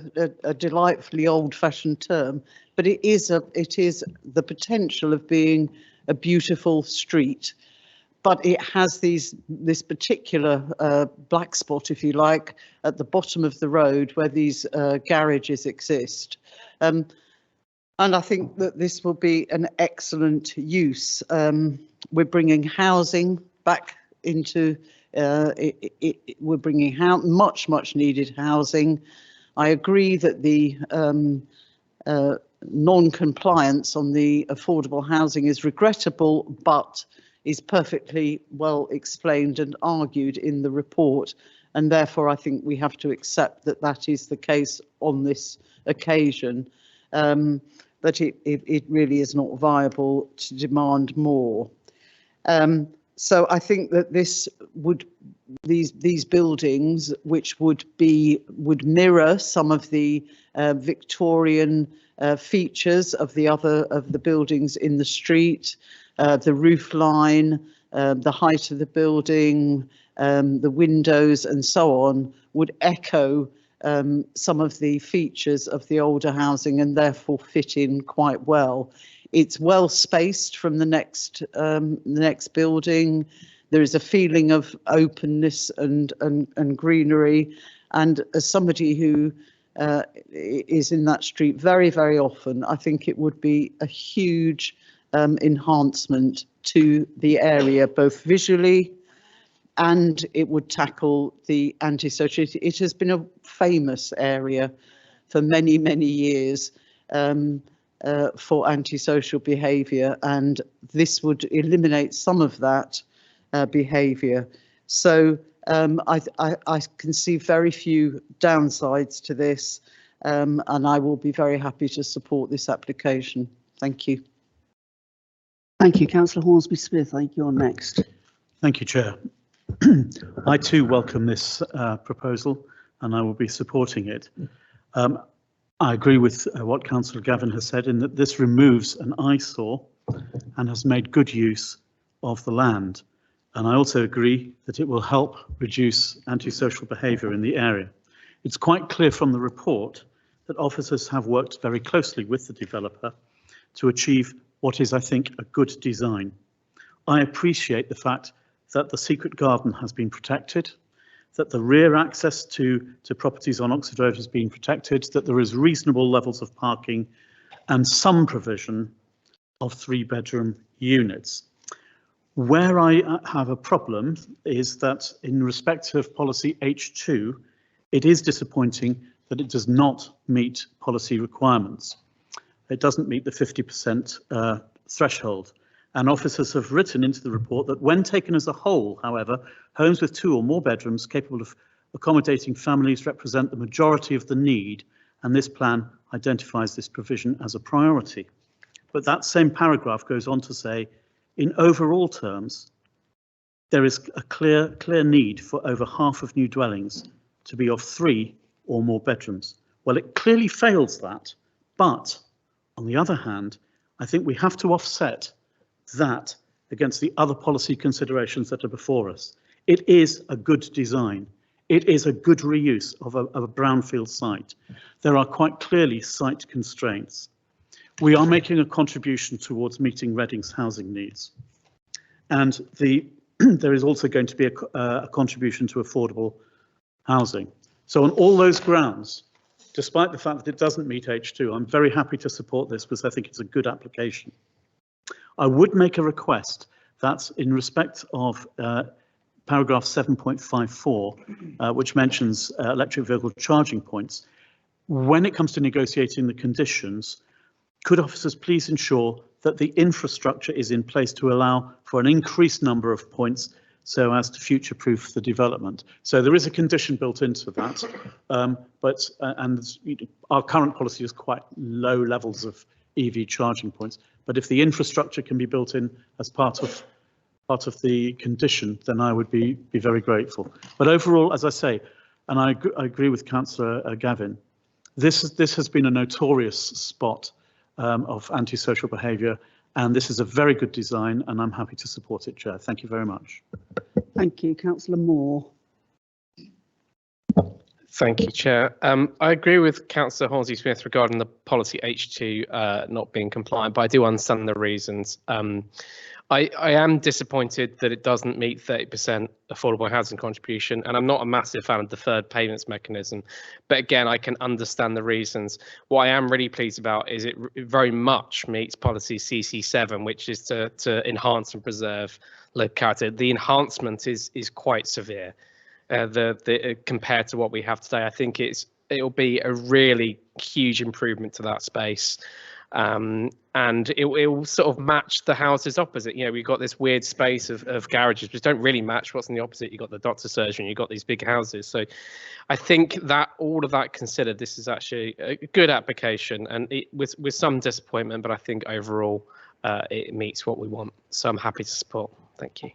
delightfully old-fashioned term, but it is the potential of being a beautiful street. But it has this particular black spot, if you like, at the bottom of the road where these garages exist. And I think that this will be an excellent use. We're bringing housing back into we're bringing much needed housing. I agree that the non-compliance on the affordable housing is regrettable, but is perfectly well explained and argued in the report, and therefore I think we have to accept that that is the case on this occasion, that it really is not viable to demand more. So I think that these buildings, which would mirror some of the Victorian features of the buildings in the street, the roof line, the height of the building, the windows and so on, would echo some of the features of the older housing and therefore fit in quite well. It's well spaced from the next building. There is a feeling of openness and greenery. And as somebody who is in that street very, very often, I think it would be a huge enhancement to the area, both visually, and it would tackle the antisocial. It has been a famous area for many, many years for antisocial behaviour, and this would eliminate some of that behaviour. So I can see very few downsides to this, and I will be very happy to support this application. Thank you. Thank you, Councillor Hornsby-Smith. I think you're next. Thank you, Chair. I too welcome this proposal, and I will be supporting it. I agree with what Councillor Gavin has said in that this removes an eyesore and has made good use of the land. And I also agree that it will help reduce antisocial behaviour in the area. It's quite clear from the report that officers have worked very closely with the developer to achieve what is, I think, a good design. I appreciate the fact that the secret garden has been protected, that the rear access to properties on Oxford Road has been protected, that there is reasonable levels of parking and some provision of 3-bedroom units. Where I have a problem is that in respect of policy H2, it is disappointing that it does not meet policy requirements. It doesn't meet the 50% threshold. And officers have written into the report that when taken as a whole, however, homes with 2 or more bedrooms capable of accommodating families represent the majority of the need, and this plan identifies this provision as a priority. But that same paragraph goes on to say, in overall terms, there is a clear need for over half of new dwellings to be of 3 or more bedrooms. Well, it clearly fails that, but on the other hand, I think we have to offset that against the other policy considerations that are before us. It is a good design. It is a good reuse of a brownfield site. There are quite clearly site constraints. We are making a contribution towards meeting Reading's housing needs. And there is also going to be a contribution to affordable housing. So on all those grounds, despite the fact that it doesn't meet H2, I'm very happy to support this because I think it's a good application. I would make a request that in respect of paragraph 7.54, which mentions electric vehicle charging points, when it comes to negotiating the conditions, could officers please ensure that the infrastructure is in place to allow for an increased number of points so as to future-proof the development. So there is a condition built into that, but our current policy is quite low levels of EV charging points. But if the infrastructure can be built in as part of the condition, then I would be very grateful. But overall, as I say, and I agree with Councillor Gavin, this has been a notorious spot of antisocial behaviour, and this is a very good design, and I'm happy to support it, Chair. Thank you very much. Thank you, Councillor Moore. Thank you, Chair. I agree with Councillor Hornsey-Smith regarding the policy H2 not being compliant, but I do understand the reasons. I am disappointed that it doesn't meet 30% affordable housing contribution, and I'm not a massive fan of deferred payments mechanism. But again, I can understand the reasons. What I am really pleased about is it very much meets policy CC7, which is to enhance and preserve local character. The enhancement is quite severe. Compared to what we have today, I think it'll be a really huge improvement to that space. And it will sort of match the houses opposite. You know, we've got this weird space of garages which don't really match what's in the opposite. You've got the doctor's surgery, you've got these big houses. So I think that all of that considered, this is actually a good application, and with some disappointment, but I think overall it meets what we want. So I'm happy to support. Thank you.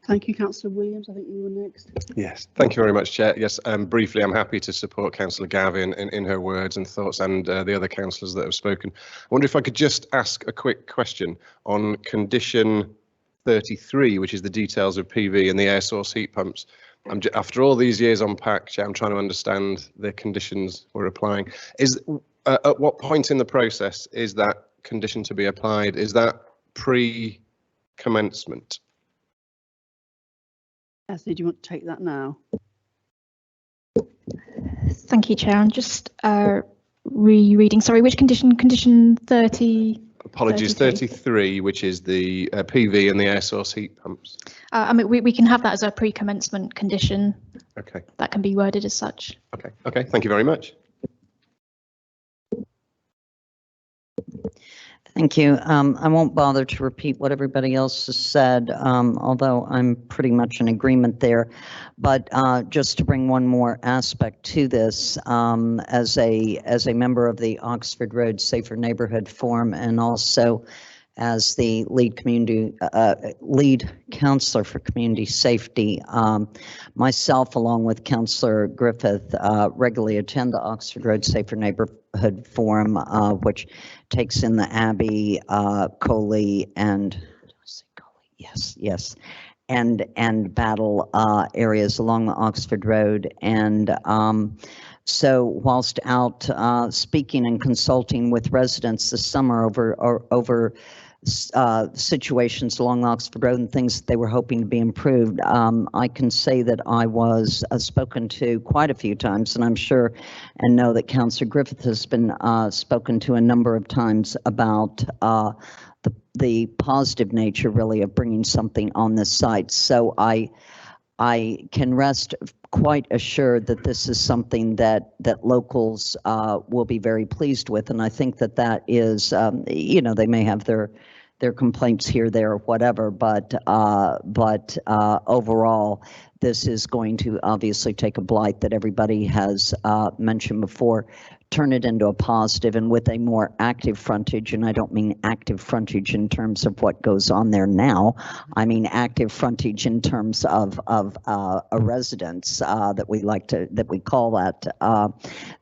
Thank you, Councillor Williams. I think you were next. Yes, thank you very much, Chair. Yes, briefly, I'm happy to support Councillor Gavin in her words and thoughts, and the other councillors that have spoken. I wonder if I could just ask a quick question on condition 33, which is the details of PV and the air source heat pumps. After all these years on PAC, Chair, I'm trying to understand the conditions we're applying. At what point in the process is that condition to be applied? Is that pre-commencement? Ashley, do you want to take that now? Thank you, Chair. I'm just rereading. Sorry, which condition? Condition 30. Apologies, 33, which is the PV and the air source heat pumps. I mean, we can have that as a pre-commencement condition. Okay. That can be worded as such. Okay. Okay. Thank you very much. Thank you. I won't bother to repeat what everybody else has said, although I'm pretty much in agreement there. But just to bring one more aspect to this, as a member of the Oxford Road Safer Neighborhood Forum, and also as the lead counselor for community safety, myself, along with Councillor Griffith, regularly attend the Oxford Road Safer Neighborhood Forum, which takes in the Abbey, Coley, and yes, and Battle areas along the Oxford Road. And so whilst out speaking and consulting with residents this summer over situations along Oxford Road and things that they were hoping to be improved. I can say that I was spoken to quite a few times, and I'm sure and know that Councillor Griffith has been spoken to a number of times about the positive nature really of bringing something on this site. So I can rest quite assured that this is something that locals will be very pleased with, and I think that is, you know, they may have their complaints here, there, or whatever, but overall, this is going to obviously take a blight that everybody has mentioned before, turn it into a positive, and with a more active frontage, and I don't mean active frontage in terms of what goes on there now, I mean active frontage in terms of a residence that we call that.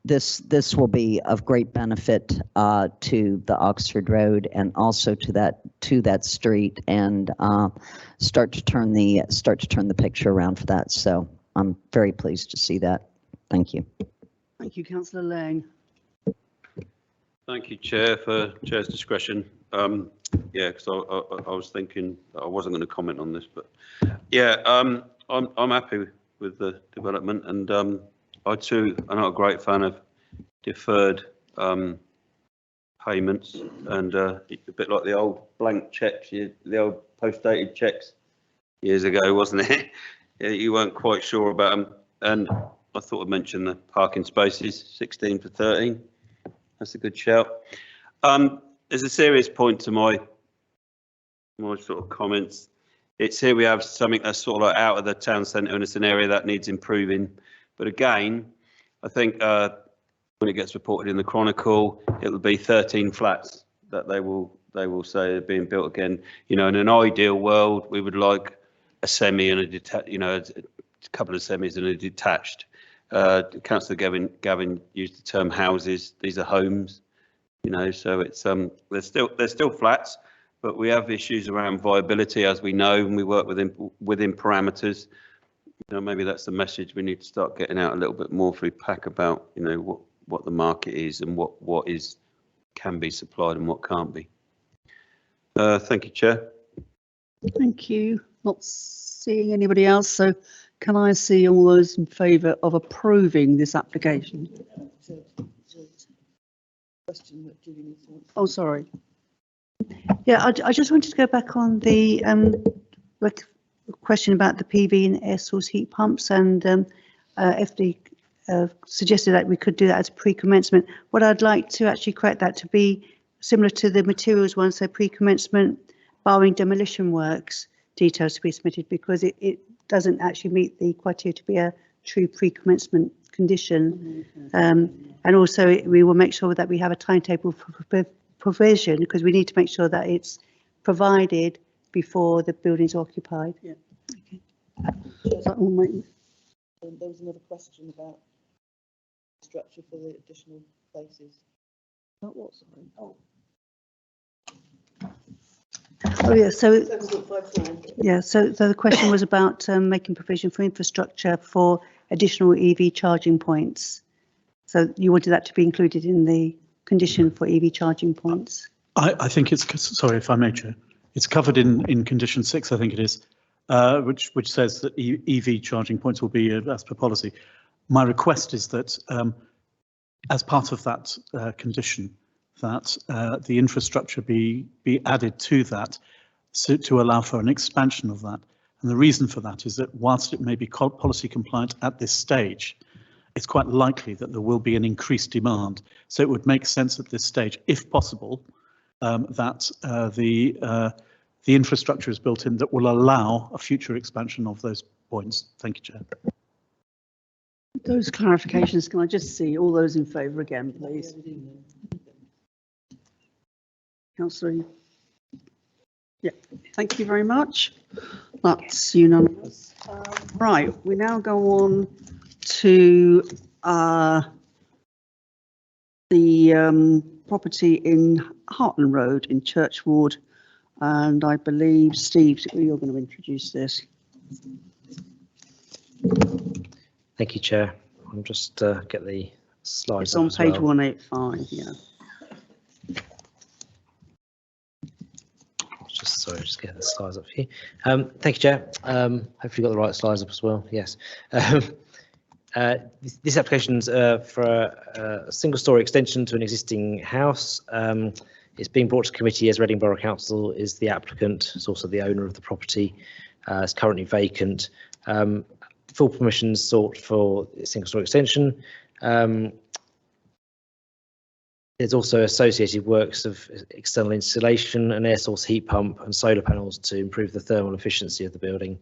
This will be of great benefit to the Oxford Road and also to that street, and start to turn the picture around for that. So I'm very pleased to see that. Thank you. Thank you, Councillor Lang. Thank you, Chair, for Chair's discretion. Yeah, because I was thinking that I wasn't going to comment on this, but yeah, I'm happy with the development, and I too am not a great fan of deferred payments, and a bit like the old blank checks, the old post-dated checks years ago, wasn't it? You weren't quite sure about them, and I thought I'd mention the parking spaces, 16 for 13. That's a good shout. There's a serious point to my sort of comments. It's here we have something that's sort of like out of the town centre, and it's an area that needs improving. But again, I think when it gets reported in the Chronicle, it'll be 13 flats that they will say are being built again. You know, in an ideal world, we would like a semi and a detached, you know, a couple of semis and a detached. Councillor Gavin used the term houses. These are homes, you know. So it's they're still flats, but we have issues around viability, as we know, and we work within parameters. You know, maybe that's the message we need to start getting out a little bit more through PAC about, you know, what the market is and what can be supplied and what can't be. Thank you, Chair. Thank you. Not seeing anybody else, so can I see all those in favour of approving this application? Oh, sorry. Yeah, I just wanted to go back on the question about the PV and air source heat pumps, and FD suggested that we could do that as pre-commencement. What I'd like to actually correct that to be similar to the materials one, so pre-commencement barring demolition works details to be submitted, because it doesn't actually meet the criteria to be a true pre-commencement condition. And also we will make sure that we have a timetable for provision, because we need to make sure that it's provided before the building's occupied. Yeah. Okay. Is that all, mate? There was another question about structure for the additional places. About what, sorry? Oh yeah, so yeah, so the question was about making provision for infrastructure for additional EV charging points. So you wanted that to be included in the condition for EV charging points? I think it's, sorry if I may, Chair, it's covered in condition 6, I think it is, which says that EV charging points will be as per policy. My request is that as part of that condition, that the infrastructure be added to that, so to allow for an expansion of that. And the reason for that is that whilst it may be policy compliant at this stage, it's quite likely that there will be an increased demand. So it would make sense at this stage, if possible, that the infrastructure is built in that will allow a future expansion of those points. Thank you, Chair. Those clarifications, can I just see all those in favour again, please? Councillor. Yeah, thank you very much. That's unanimous. Right, we now go on to the property in Hartland Road in Churchward, and I believe, Steve, you're going to introduce this. Thank you, Chair. I'll just get the slides. It's on page 185, yeah. just get the slides up for you. Thank you, Chair. Hopefully you got the right slides up as well. Yes. This application's for a single-storey extension to an existing house. It's being brought to committee as Reading Borough Council is the applicant. It's also the owner of the property. It's currently vacant. Full permission sought for a single-storey extension. There's also associated works of external insulation, an air source heat pump and solar panels to improve the thermal efficiency of the building.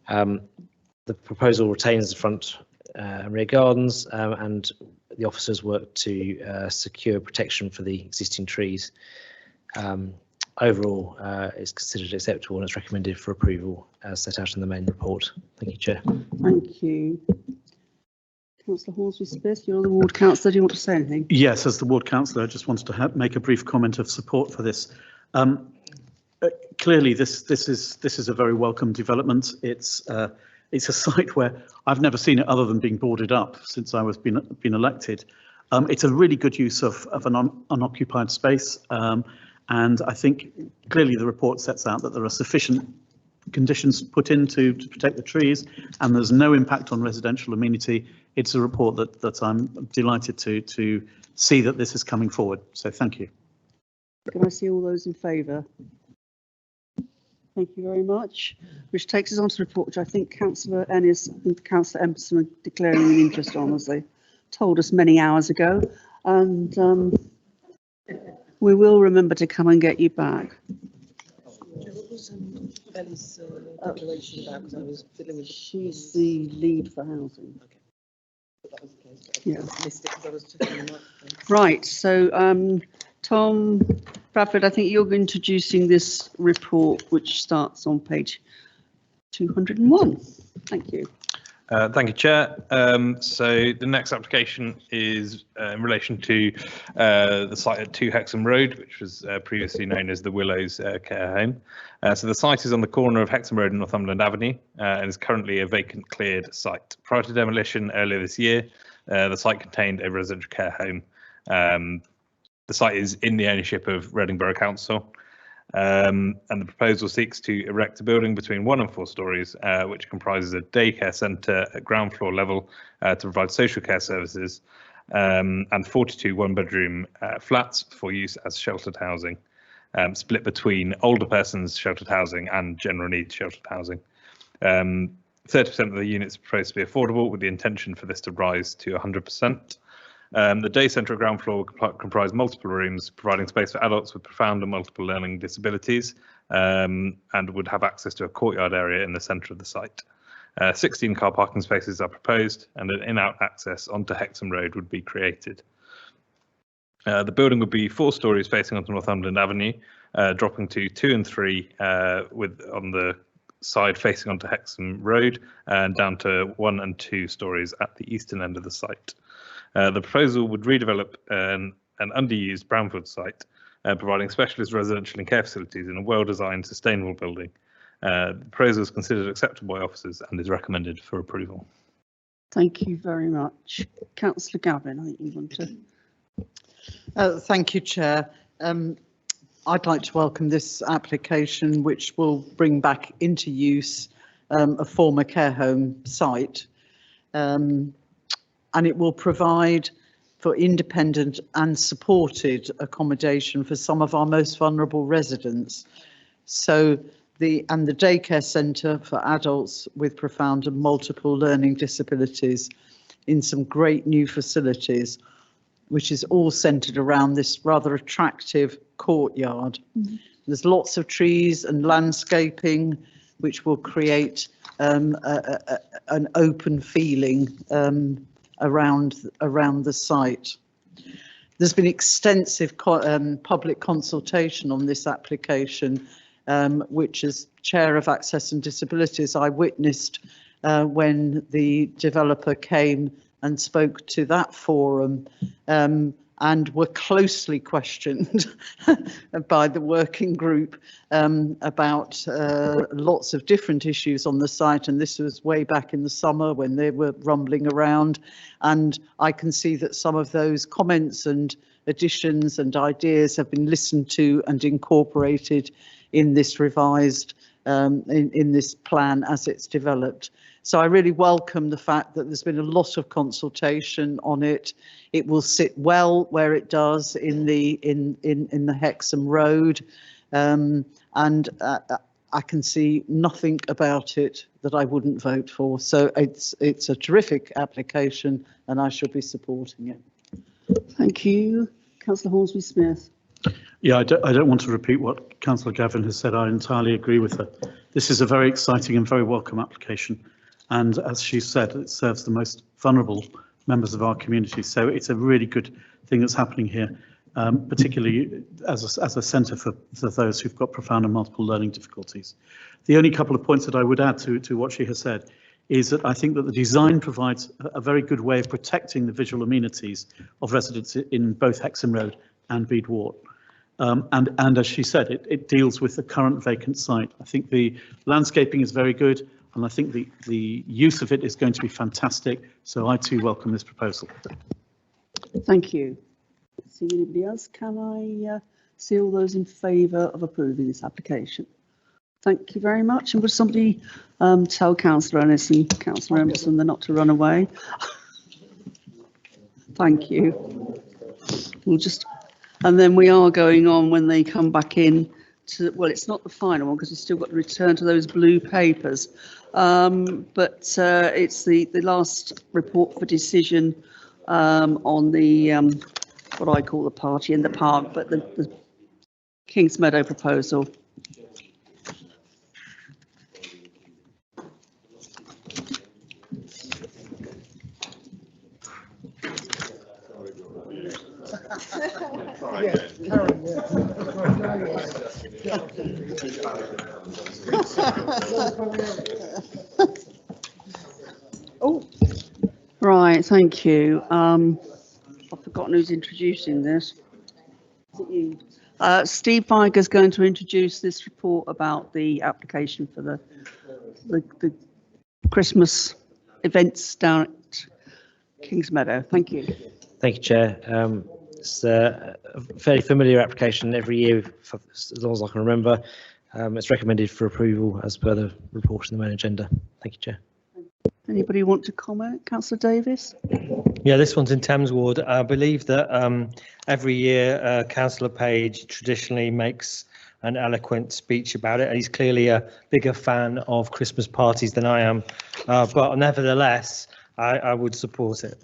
The proposal retains the front and rear gardens, and the officers work to secure protection for the existing trees. Overall, it's considered acceptable and it's recommended for approval as set out in the main report. Thank you, Chair. Thank you. Councillor Hornsby-Smith, you're the ward councillor. Do you want to say anything? Yes, as the ward councillor, I just wanted to make a brief comment of support for this. Clearly, this is a very welcome development. It's a site where I've never seen it other than being boarded up since I was been elected. It's a really good use of an unoccupied space, and I think clearly the report sets out that there are sufficient conditions put in to protect the trees, and there's no impact on residential amenity. It's a report that I'm delighted to see that this is coming forward. So thank you. Can I see all those in favour? Thank you very much. Which takes us on to the report, which I think Councillor Ennis and Councillor Emerson are declaring an interest on, as they told us many hours ago. And we will remember to come and get you back. What was Bella's declaration about? Because I was fiddling with. She's the lead for housing. Okay. That was the case. Yeah. I missed it because I was checking the microphone. Right. So, Tom Bradford, I think you're introducing this report, which starts on page 201. Thank you. Thank you, Chair. So the next application is in relation to the site at 2 Hexham Road, which was previously known as the Willows Care Home. So the site is on the corner of Hexham Road and Northumberland Avenue and is currently a vacant cleared site. Prior to demolition earlier this year, the site contained a residential care home. The site is in the ownership of Reading Borough Council. And the proposal seeks to erect a building between 1 and 4 stories, which comprises a daycare centre at ground floor level to provide social care services, and 42 one-bedroom flats for use as sheltered housing, split between older persons sheltered housing and general needs sheltered housing. 30% of the units are proposed to be affordable, with the intention for this to rise to 100%. The day centre at ground floor will comprise multiple rooms, providing space for adults with profound and multiple learning disabilities, and would have access to a courtyard area in the centre of the site. 16 car parking spaces are proposed, and an in-out access onto Hexham Road would be created. The building would be 4 stories facing onto Northumberland Avenue, dropping to 2 and 3 with on the side facing onto Hexham Road, and down to 1 and 2 stories at the eastern end of the site. The proposal would redevelop an underused brownfield site, providing specialist residential and care facilities in a well-designed, sustainable building. The proposal is considered acceptable by officers and is recommended for approval. Thank you very much. Councillor Gavin, I think you want to. Thank you, Chair. I'd like to welcome this application, which will bring back into use a former care home site. And it will provide for independent and supported accommodation for some of our most vulnerable residents. So the daycare centre for adults with profound and multiple learning disabilities in some great new facilities, which is all centred around this rather attractive courtyard. Mm-hmm. There's lots of trees and landscaping, which will create an open feeling around the site. There's been extensive public consultation on this application, which as Chair of Access and Disabilities, I witnessed when the developer came and spoke to that forum. and were closely questioned by the working group about lots of different issues on the site. And this was way back in the summer when they were rumbling around. And I can see that some of those comments and additions and ideas have been listened to and incorporated in this revised, in this plan as it's developed. So I really welcome the fact that there's been a lot of consultation on it. It will sit well where it does in the Hexham Road, and I can see nothing about it that I wouldn't vote for. So it's a terrific application, and I shall be supporting it. Thank you, Councillor Hornsby-Smith. Yeah, I don't want to repeat what Councillor Gavin has said. I entirely agree with her. This is a very exciting and very welcome application. And as she said, it serves the most vulnerable members of our community. So it's a really good thing that's happening here, particularly as a centre for those who've got profound and multiple learning difficulties. The only couple of points that I would add to what she has said is that I think that the design provides a very good way of protecting the visual amenities of residents in both Hexham Road and Bede Wart. And as she said, it deals with the current vacant site. I think the landscaping is very good, and I think the use of it is going to be fantastic. So I too welcome this proposal. Thank you. See anybody else? Can I see all those in favour of approving this application? Thank you very much. And would somebody tell Councillor Ennis and Councillor Emerson they're not to run away? Thank you. We'll just, and then we are going on when they come back in to, well, it's not the final one because we've still got to return to those blue papers. But it's the last report for decision on the, what I call the party in the park, but the Kings Meadow proposal. Oh, right, thank you. I've forgotten who's introducing this. Is it you? Steve Feiger is going to introduce this report about the application for the Christmas events down at Kings Meadow. Thank you. Thank you, Chair. It's a fairly familiar application every year, for as long as I can remember. It's recommended for approval as per the report in the main agenda. Thank you, Chair. Anybody want to comment? Councillor Davis? Yeah, this one's in Thames Ward. I believe that every year Councillor Page traditionally makes an eloquent speech about it. He's clearly a bigger fan of Christmas parties than I am, but nevertheless, I would support it.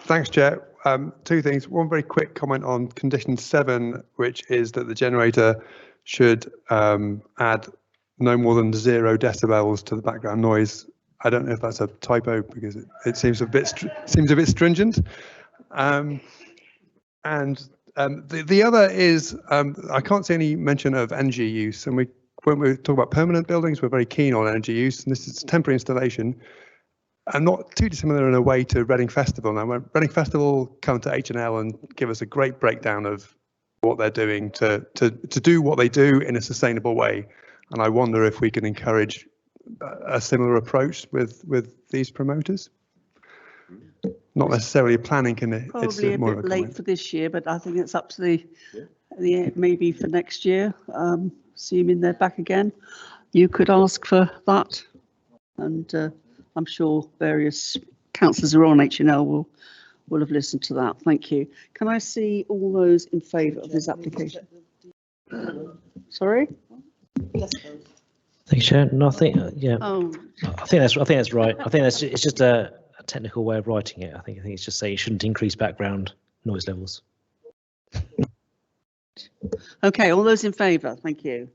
Thanks, Chair. Two things. One very quick comment on condition 7, which is that the generator should add no more than 0 decibels to the background noise. I don't know if that's a typo because it seems a bit stringent. The other is I can't see any mention of energy use, and when we talk about permanent buildings, we're very keen on energy use, and this is a temporary installation. And not too dissimilar in a way to Reading Festival. Now, when Reading Festival come to H&L and give us a great breakdown of what they're doing to do what they do in a sustainable way. And I wonder if we can encourage a similar approach with these promoters. Not necessarily a planning, Probably a bit late for this year, but I think it's up to the maybe for next year, assuming they're back again. You could ask for that, and I'm sure various councillors who are on H&L will have listened to that. Thank you. Can I see all those in favour of this application? Sorry? Thank you, Chair. No, I think yeah. Oh. I think that's right. I think it's just a technical way of writing it. I think it's just say you shouldn't increase background noise levels. Okay, all those in favour. Thank you.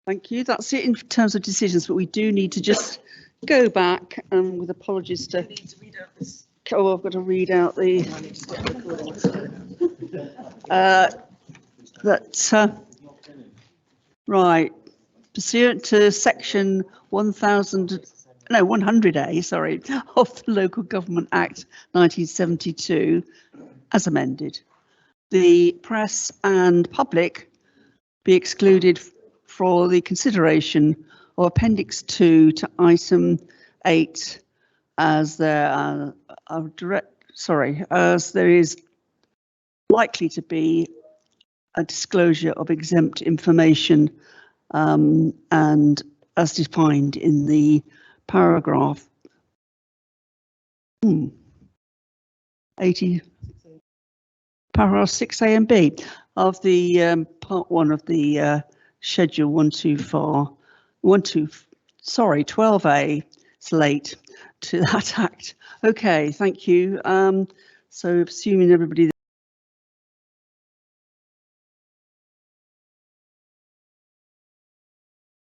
Thank you. That's it in terms of decisions, but we do need to just go back with apologies to. Oh, I've got to read out the. Right. Pursuant to section 100A, sorry, of the Local Government Act 1972, as amended, the press and public be excluded for the consideration of Appendix 2 to Item 8, as there as there is likely to be a disclosure of exempt information, and as defined in the paragraph 80, paragraph 6A and B of the part 1 of the schedule 12A. It's late to that act. Okay, thank you. So assuming everybody